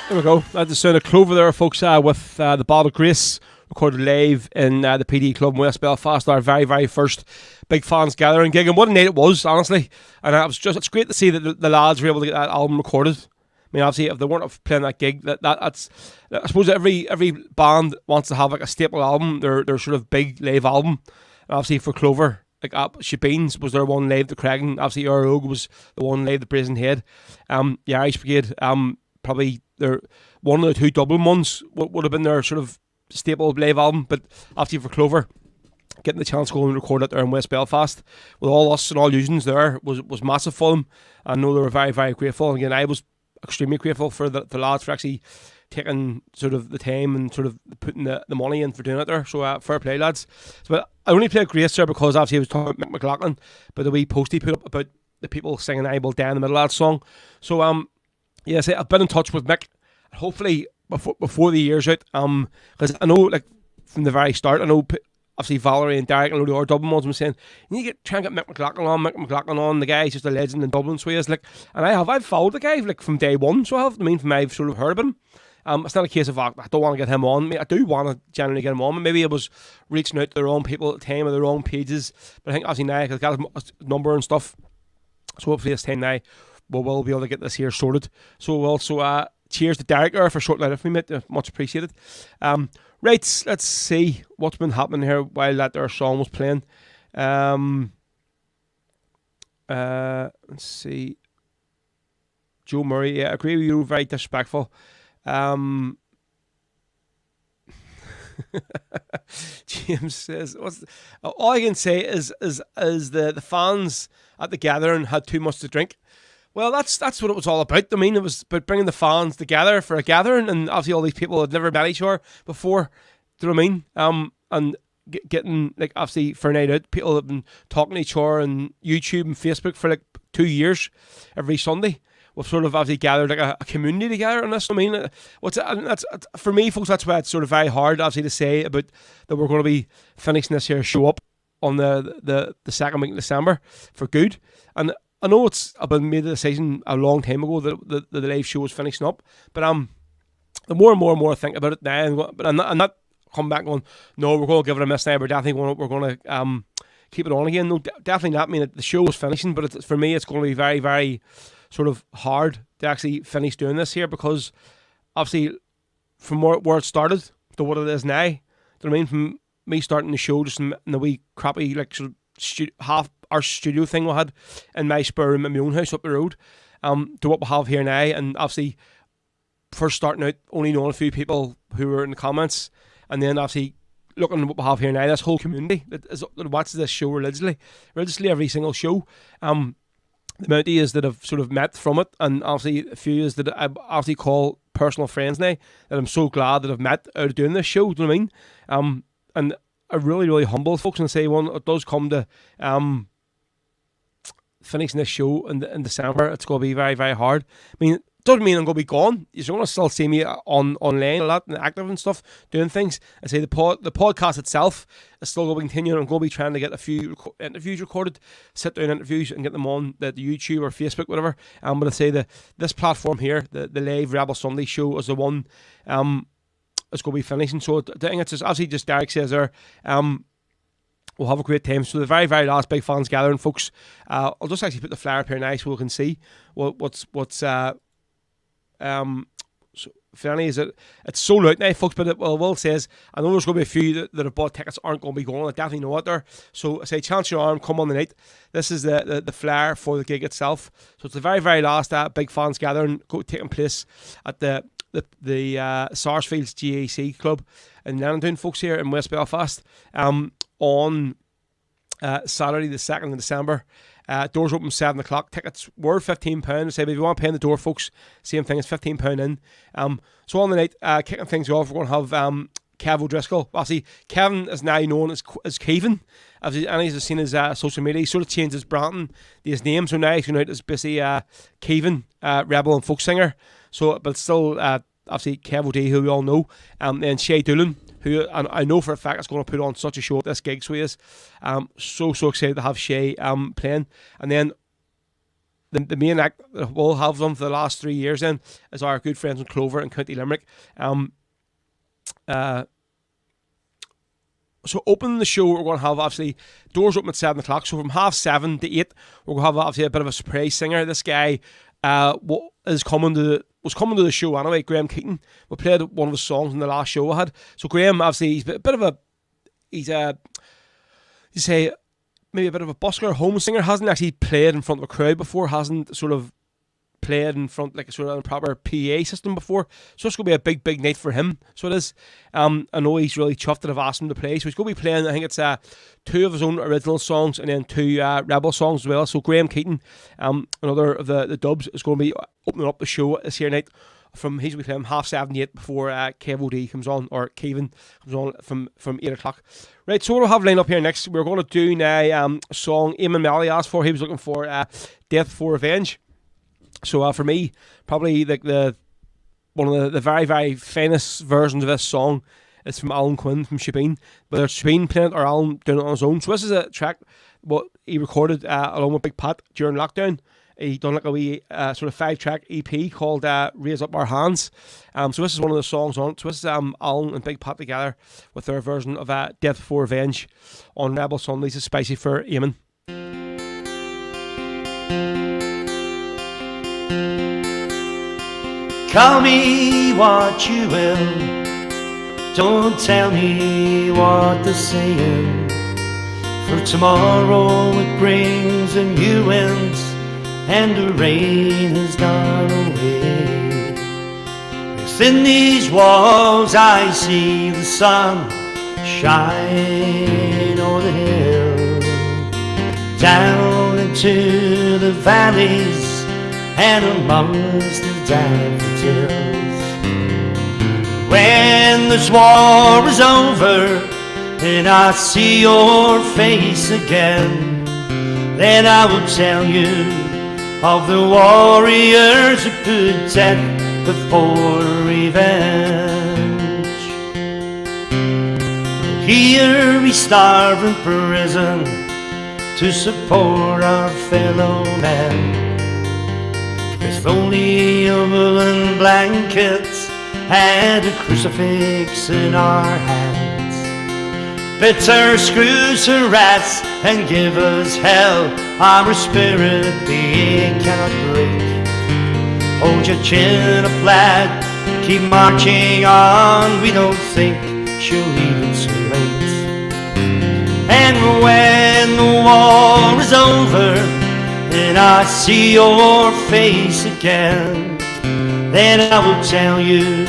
There we go. That's the sound of Clover there, folks, with the Ball of Grace, recorded live in the PD Club in West Belfast, our very, very first big fans gathering gig. And what a night it was, honestly. And it's great to see that the lads were able to get that album recorded. I mean, obviously, if they weren't playing that gig, that's I suppose every band wants to have like a staple album, their sort of big live album. And obviously for Clover, like Shebeens was their one live to Craigan. Obviously, Our Ogue was the one live to Brazen Head. The Irish Brigade, probably their one of the two Dublin ones would have been their sort of staple live album. But obviously for Clover, getting the chance to go and record it there in West Belfast with all us and all usings there was massive for them. I know they were very, very grateful. And again, I was extremely grateful for the lads for actually taking sort of the time and sort of putting the money in for doing it there. So fair play, lads. But I only played Grace there because obviously I was talking about Mick McLaughlin, but the wee post he put up about the people singing I Will Die in the Middle of that song. So yeah, so I've been in touch with Mick, hopefully before the year's out, because I know, like, from the very start, I know obviously Valerie and Derek and a load of our Dublin ones were saying, you need to try and get Mick McLaughlin on. The guy's just a legend in Dublin, so he is, like, and I've followed the guy like from day one, so I have. I mean, from I've sort of heard of him. It's not a case of I don't want to get him on. I mean, I do want to generally get him on. Maybe it was reaching out to the wrong people at the time or the wrong pages, but I think obviously now I've got his number and stuff, so hopefully this time now we'll be able to get this here sorted. So we'll also cheers to Derek there for sorting that out for me, mate. Much appreciated. Right, let's see what's been happening here while that their song was playing. Let's see. Joe Murray, yeah, I agree with you, very disrespectful. James says, all I can say is the fans at the gathering had too much to drink. Well, that's what it was all about. I mean, it was about bringing the fans together for a gathering, and obviously all these people had never met each other before. Do you know what I mean? And getting, like, obviously for a night out, people have been talking to each other on YouTube and Facebook for like 2 years, every Sunday. We've sort of obviously gathered like a community together on this. I mean, that's for me, folks. That's why it's sort of very hard, obviously, to say about that we're going to be finishing this here show up on the second week in December for good. And I know I've been made the decision a long time ago that the live show was finishing up, but the more and more I think about it now, but I'm not coming back going, no, we're going to give it a miss now. We're definitely we're going to keep it on again. No, definitely not. I mean, the show was finishing, but for me, it's going to be very, very sort of hard to actually finish doing this here, because obviously from where it started to what it is now, do you know what I mean? From me starting the show just in the wee crappy like sort of half our studio thing we had in my spare room in my own house up the road, to what we have here now, and obviously first starting out only knowing a few people who were in the comments, and then obviously looking at what we have here now, this whole community that watches this show religiously every single show. The amount is that I've sort of met from it, and obviously a few is that I obviously call personal friends now, that I'm so glad that I've met out of doing this show, do you know what I mean? And I really, really humble folks, and say when it does come to finishing this show in December, it's going to be very, very hard. I mean, doesn't mean I'm going to be gone. You're going to still see me online a lot and active and stuff, doing things. I say the podcast itself is still going to continue. I'm going to be trying to get a few interviews recorded, sit down interviews and get them on the YouTube or Facebook, whatever. But I say this platform here, the live Rebel Sunday show, is the one is going to be finishing. So I think it's just, obviously, just Derek says there, we'll have a great time. So the very, very last big fans gathering, folks. I'll just actually put the flyer up here now so we can see what's for any is it's sold out now, folks. But what I will say is, I know there's going to be a few that have bought tickets aren't going to be going. I definitely know it there. So I say, chance your arm, come on the night. This is the flyer for the gig itself. So it's the very, very last big fans gathering taking place at the Sarsfields GAC Club in Nandown, folks, here in West Belfast, on Saturday the 2nd of December. Doors open 7 o'clock. Tickets were £15. Say, but if you want to pay in the door, folks, same thing, it's £15 in. So on the night, kicking things off, we're going to have Kev O'Driscoll. Obviously, Kevin is now known as Kevin. As he's seen his social media, he sort of changed his branding to his name. So now he's going out as basically Kevin, rebel and folk singer. So, but still, obviously, Kev O'D, who we all know. And Shay Doolan, who I know for a fact is going to put on such a show at this gig. So he is so excited to have Shay playing. And then the main act that we'll have them for the last 3 years then is our good friends in Clover in County Limerick. So opening the show, we're going to have, obviously, doors open at 7 o'clock. So from 7:30 to 8, we're going to have, obviously, a bit of a surprise singer. This guy was coming to the show anyway, Graham Keaton. We played one of his songs in the last show I had. So Graham, obviously, he's a bit of a, you say, maybe a bit of a busker, home singer. Hasn't actually played in front of a crowd before. Hasn't sort of played in front like a sort of a proper PA system before. So it's going to be a big night for him. So it is. I know he's really chuffed that I've asked him to play. So he's going to be playing, I think it's 2 of his own original songs and then 2 Rebel songs as well. So Graham Keaton, another of the dubs, is going to be opening up the show this year night. He's going to be playing 7:30 to 8 before Kev O'D comes on, or Kevin comes on from 8 o'clock. Right, so what we'll have lined up here next, we're going to do now a song Eamon Malley asked for. He was looking for Death for Revenge. So for me, probably the one of the very, very famous versions of this song is from Alan Quinn from Shebeen. Whether it's Shebeen playing it or Alan doing it on his own. So this is a track what he recorded along with Big Pat during lockdown. He done like a wee sort of 5-track EP called Raise Up Our Hands. So this is one of the songs on it. So this is Alan and Big Pat together with their version of Death for Revenge on Rebel Sundays. It's spicy for Eamon. Call me what you will, don't tell me what they're saying, for tomorrow it brings a new wind and the rain has gone away. Within these walls I see the sun shine o'er the hill, down into the valleys and amongst the daffodils. When this war is over and I see your face again, then I will tell you of the warriors who put death before revenge. Here we starve in prison to support our fellow men, with only a woolen blanket and a crucifix in our hands. Bitter screws to rats and give us hell, our spirit they cannot break. Hold your chin up, lad, keep marching on, we don't think she'll leave it too late. And when the war is over and I see your face again, then I will tell you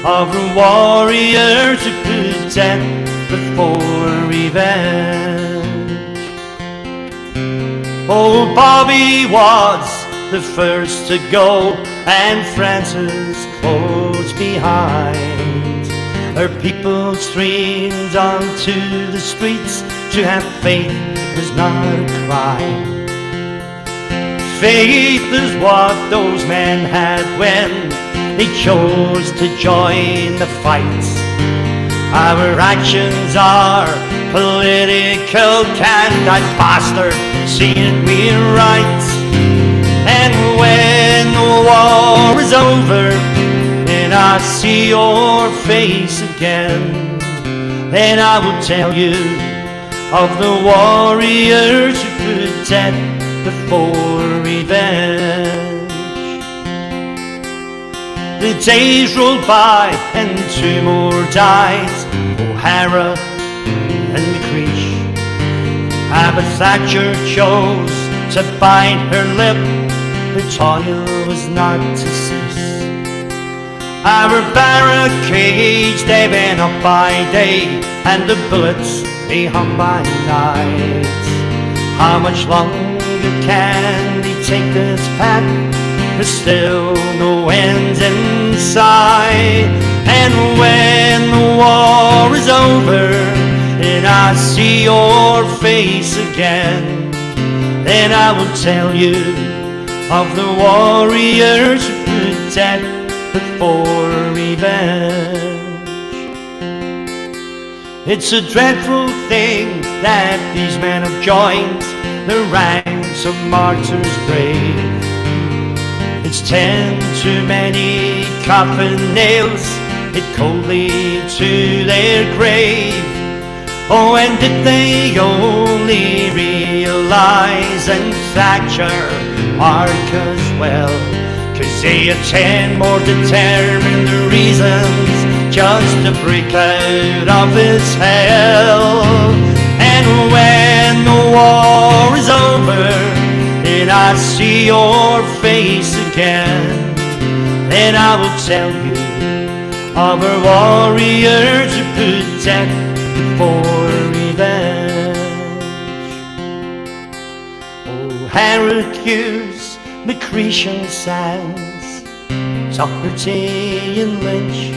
of the warriors who put death before revenge. Oh, Bobby was the first to go, and Francis close behind. Her people streamed onto the streets. To have faith was not a crime. Faith is what those men had when they chose to join the fight. Our actions are political, can that bastard see it we're right? And when the war is over and I see your face again, then I will tell you of the warriors who put death before revenge. The days rolled by and two more died, O'Hara and McCreesh. But Thatcher chose to bite her lip, but Tanya was not to cease. Our barricades, they went up by day, and the bullets, they hung by night. How much longer can they take this path? There's still no end in sight. And when the war is over and I see your face again, then I will tell you of the warriors who put death before revenge. It's a dreadful thing that these men have joined the ranks of martyrs brave. It's 10 too many coffin nails, it coldly to their grave. Oh, and did they only realize, and Thatcher, Mark as well, 'cause they had 10 more determined reasons just to break out of his hell. And when the war is over and I see your face again, then I will tell you of our warriors who put death before revenge. Oh, Heracles, McCretion Sands, Doherty and Lynch,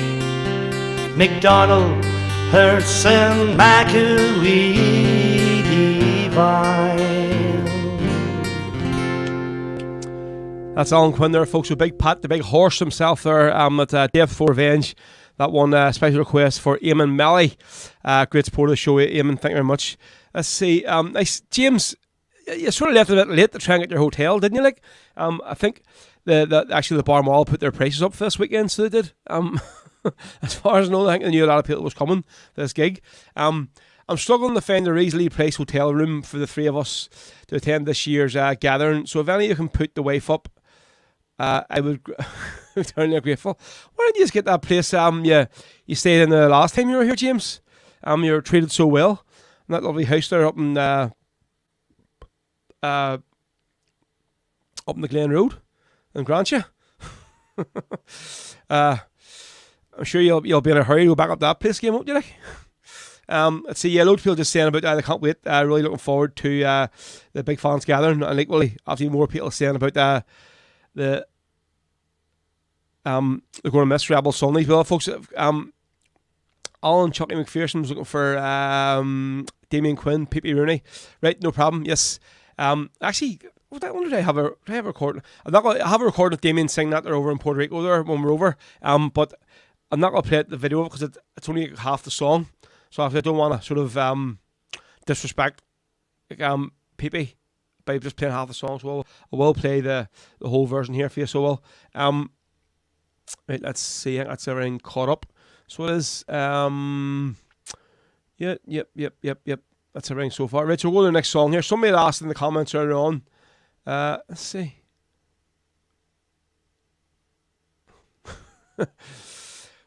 McDonald, Hertz and McAlee Devine. That's Alan Quinn there, folks. So Big Pat, the big horse himself there at Death for Revenge. That one special request for Eamon Melly. Great support of the show, Eamon. Thank you very much. Let's see. Nice. James, you sort of left a bit late to try and get your hotel, didn't you? Like, I think actually the Bar Mall put their prices up for this weekend, so they did. As far as I know, I think they knew a lot of people was coming to this gig. I'm struggling to find a reasonably priced hotel room for the three of us to attend this year's gathering. So if any of you can put the wife up, I would eternally grateful. Why don't you just get that place you stayed in the last time you were here, James? You were treated so well in that lovely house there up in the Glen Road in Grantia. I'm sure you'll be in a hurry to go back up that place again, won't you? Like, let's see. Yeah, loads of people just saying about that. I can't wait. Really looking forward to the big fans gathering, and equally, obviously, more people saying about they're going to miss Rebel Sundays. Well, folks, Alan Chucky McPherson was looking for Damien Quinn, Pippi Rooney. Right, no problem. Yes. Actually, I wonder did I have a recording? I have a recording of Damien singing that there over in Puerto Rico there when we're over. But I'm not going to play the video because it's only half the song. So I don't want to sort of disrespect Pippi by just playing half the song. So I will play the whole version here for you. So well, right, let's see. That's everything caught up. So it is. Yep. That's everything so far. Right, so we'll go to the next song here. Somebody had asked in the comments earlier on. Let's see.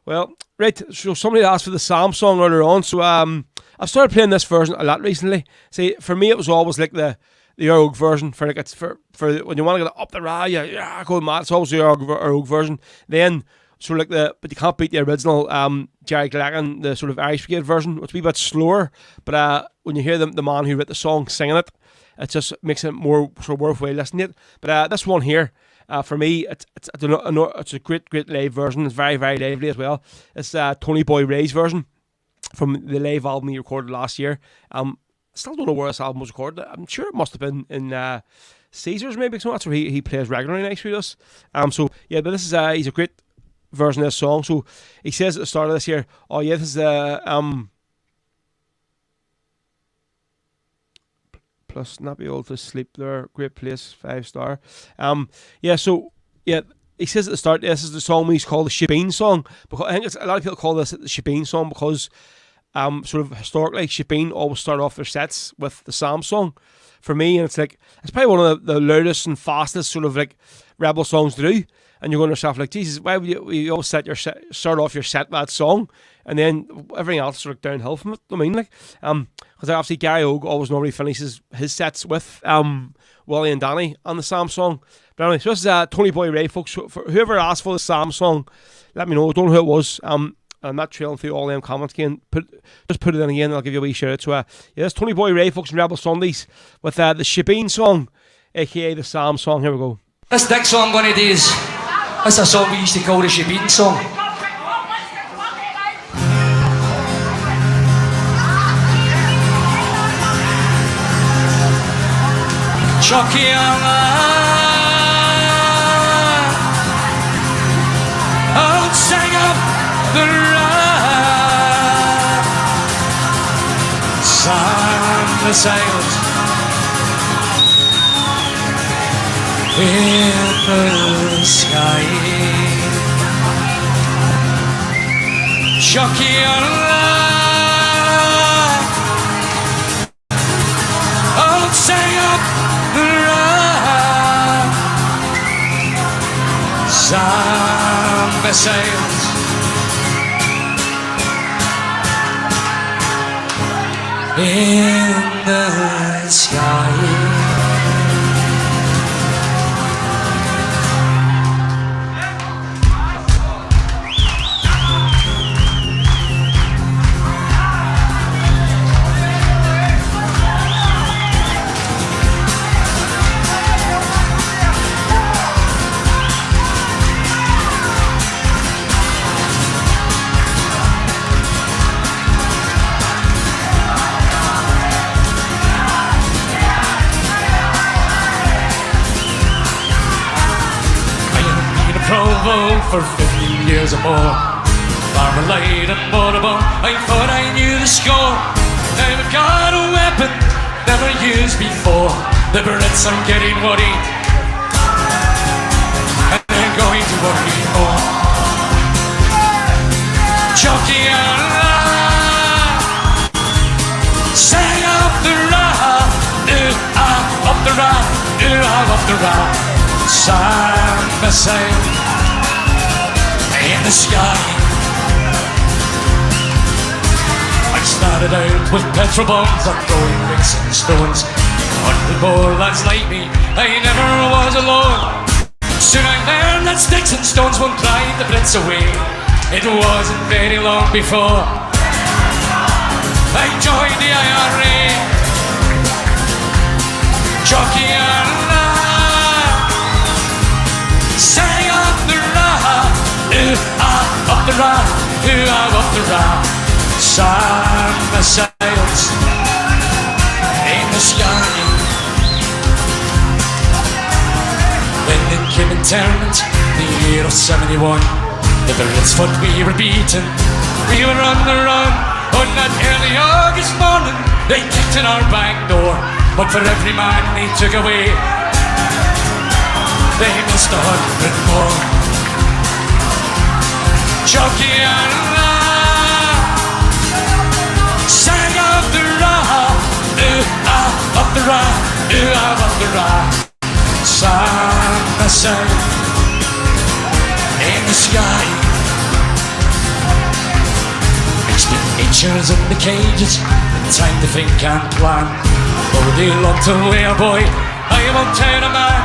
Well, right, so somebody asked for the Sam song earlier on. So I've started playing this version a lot recently. See, for me it was always like the Earl version for like it's for when you want to get up the ride, yeah, go mad. It's always the Earl version. Then sort of like but you can't beat the original Jerry Glacken, the sort of Irish Brigade version, which will be a bit slower. But when you hear the man who wrote the song singing it, it just makes it more sort of worthwhile listening to it. But this one here, for me, it's a great live version. It's very, very lively as well. It's Tony Boy Ray's version from the live album he recorded last year. Still don't know where this album was recorded. I'm sure it must have been in Caesars maybe. So that's where he plays regularly next with us. So yeah, but this is he's a great version of this song. So he says at the start of this here, oh yeah, this is plus not be able to sleep there. Great place, 5-star. Yeah, so yeah, he says at the start, this is the song he's called the Shebeen song. Because I think a lot of people call this the Shebeen song because sort of historically Shebeen always start off their sets with the Sam song. For me, and it's probably one of the loudest and fastest sort of like rebel songs to do. and you're going to yourself like, Jesus, why would you always start off your set with that song, and then everything else sort of downhill from it? I mean, like, because obviously Gary Og always normally finishes his sets with Willie and Danny on the Sam song. But anyway, so this is Tony Boy Ray, folks. For whoever asked for the Sam song, let me know. I don't know who it was. I'm not trailing through all them comments again. Just put it in again, and I'll give you a wee shout out. So, it's Tony Boy Ray, folks, and Rebel Sundays with the Shebeen song, aka the Sam song. Here we go. This next song I'm going to do is a song we used to call the Shebeen song. Chucky out sang up the ride, sang the sails in the sky. Chucky out sang up the ride, sang the sails in the sky. For 15 years or more, Marmalade and Mortimer, I thought I knew the score. I've got a weapon never used before. The Brits are getting worried, and they're going to worry more. Chucky and sang up the ra, up the ra, up the ra, sang the sail in the sky. I started out with petrol bombs and throwing bricks and stones. 100 more lads like me, I never was alone. Soon I learned that sticks and stones won't drive the Brits away. It wasn't very long before I joined the IRA. Jockey and sang up the up the ra, up the ra, sang the sails in the sky. When it came internment, the year of 71, the Brits thought we were beaten, we were on the run. On that early August morning, they kicked in our back door, but for every man they took away, they missed 100 more. Chucky and sang up the ra, up the ra, up the ra, sang the sail in the sky. Expenditures in the cages, time to think and plan. Oh, they love to lay a boy, I won't tell a man.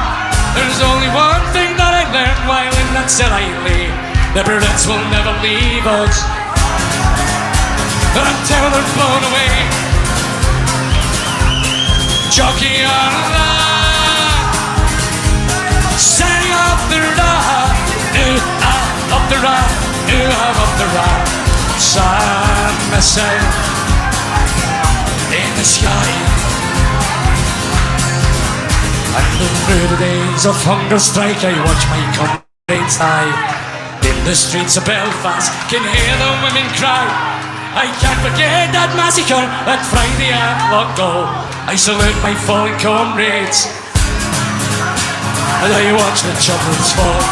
There's only one thing that I learned while in that cell I lay. The Brits will never leave us until they're blown away. Jockey and sang up the ra, up the ra, up the ra, sang the sail in the sky. And through the days of hunger strike, I watch my comrades die. In the streets of Belfast, can hear the women cry. I can't forget that massacre that Friday at Lockdown. I salute my fallen comrades as I watch the children's fall.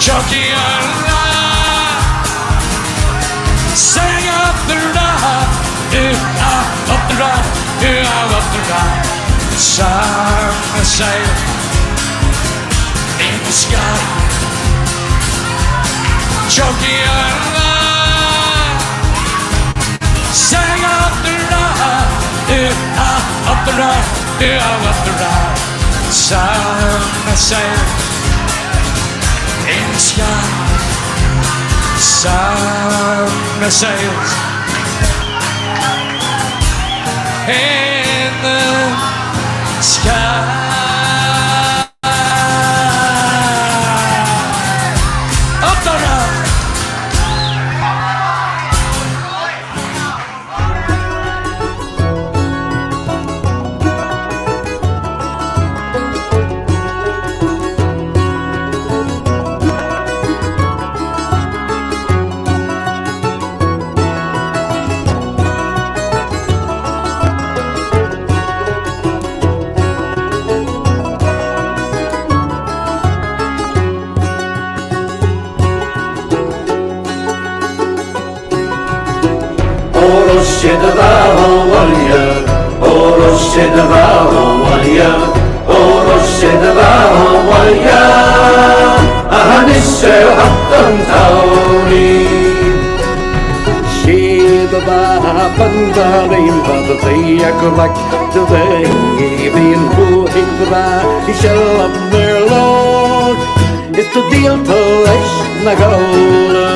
Chucky and sang up the ra, up the ra, up the ra, sang the sail sky. Choking sang up the ride, up the ride, up the ride. Sun sail in the sky. Sun sails in the sky. Up the ride. It's to deal to leis na gaula.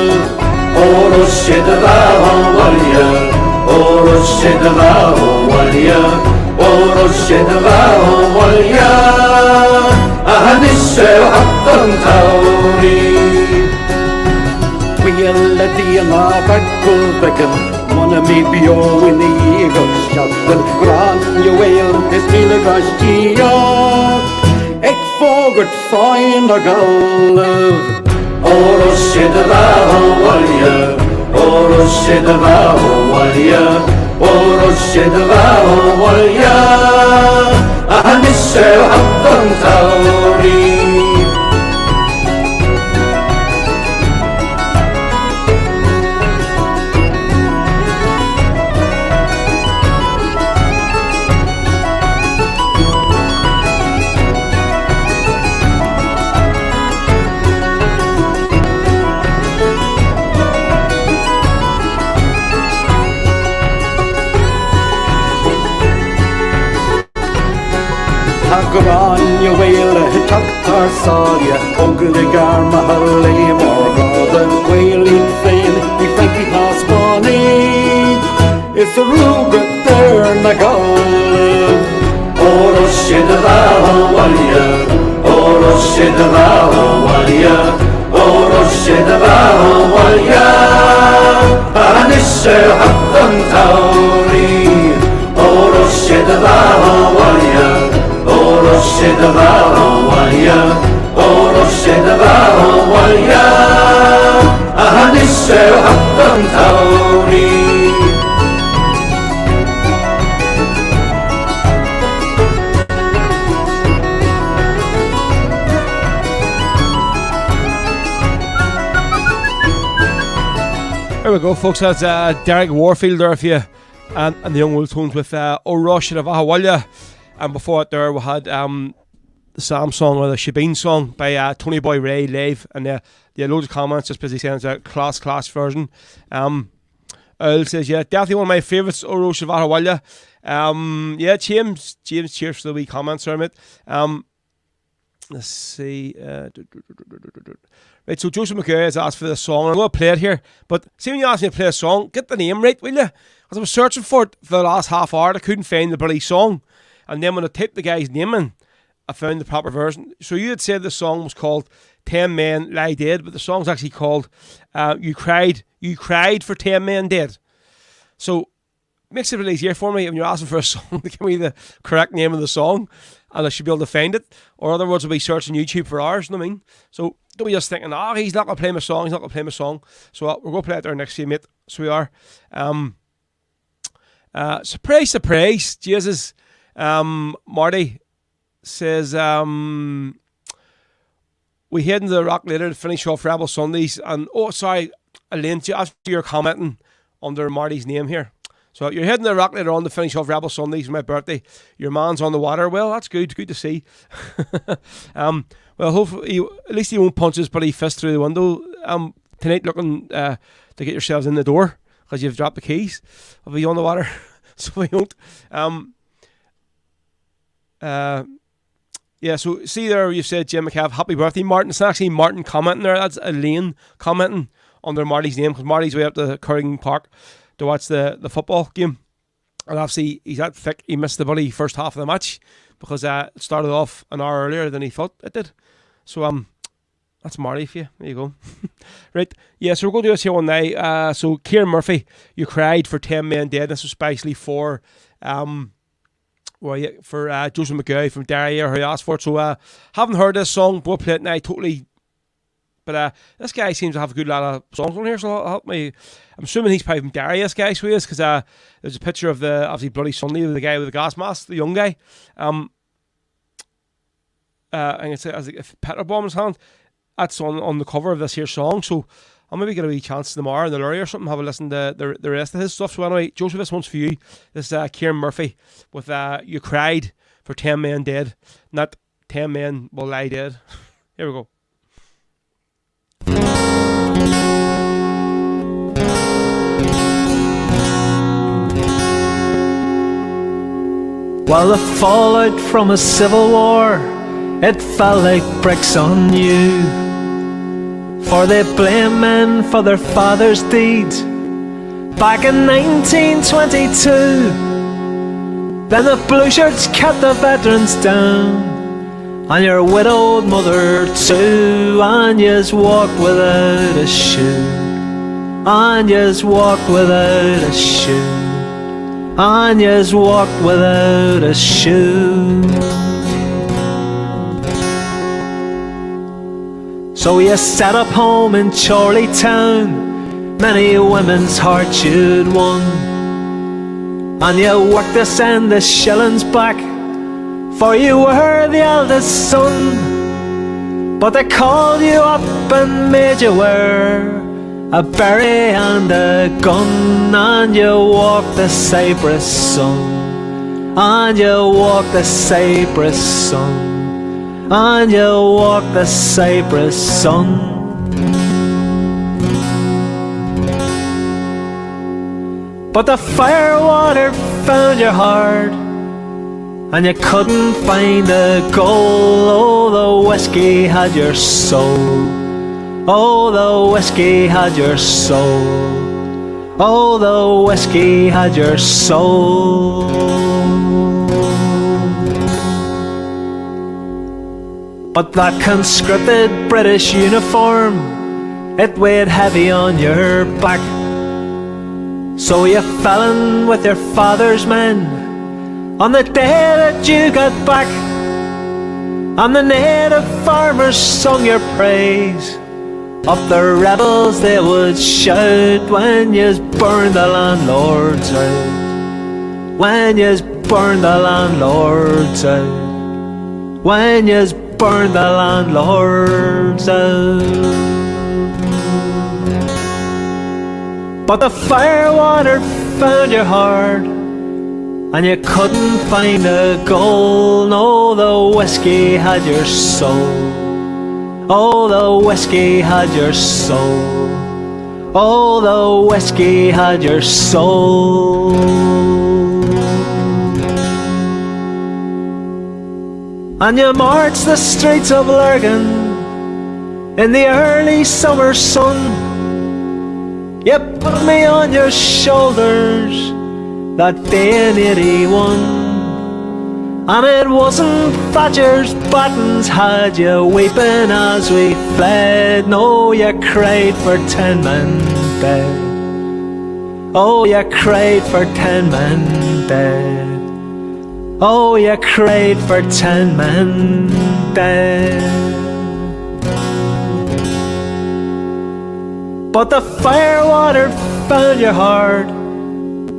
Oros shed a valia, oros shed a valia, oros shed a valia. A hanisse hattan tauri. We'll let the backle beckon. Mona me bio in the eagle shot. Gran you will is mila grashtia. Ek fogert find a galv. Oros shed a valia, oros shed a valia, oros shed a valia. A hanisse hattan tauri. Gran you will taktar salia Ogre garma halle morgada Wailing fain I Frankie has money It's a ruga there na gaul Oros shed a valia Oros shed a valia Oros shed a valia Anisse hattan tauri Oros shed a valia Oros shed a valia, oros shed a valia. A hanisse hattan tauri. There we go, folks. That's Derek Warfield there for you, and the Young Wolf Tones with Oros shed a valia. And before it there we had the Sam song, or the Shebeen song by Tony Boy Ray live, and they had loads of comments just because he saying it's a class version. Earl says, yeah, definitely one of my favourites, Oro Shavahawalya. Yeah, James, cheers for the wee comments there, mate. Let's see. Right, so Joseph McGuire has asked for the song. I'm going to play it here, but see when you ask me to play a song, get the name right, will you? Because I was searching for it for the last half hour, I couldn't find the bloody song. And then when I typed the guy's name in, I found the proper version. So you had said the song was called 10 Men Lie Dead, but the song's actually called You Cried for 10 Men Dead. So it makes it really easier for me when you're asking for a song to give me the correct name of the song, and I should be able to find it. Or other words, I'll be searching YouTube for hours, you know what I mean? So don't be just thinking, he's not going to play my song, So we're going to play it there next to you, mate. So we are. Surprise, Jesus. Marty says we head into the rock later to finish off Rebel Sundays, and Elaine, after you're commenting under Marty's name here, So you're heading to the Rock later on to finish off Rebel Sundays for my birthday. Your man's on the water. Well, that's good. Good to see. Well, hopefully, at least he won't punch his bloody fist through the window tonight, looking to get yourselves in the door because you've dropped the keys. I'll be on the water, so we won't. Yeah, so see there, you've said Jim McCav, happy birthday, Martin. It's not actually Martin commenting there. That's Elaine commenting under Marty's name because Marty's way up to Curling Park to watch the football game. And obviously, he's that thick, he missed the bloody first half of the match because it started off an hour earlier than he thought it did. So, that's Marty for you. There you go. Right. Yeah, so we're going to do this here one night. So, Kieran Murphy, you cried for 10 Men Dead. This was especially for Joseph McGow from Derry, who asked for it. So, haven't heard this song, we'll play it now totally. But this guy seems to have a good lot of songs on here, so I'll help me. I'm assuming he's probably from Derry, this guy, so he is, because there's a picture of the, obviously, Bloody Sunday, with the guy with the gas mask, the young guy. I'm going to say, as a petrol bomb in his hand. That's on the cover of this here song, so I'll maybe get a wee chance tomorrow in the lorry or something, have a listen to the rest of his stuff. So anyway, Joseph, this one's for you. This is Kieran Murphy with You Cried for 10 Men Dead. Not 10 men will lie dead. Here we go. While the fallout from a civil war, it fell like bricks on you. For they blame men for their fathers' deeds back in 1922. Then the blue shirts kept the veterans down, and your widowed mother too. And yous walked without a shoe, and yous walked without a shoe, and yous walked without a shoe. So you set up home in Charlietown, many women's hearts you'd won, and you worked to send the shillings back, for you were the eldest son. But they called you up and made you wear a beret and a gun, and you walked the Cyprus sun, and you walked the Cyprus sun, and you walked the Cyprus sun. But the firewater found your heart, and you couldn't find a goal. Oh, the whiskey had your soul. Oh, the whiskey had your soul. Oh, the whiskey had your soul. But that conscripted British uniform, it weighed heavy on your back. So you fell in with your father's men on the day that you got back, and the native farmers sung your praise. Up the rebels they would shout when yous burned the landlords out, when yous burned the landlords out, when yous burned the landlords out. But the firewater found your heart, and you couldn't find a goal. No, the whiskey had your soul. Oh, the whiskey had your soul. Oh, the whiskey had your soul. And you marched the streets of Lurgan in the early summer sun. You put me on your shoulders that day in 81. And it wasn't Thatcher's buttons had you weeping as we fled. No, you cried for 10 men dead. Oh, you cried for 10 men dead. Oh, you cried for 10 men dead. But the firewater found your heart,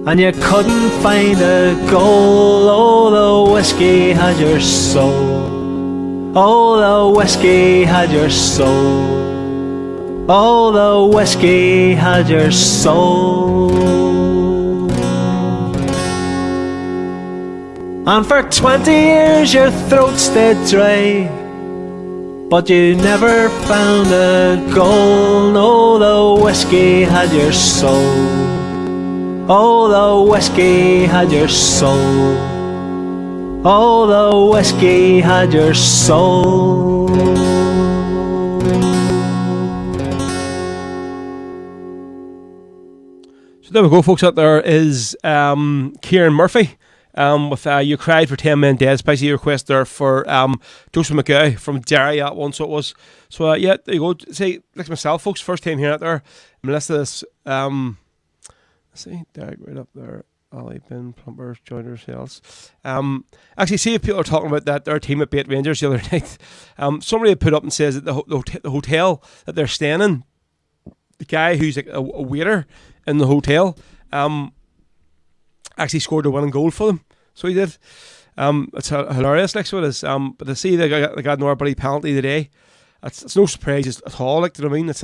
and you couldn't find a goal. Oh, the whiskey had your soul. Oh, the whiskey had your soul. Oh, the whiskey had your soul. And for 20 years your throat stayed dry, but you never found a goal. No, the whiskey had your soul. Oh, the whiskey had your soul. Oh, the whiskey had your soul. So there we go, folks. Out there is Kieran Murphy with You Cried for 10 Men Dead. Spicy request there for Joseph McGow from Derry, that one, so it was. So yeah, there you go. See, like myself, folks, first time here out there. I'm listed this. Let's see, Derek right up there. Ollie, Bin, Plumbers, Joiners, who else? Actually, see if people are talking about that, their team at Bait Rangers the other night. Somebody had put up and says that the hotel that they're staying in, the guy who's like a waiter in the hotel, actually scored a winning goal for them. So he did. It's hilarious, like, so it is. But to see they got an Arbally penalty today, it's no surprise at all. Like, do you know what I mean? It's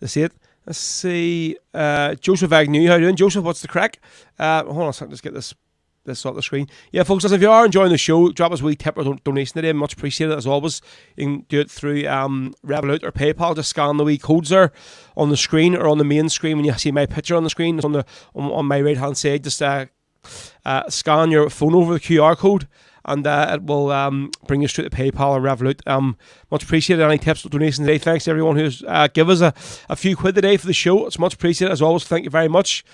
to see it. Let's see. Joseph Agnew, how you doing, Joseph? What's the crack? Hold on a second, just get this off the screen. Yeah, folks, if you are enjoying the show, drop us a wee tip or donation today. Much appreciated as always. You can do it through Revolut or PayPal. Just scan the wee codes there on the screen or on the main screen when you see my picture on the screen. It's on my right hand side. Just scan your phone over the QR code, and it will bring you straight to PayPal or Revolut. Much appreciated. Any tips or donations today? Thanks to everyone who's give us a few quid today for the show. It's much appreciated as always. Thank you very much.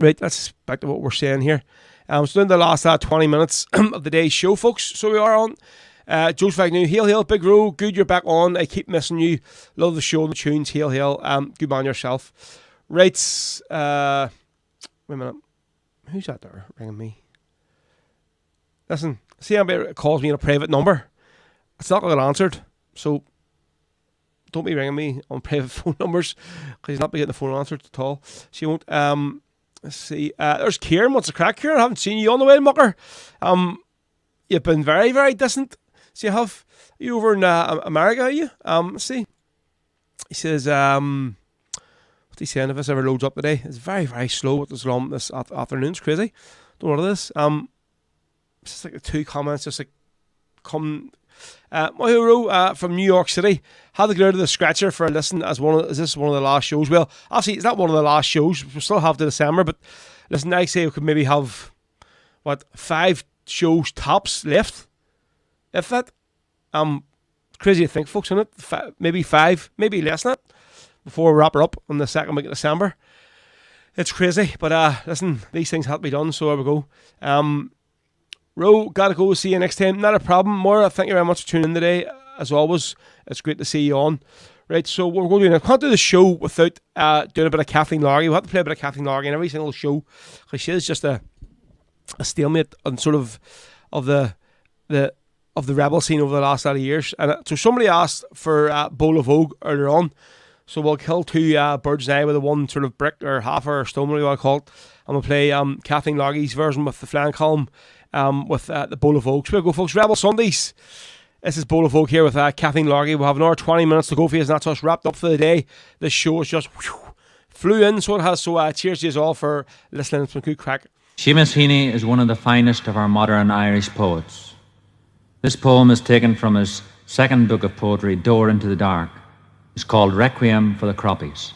Right, let's back to what we're saying here. So in the last 20 minutes of the day's show, folks. So we are on Joseph Agnew. Hail, hail, Big Ro. Good you're back on. I keep missing you. Love the show and the tunes. Hail, hail. Good man yourself. Right. Wait a minute. Who's that there ringing me? Listen, see, somebody calls me on a private number. It's not going to get answered. So don't be ringing me on private phone numbers, because you'll not be getting the phone answered at all. She won't. Let's see. There's Kieran. What's the crack, Kieran? I haven't seen you on the way, mucker. You've been very, very distant. So you have. Are you over in America, are you? Let's see. He says, what's he saying? If this ever loads up today, it's very, very slow with this afternoon. It's crazy. Don't know what it is. It's just like the two comments, just like come. My hero from New York City had to go to the scratcher for a listen. Is this one of the last shows? Well, obviously it's not one of the last shows. We still have to December, but listen, I say we could maybe have 5 shows tops left, if that. Crazy to think, folks, isn't it? Maybe 5, maybe less than that, before we wrap her up on the second week of December. It's crazy, but listen, these things have to be done. So there we go. Ro, gotta go. See you next time. Not a problem. Maura, thank you very much for tuning in today. As always, it's great to see you on. Right, so what we're going to do now, can't do the show without doing a bit of Kathleen Largy. We have to play a bit of Kathleen Largy in every single show, because she is just a stalemate on sort of the rebel scene over the last lot of years. And so somebody asked for Bowl of Vogue earlier on, so we'll kill 2 birds now with the one sort of brick or half or stone, whatever you want to call it. And we'll play Kathleen Largy's version with the flying column. With the Bowl of Vogue. So we'll go, folks. Rebel Sundays. This is Bowl of Vogue here with Kathleen Largy. We'll have another 20 minutes to go for you, and that's us wrapped up for the day. This show is just flew in, so it has. So cheers to you all for listening. It's been a good crack. Seamus Heaney is one of the finest of our modern Irish poets. This poem is taken from his second book of poetry, Door into the Dark. It's called Requiem for the Croppies.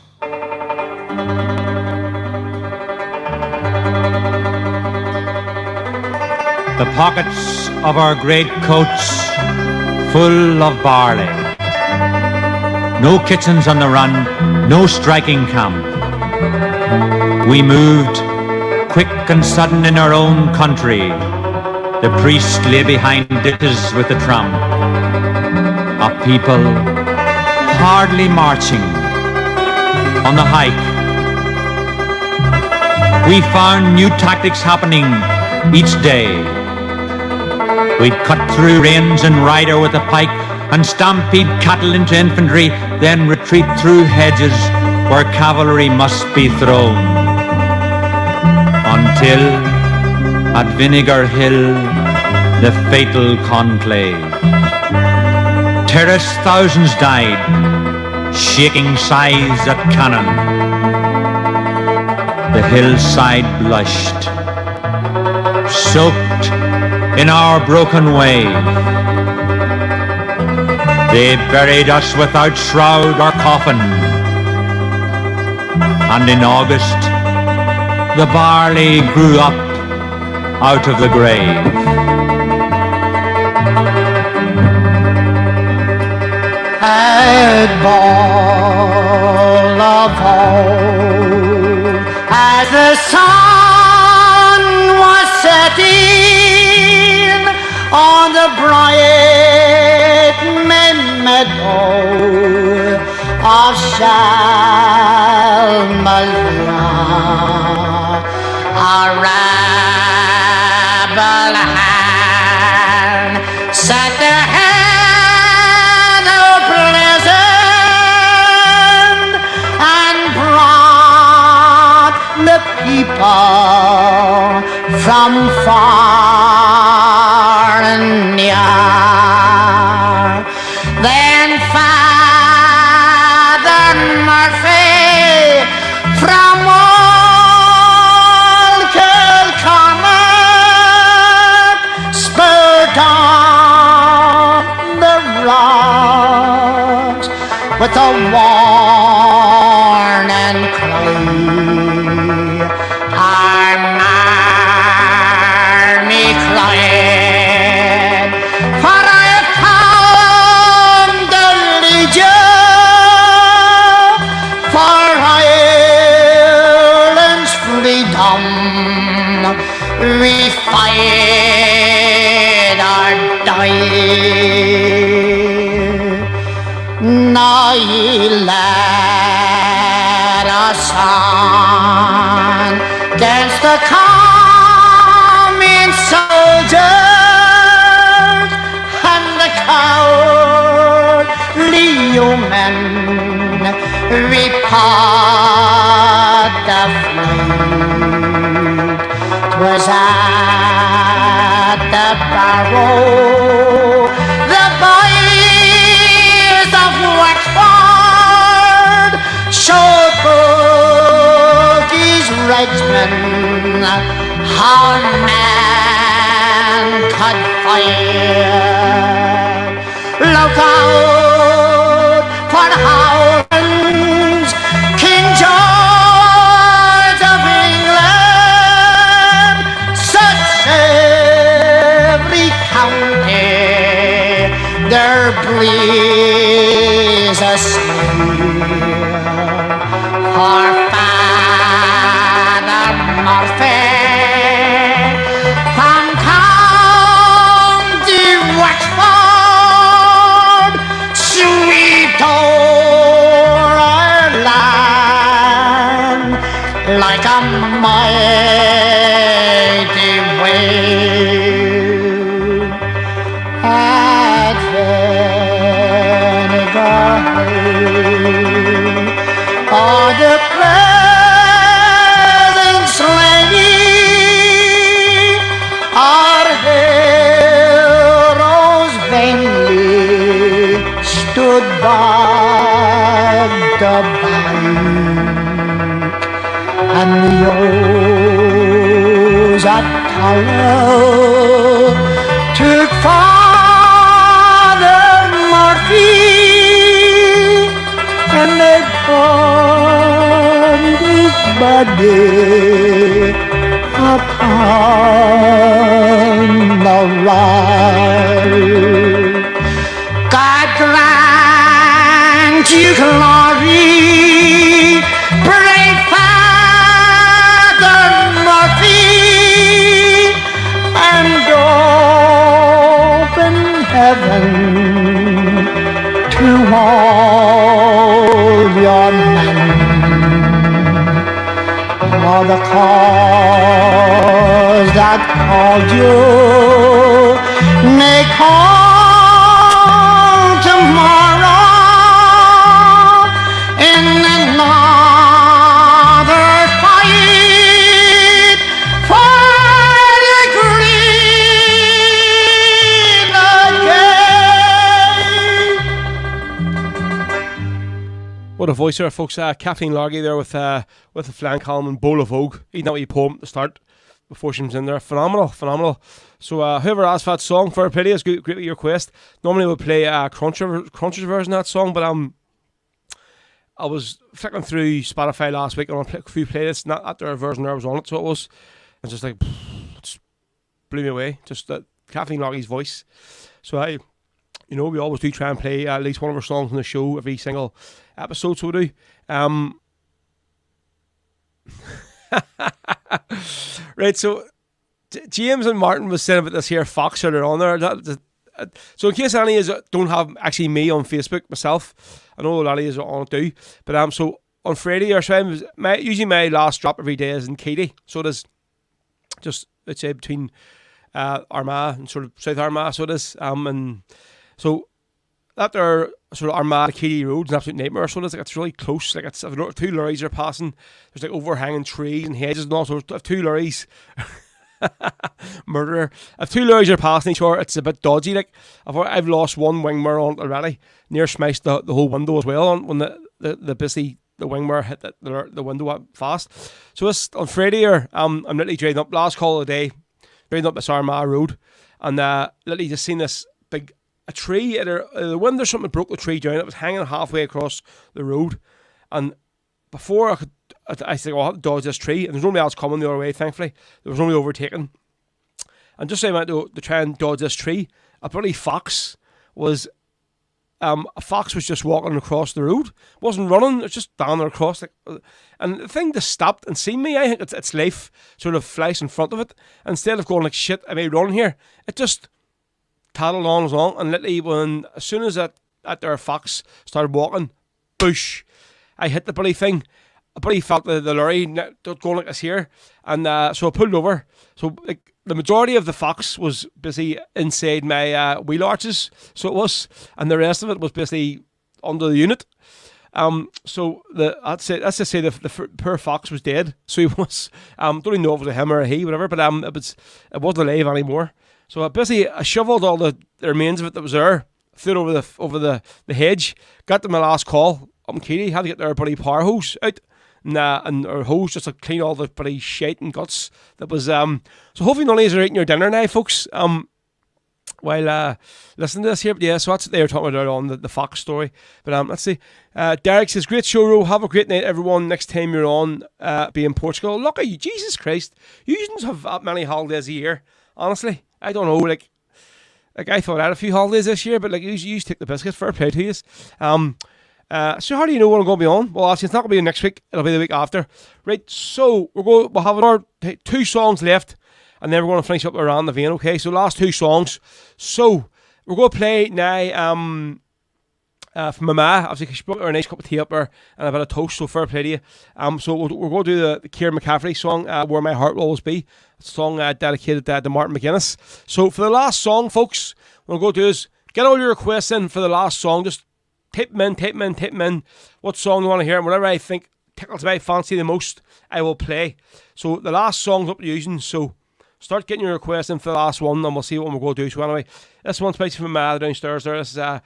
The pockets of our great coats full of barley. No kitchens on the run, no striking camp. We moved quick and sudden in our own country. The priest lay behind ditches with the tramp. A people hardly marching on the hike. We found new tactics happening each day. We'd cut through reins and rider with a pike and stampede cattle into infantry, then retreat through hedges where cavalry must be thrown. Until at Vinegar Hill, the fatal conclave. Terraced thousands died, shaking scythes at cannon. The hillside blushed soaked in our broken wave. They buried us without shroud or coffin, and in August the barley grew up out of the grave. At ball of old, as the sun was setting on the bright meadow of Shalmalia, a rebel hand set their head out pleasant and brought the people from far and near. Then Father Murphy from old Kilcormac spurred on the rocks with a warning cry. Army crying, for I have come to lead you for Ireland's freedom. We fight or die. Now ye let us on against the coming soldiers and the cowardly yeomen. Report the fleet. 'Twas at the Barrow the boys of Wexford showed Boogie's regiment how man could fire. Look out for the Howlands, King George of England, such every county their breeze asleep. For Father Murphy from County Wexford sweep o'er our land like a mighty wave. At Vinegar Hill, all the presents lay, our heroes vainly stood by the bank, and the oars at Tallow took Father Murphy, and they found his body upon the ride. God grant you glory, brave Father Murphy, and open heaven to all your men. For the cause that called you may call tomorrow in another fight for the green again. What a voice there, folks. Kathleen Largy there with a flank column and Bowl of Vogue. Even that wee poem at the start before she was in there. Phenomenal. So whoever asked for that song, for a pity, it's great with your request. Normally we'll play Cruncher's version of that song, but I was flicking through Spotify last week and I played a few playlists, not that their version there was on it, so it was just like, just blew me away. Just Kathleen Lockie's voice. So we always do try and play at least one of our songs on the show every single episode, so we do. Right, so James and Martin was saying about this here Fox earlier on there. So in case any of you don't have actually me on Facebook myself, I know a lot of you on it do, but so on Friday or so, usually my last drop every day is in Katy, so it is just, let's say, between Armagh and sort of South Armagh, so it is, and so that there sort of Armagh to Katy Road is an absolute nightmare, so it is, like, it's really close, like, it's, two lorries are passing, there's like overhanging trees and hedges and all, so I have two lorries murderer. If two lorries are passing each other, it's a bit dodgy. Like I've lost one wing mirror on it already. Near smashed the whole window as well on when the wing mirror hit the window up fast. So this on Friday here, I'm literally driving up last call of the day, driving up this Armagh road, and literally just seen this big tree at the wind or something broke the tree down. It was hanging halfway across the road, and before I said, I'll have to dodge this tree, and there's nobody else coming the other way, thankfully. There was only overtaken. And just so I went to try and dodge this tree, a bloody fox was just walking across the road. Wasn't running, it was just down there across. And the thing just stopped and seen me. I think its life sort of flies in front of it. Instead of going like, shit, I may run here, it just tattled on along. And literally, as soon as that there fox started walking, boosh, I hit the bloody thing. I bloody felt the lorry going like this here, and so I pulled over. So like the majority of the fox was busy inside my wheel arches, so it was, and the rest of it was basically under the unit. So that's to say the poor fox was dead. So he was don't even know if it was a him or a he, whatever. But it wasn't alive anymore. So I shoveled all the remains of it that was there, threw it over the hedge. Got to my last call up in Katy. Had to get their bloody power hose out. And our hose just to clean all the bloody shite and guts that was so hopefully none of you are eating your dinner now, folks, while listening to this here. But yeah, so that's what they were talking about on the Fox story. But let's see, Derek says, great show, Ro. Have a great night, everyone. Next time you're on, be in Portugal. Look at you, Jesus Christ, you shouldn't have that many holidays a year. Honestly, I don't know, like I thought I had a few holidays this year, but like you take the biscuit. Fair play to you. So how do you know when I'm going to be on? Well, actually, it's not going to be next week. It'll be the week after. Right, so we'll have another 2 songs left, and then we're going to finish up around the vein, okay? So last 2 songs. So we're going to play now from my ma. Obviously, she brought her a nice cup of tea up there and a bit of toast, so fair play to you. So we're going to do the Ciara McCaffrey song, Where My Heart Will Always Be. It's a song dedicated to Martin McGuinness. So for the last song, folks, what we're going to do is get all your requests in for the last song. Just type them in, what song you want to hear, and whatever I think tickles my fancy the most, I will play. So the last song's up to using, so start getting your requests in for the last one, and we'll see what we're going to do. So anyway, this one's played from my mother downstairs there. This is Ciara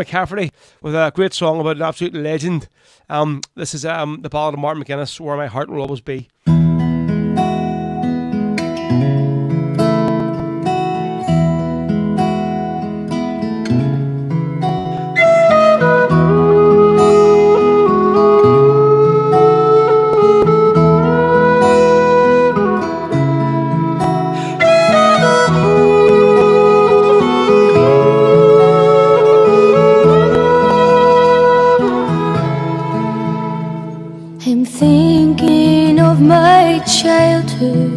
McCaffrey with a great song about an absolute legend. This is the ballad of Martin McGuinness, Where My Heart Will Always Be. Childhood,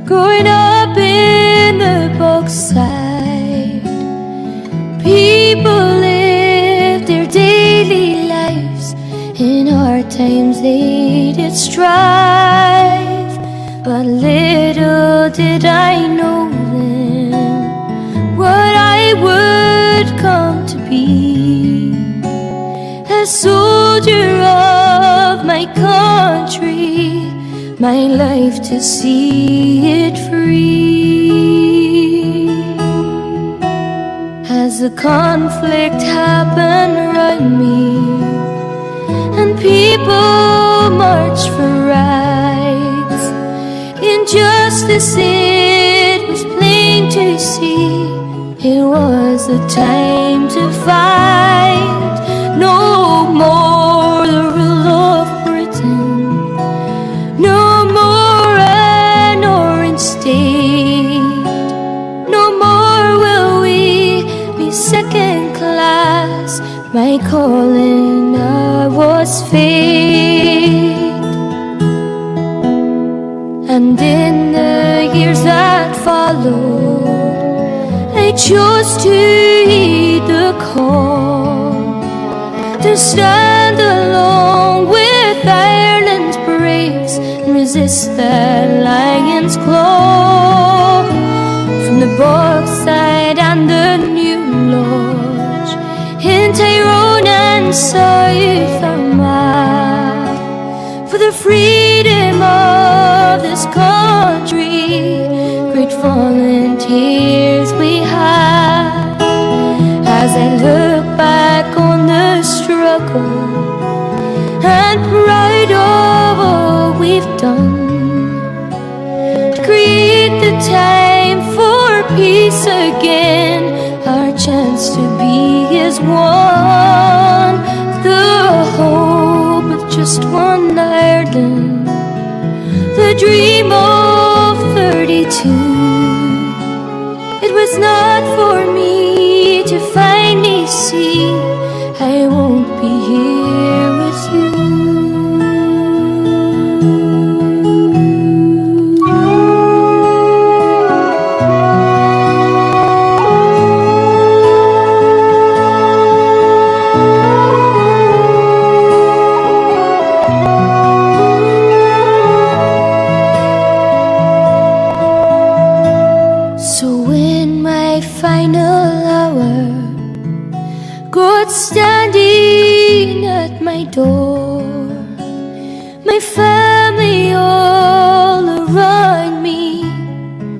growing up in the Bogside, people lived their daily lives. In hard times they did strive, but little did I know then what I would come to be, a soldier of my country, my life to see it free. As the conflict happened around me, and people marched for rights, injustice this it was plain to see. It was the time to fight. No more the rule of Britain, no more an orange state. No more will we be second class. My calling was fate. And in the years that followed, I chose to heed the call, to stand along with Ireland's braves and resist that lion's claw. From the Bogside and the New Lodge, in Tyrone and South Armagh, for the freedom of this country, great volunteers we had. As I look back on the struggle and proud of all we've done, to create the time for peace again, our chance to be is one. The hope of just one Ireland, the dream of 32. It was not for me to finally see I won't be here with you. Standing at my door, my family all around me,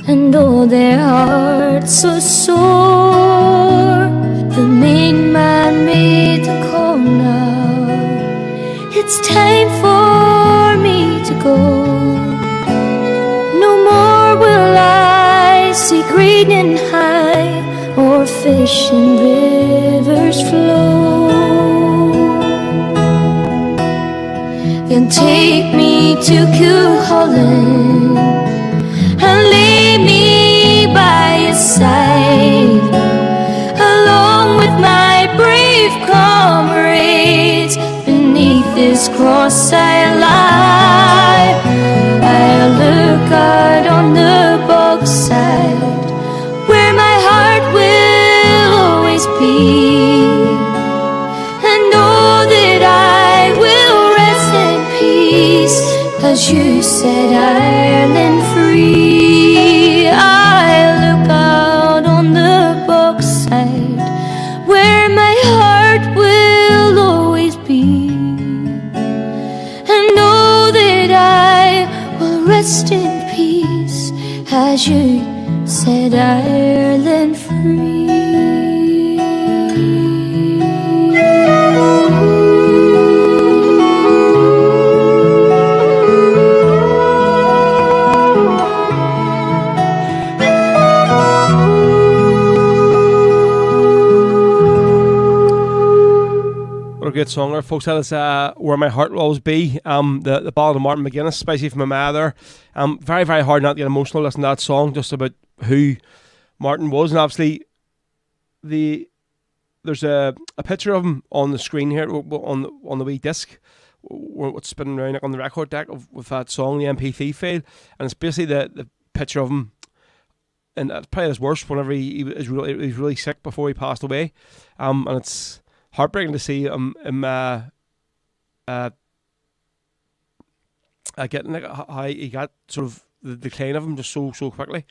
and all their hearts so sore. The main man made the call now, it's time for me to go. No more will I see green and high, or fish in rivers flow. Then take me to Cuchulainn and lay me by your side, along with my brave comrades. Beneath this cross I lie. I'll look out on the Bogside, where my heart will always be, and know that I will rest in peace, 'cause you set Ireland free. I look out on the Bogside, where my heart will always be, and know that I will rest in peace, as you set Ireland free. What a great song there, folks. That is Where My Heart Will Always Be. The ballad of Martin McGuinness, especially from my mother. Very, very hard not to get emotional listening to that song, just about who Martin was. And obviously, there's a picture of him on the screen here, on the wee disc, what's spinning around on the record deck with that song, the MP3 file. And it's basically the picture of him, and it's probably his worst whenever he was really sick before he passed away. And it's heartbreaking to see him getting like how he got sort of the decline of him just so quickly.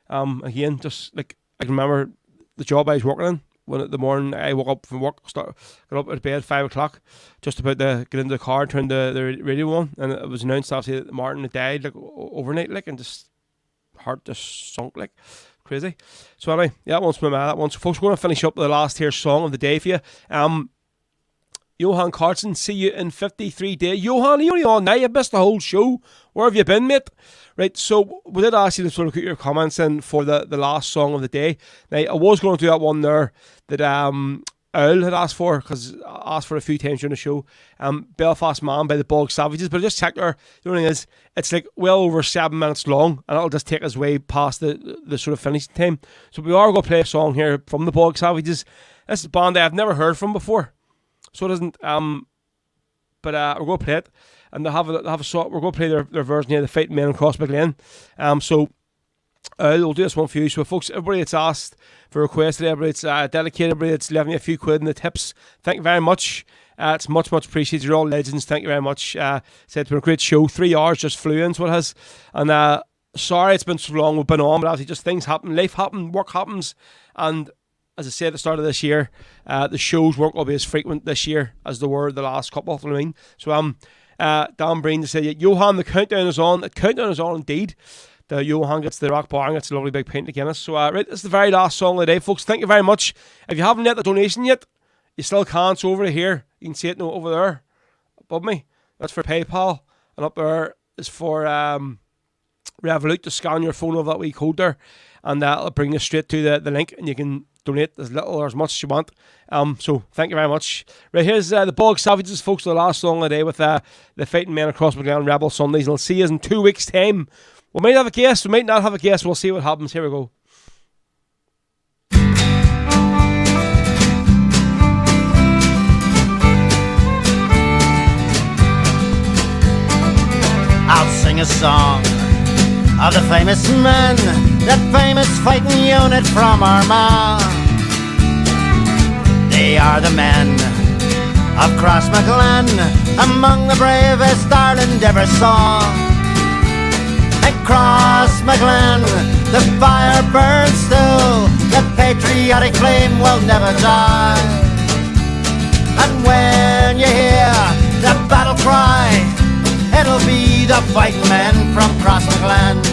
Again, just like I can remember the job I was working in, when at the morning I woke up from work, got up out of bed at 5 o'clock, just about to get into the car, turn the radio on, and it was announced obviously that Martin had died like overnight, like, and just heart just sunk like crazy. So anyway, yeah, that one's my man. That one. So folks, we're going to finish up the last here song of the day for you. Johan Carson, see you in 53 days. Johan, are you only on now? You've missed the whole show. Where have you been, mate? Right, so we did ask you to sort of put your comments in for the last song of the day. Now, I was going to do that one there that Earl had asked for, because I asked for it a few times during the show. Belfast Man by the Bog Savages, but I just checked there. The only thing is, it's like well over 7 minutes long, and it'll just take us way past the sort of finishing time. So we are going to play a song here from the Bog Savages. This is a band I've never heard from before, so it doesn't. But we're going to play it, and they have a song. We're going to play their version here, the Fighting Men Across McLean. So we'll do this one for you. So folks, everybody that's asked for requested, everybody that's dedicated, everybody that's left me a few quid in the tips, thank you very much. It's much appreciated. You're all legends. Thank you very much. Said it's been a great show. 3 hours just flew in, so it has. And sorry it's been so long we've been on, but obviously just things happen, life happens, work happens, and as I said at the start of this year, the shows won't be as frequent this year as they were the last couple. You know what I mean? So Dan Breen said, Johan, the countdown is on. The countdown is on indeed. The Johan gets the rock bar and gets a lovely big pint of Guinness. So right, this is the very last song of the day, folks. Thank you very much. If you haven't yet the donation yet, you still can. So over here, you can see it over there above me. That's for PayPal, and up there is for Revolut. To scan your phone over that wee code there, and that'll bring you straight to the link, and you can donate as little or as much as you want. So thank you very much. Right, here's the Bog Savages, folks, the last song of the day with the Fighting Men Across McLean Rebel Sundays, and I'll see you in 2 weeks' time. We might have a guest, we might not have a guest, we'll see what happens. Here we go. I'll sing a song of the famous men, that famous fighting unit from Armagh. They are the men of Crossmaglen, among the bravest Ireland ever saw. At Crossmaglen, the fire burns still, the patriotic flame will never die. And when you hear the battle cry, it'll be the fighting men from Crossmaglen.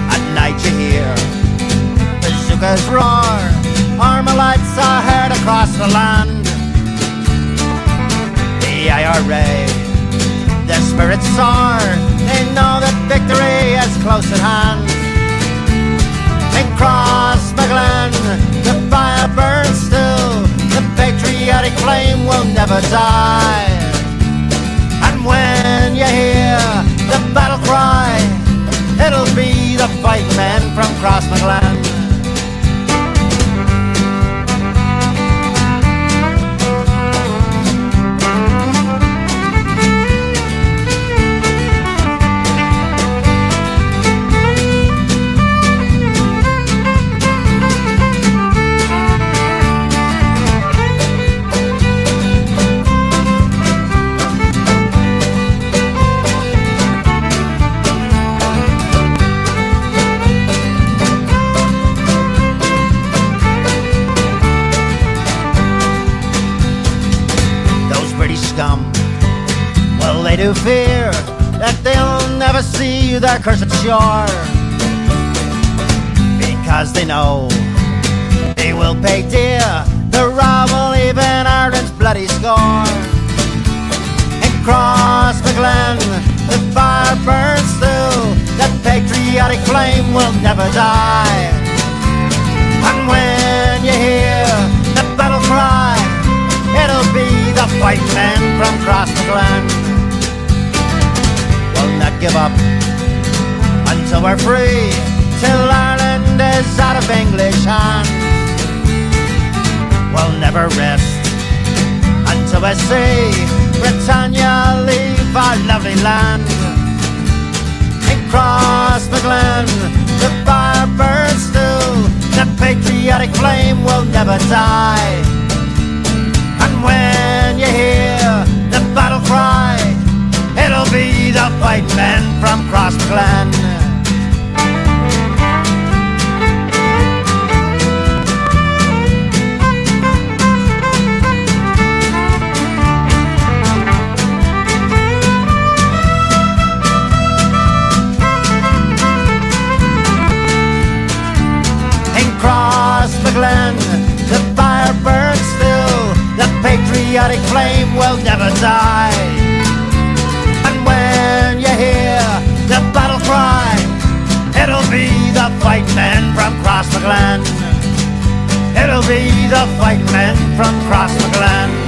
At night you hear bazookas roar, Armalites are heard across the land. The IRA, their spirits soar, they know that victory is close at hand. In Crossmaglen, the fire burns still, the patriotic flame will never die. And when you hear the battle cry, it'll be the fight men from Crossmaglen. They do fear that they'll never see their cursed shore, because they know they will pay dear to ravel even Ireland's bloody score. In Crossmaglen, the fire burns still, the patriotic flame will never die. And when you hear the battle cry, it'll be the fight men from Crossmaglen. We'll not give up until we're free, till Ireland is out of English hands. We'll never rest until we see Britannia leave our lovely land. In Crossmaglen, the fire burns still, the patriotic flame will never die. And when you hear the battle cry, it'll be the fight men from Crossmaglen. In Crossmaglen, the fire burns still, the patriot never die. And when you hear the battle cry, it'll be the fight men from Crossmaglen. It'll be the fight men from Crossmaglen.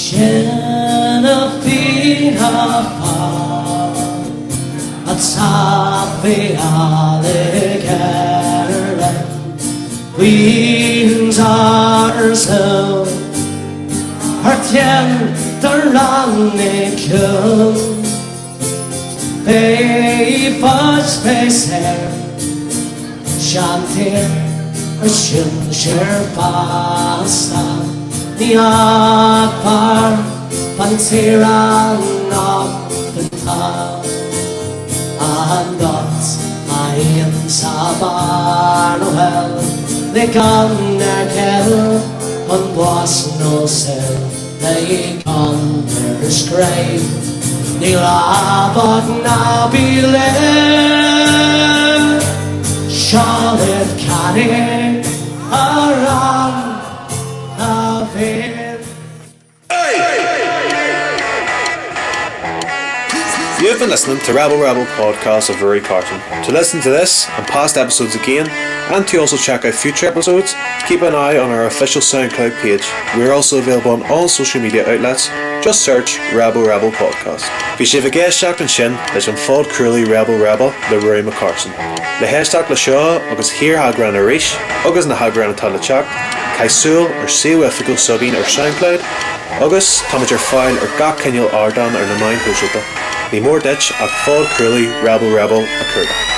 Shanna feet apart atop the alligator. Winds are so Artjen rannikum Beipas peser Shantir Shunshir basta Niakpar Pantiran of the town Andot Ayn Sabar Noel The gunner kell On was no sell They converse grave Nilabot Nabile Charlotte Canning Aram Avin. You've been listening to Rebel podcast of Rory Carson. To listen to this and past episodes again, and to also check out future episodes, keep an eye on our official SoundCloud page. We're also available on all social media outlets. Just search Rebel podcast. Bhí sé bh géisteach an sin leis an fád cruailí Rebel le Rory McCarson. Le héisteach le seo agus hir hagran a ríis, agus na hagran atá le teach, caisúil ar siúifical subín ar SoundCloud, agus táid ar fáil ar gach cineal ardan ar na main hóisiilta. Ní mór ditch ach fád cruailí Rebel a curda.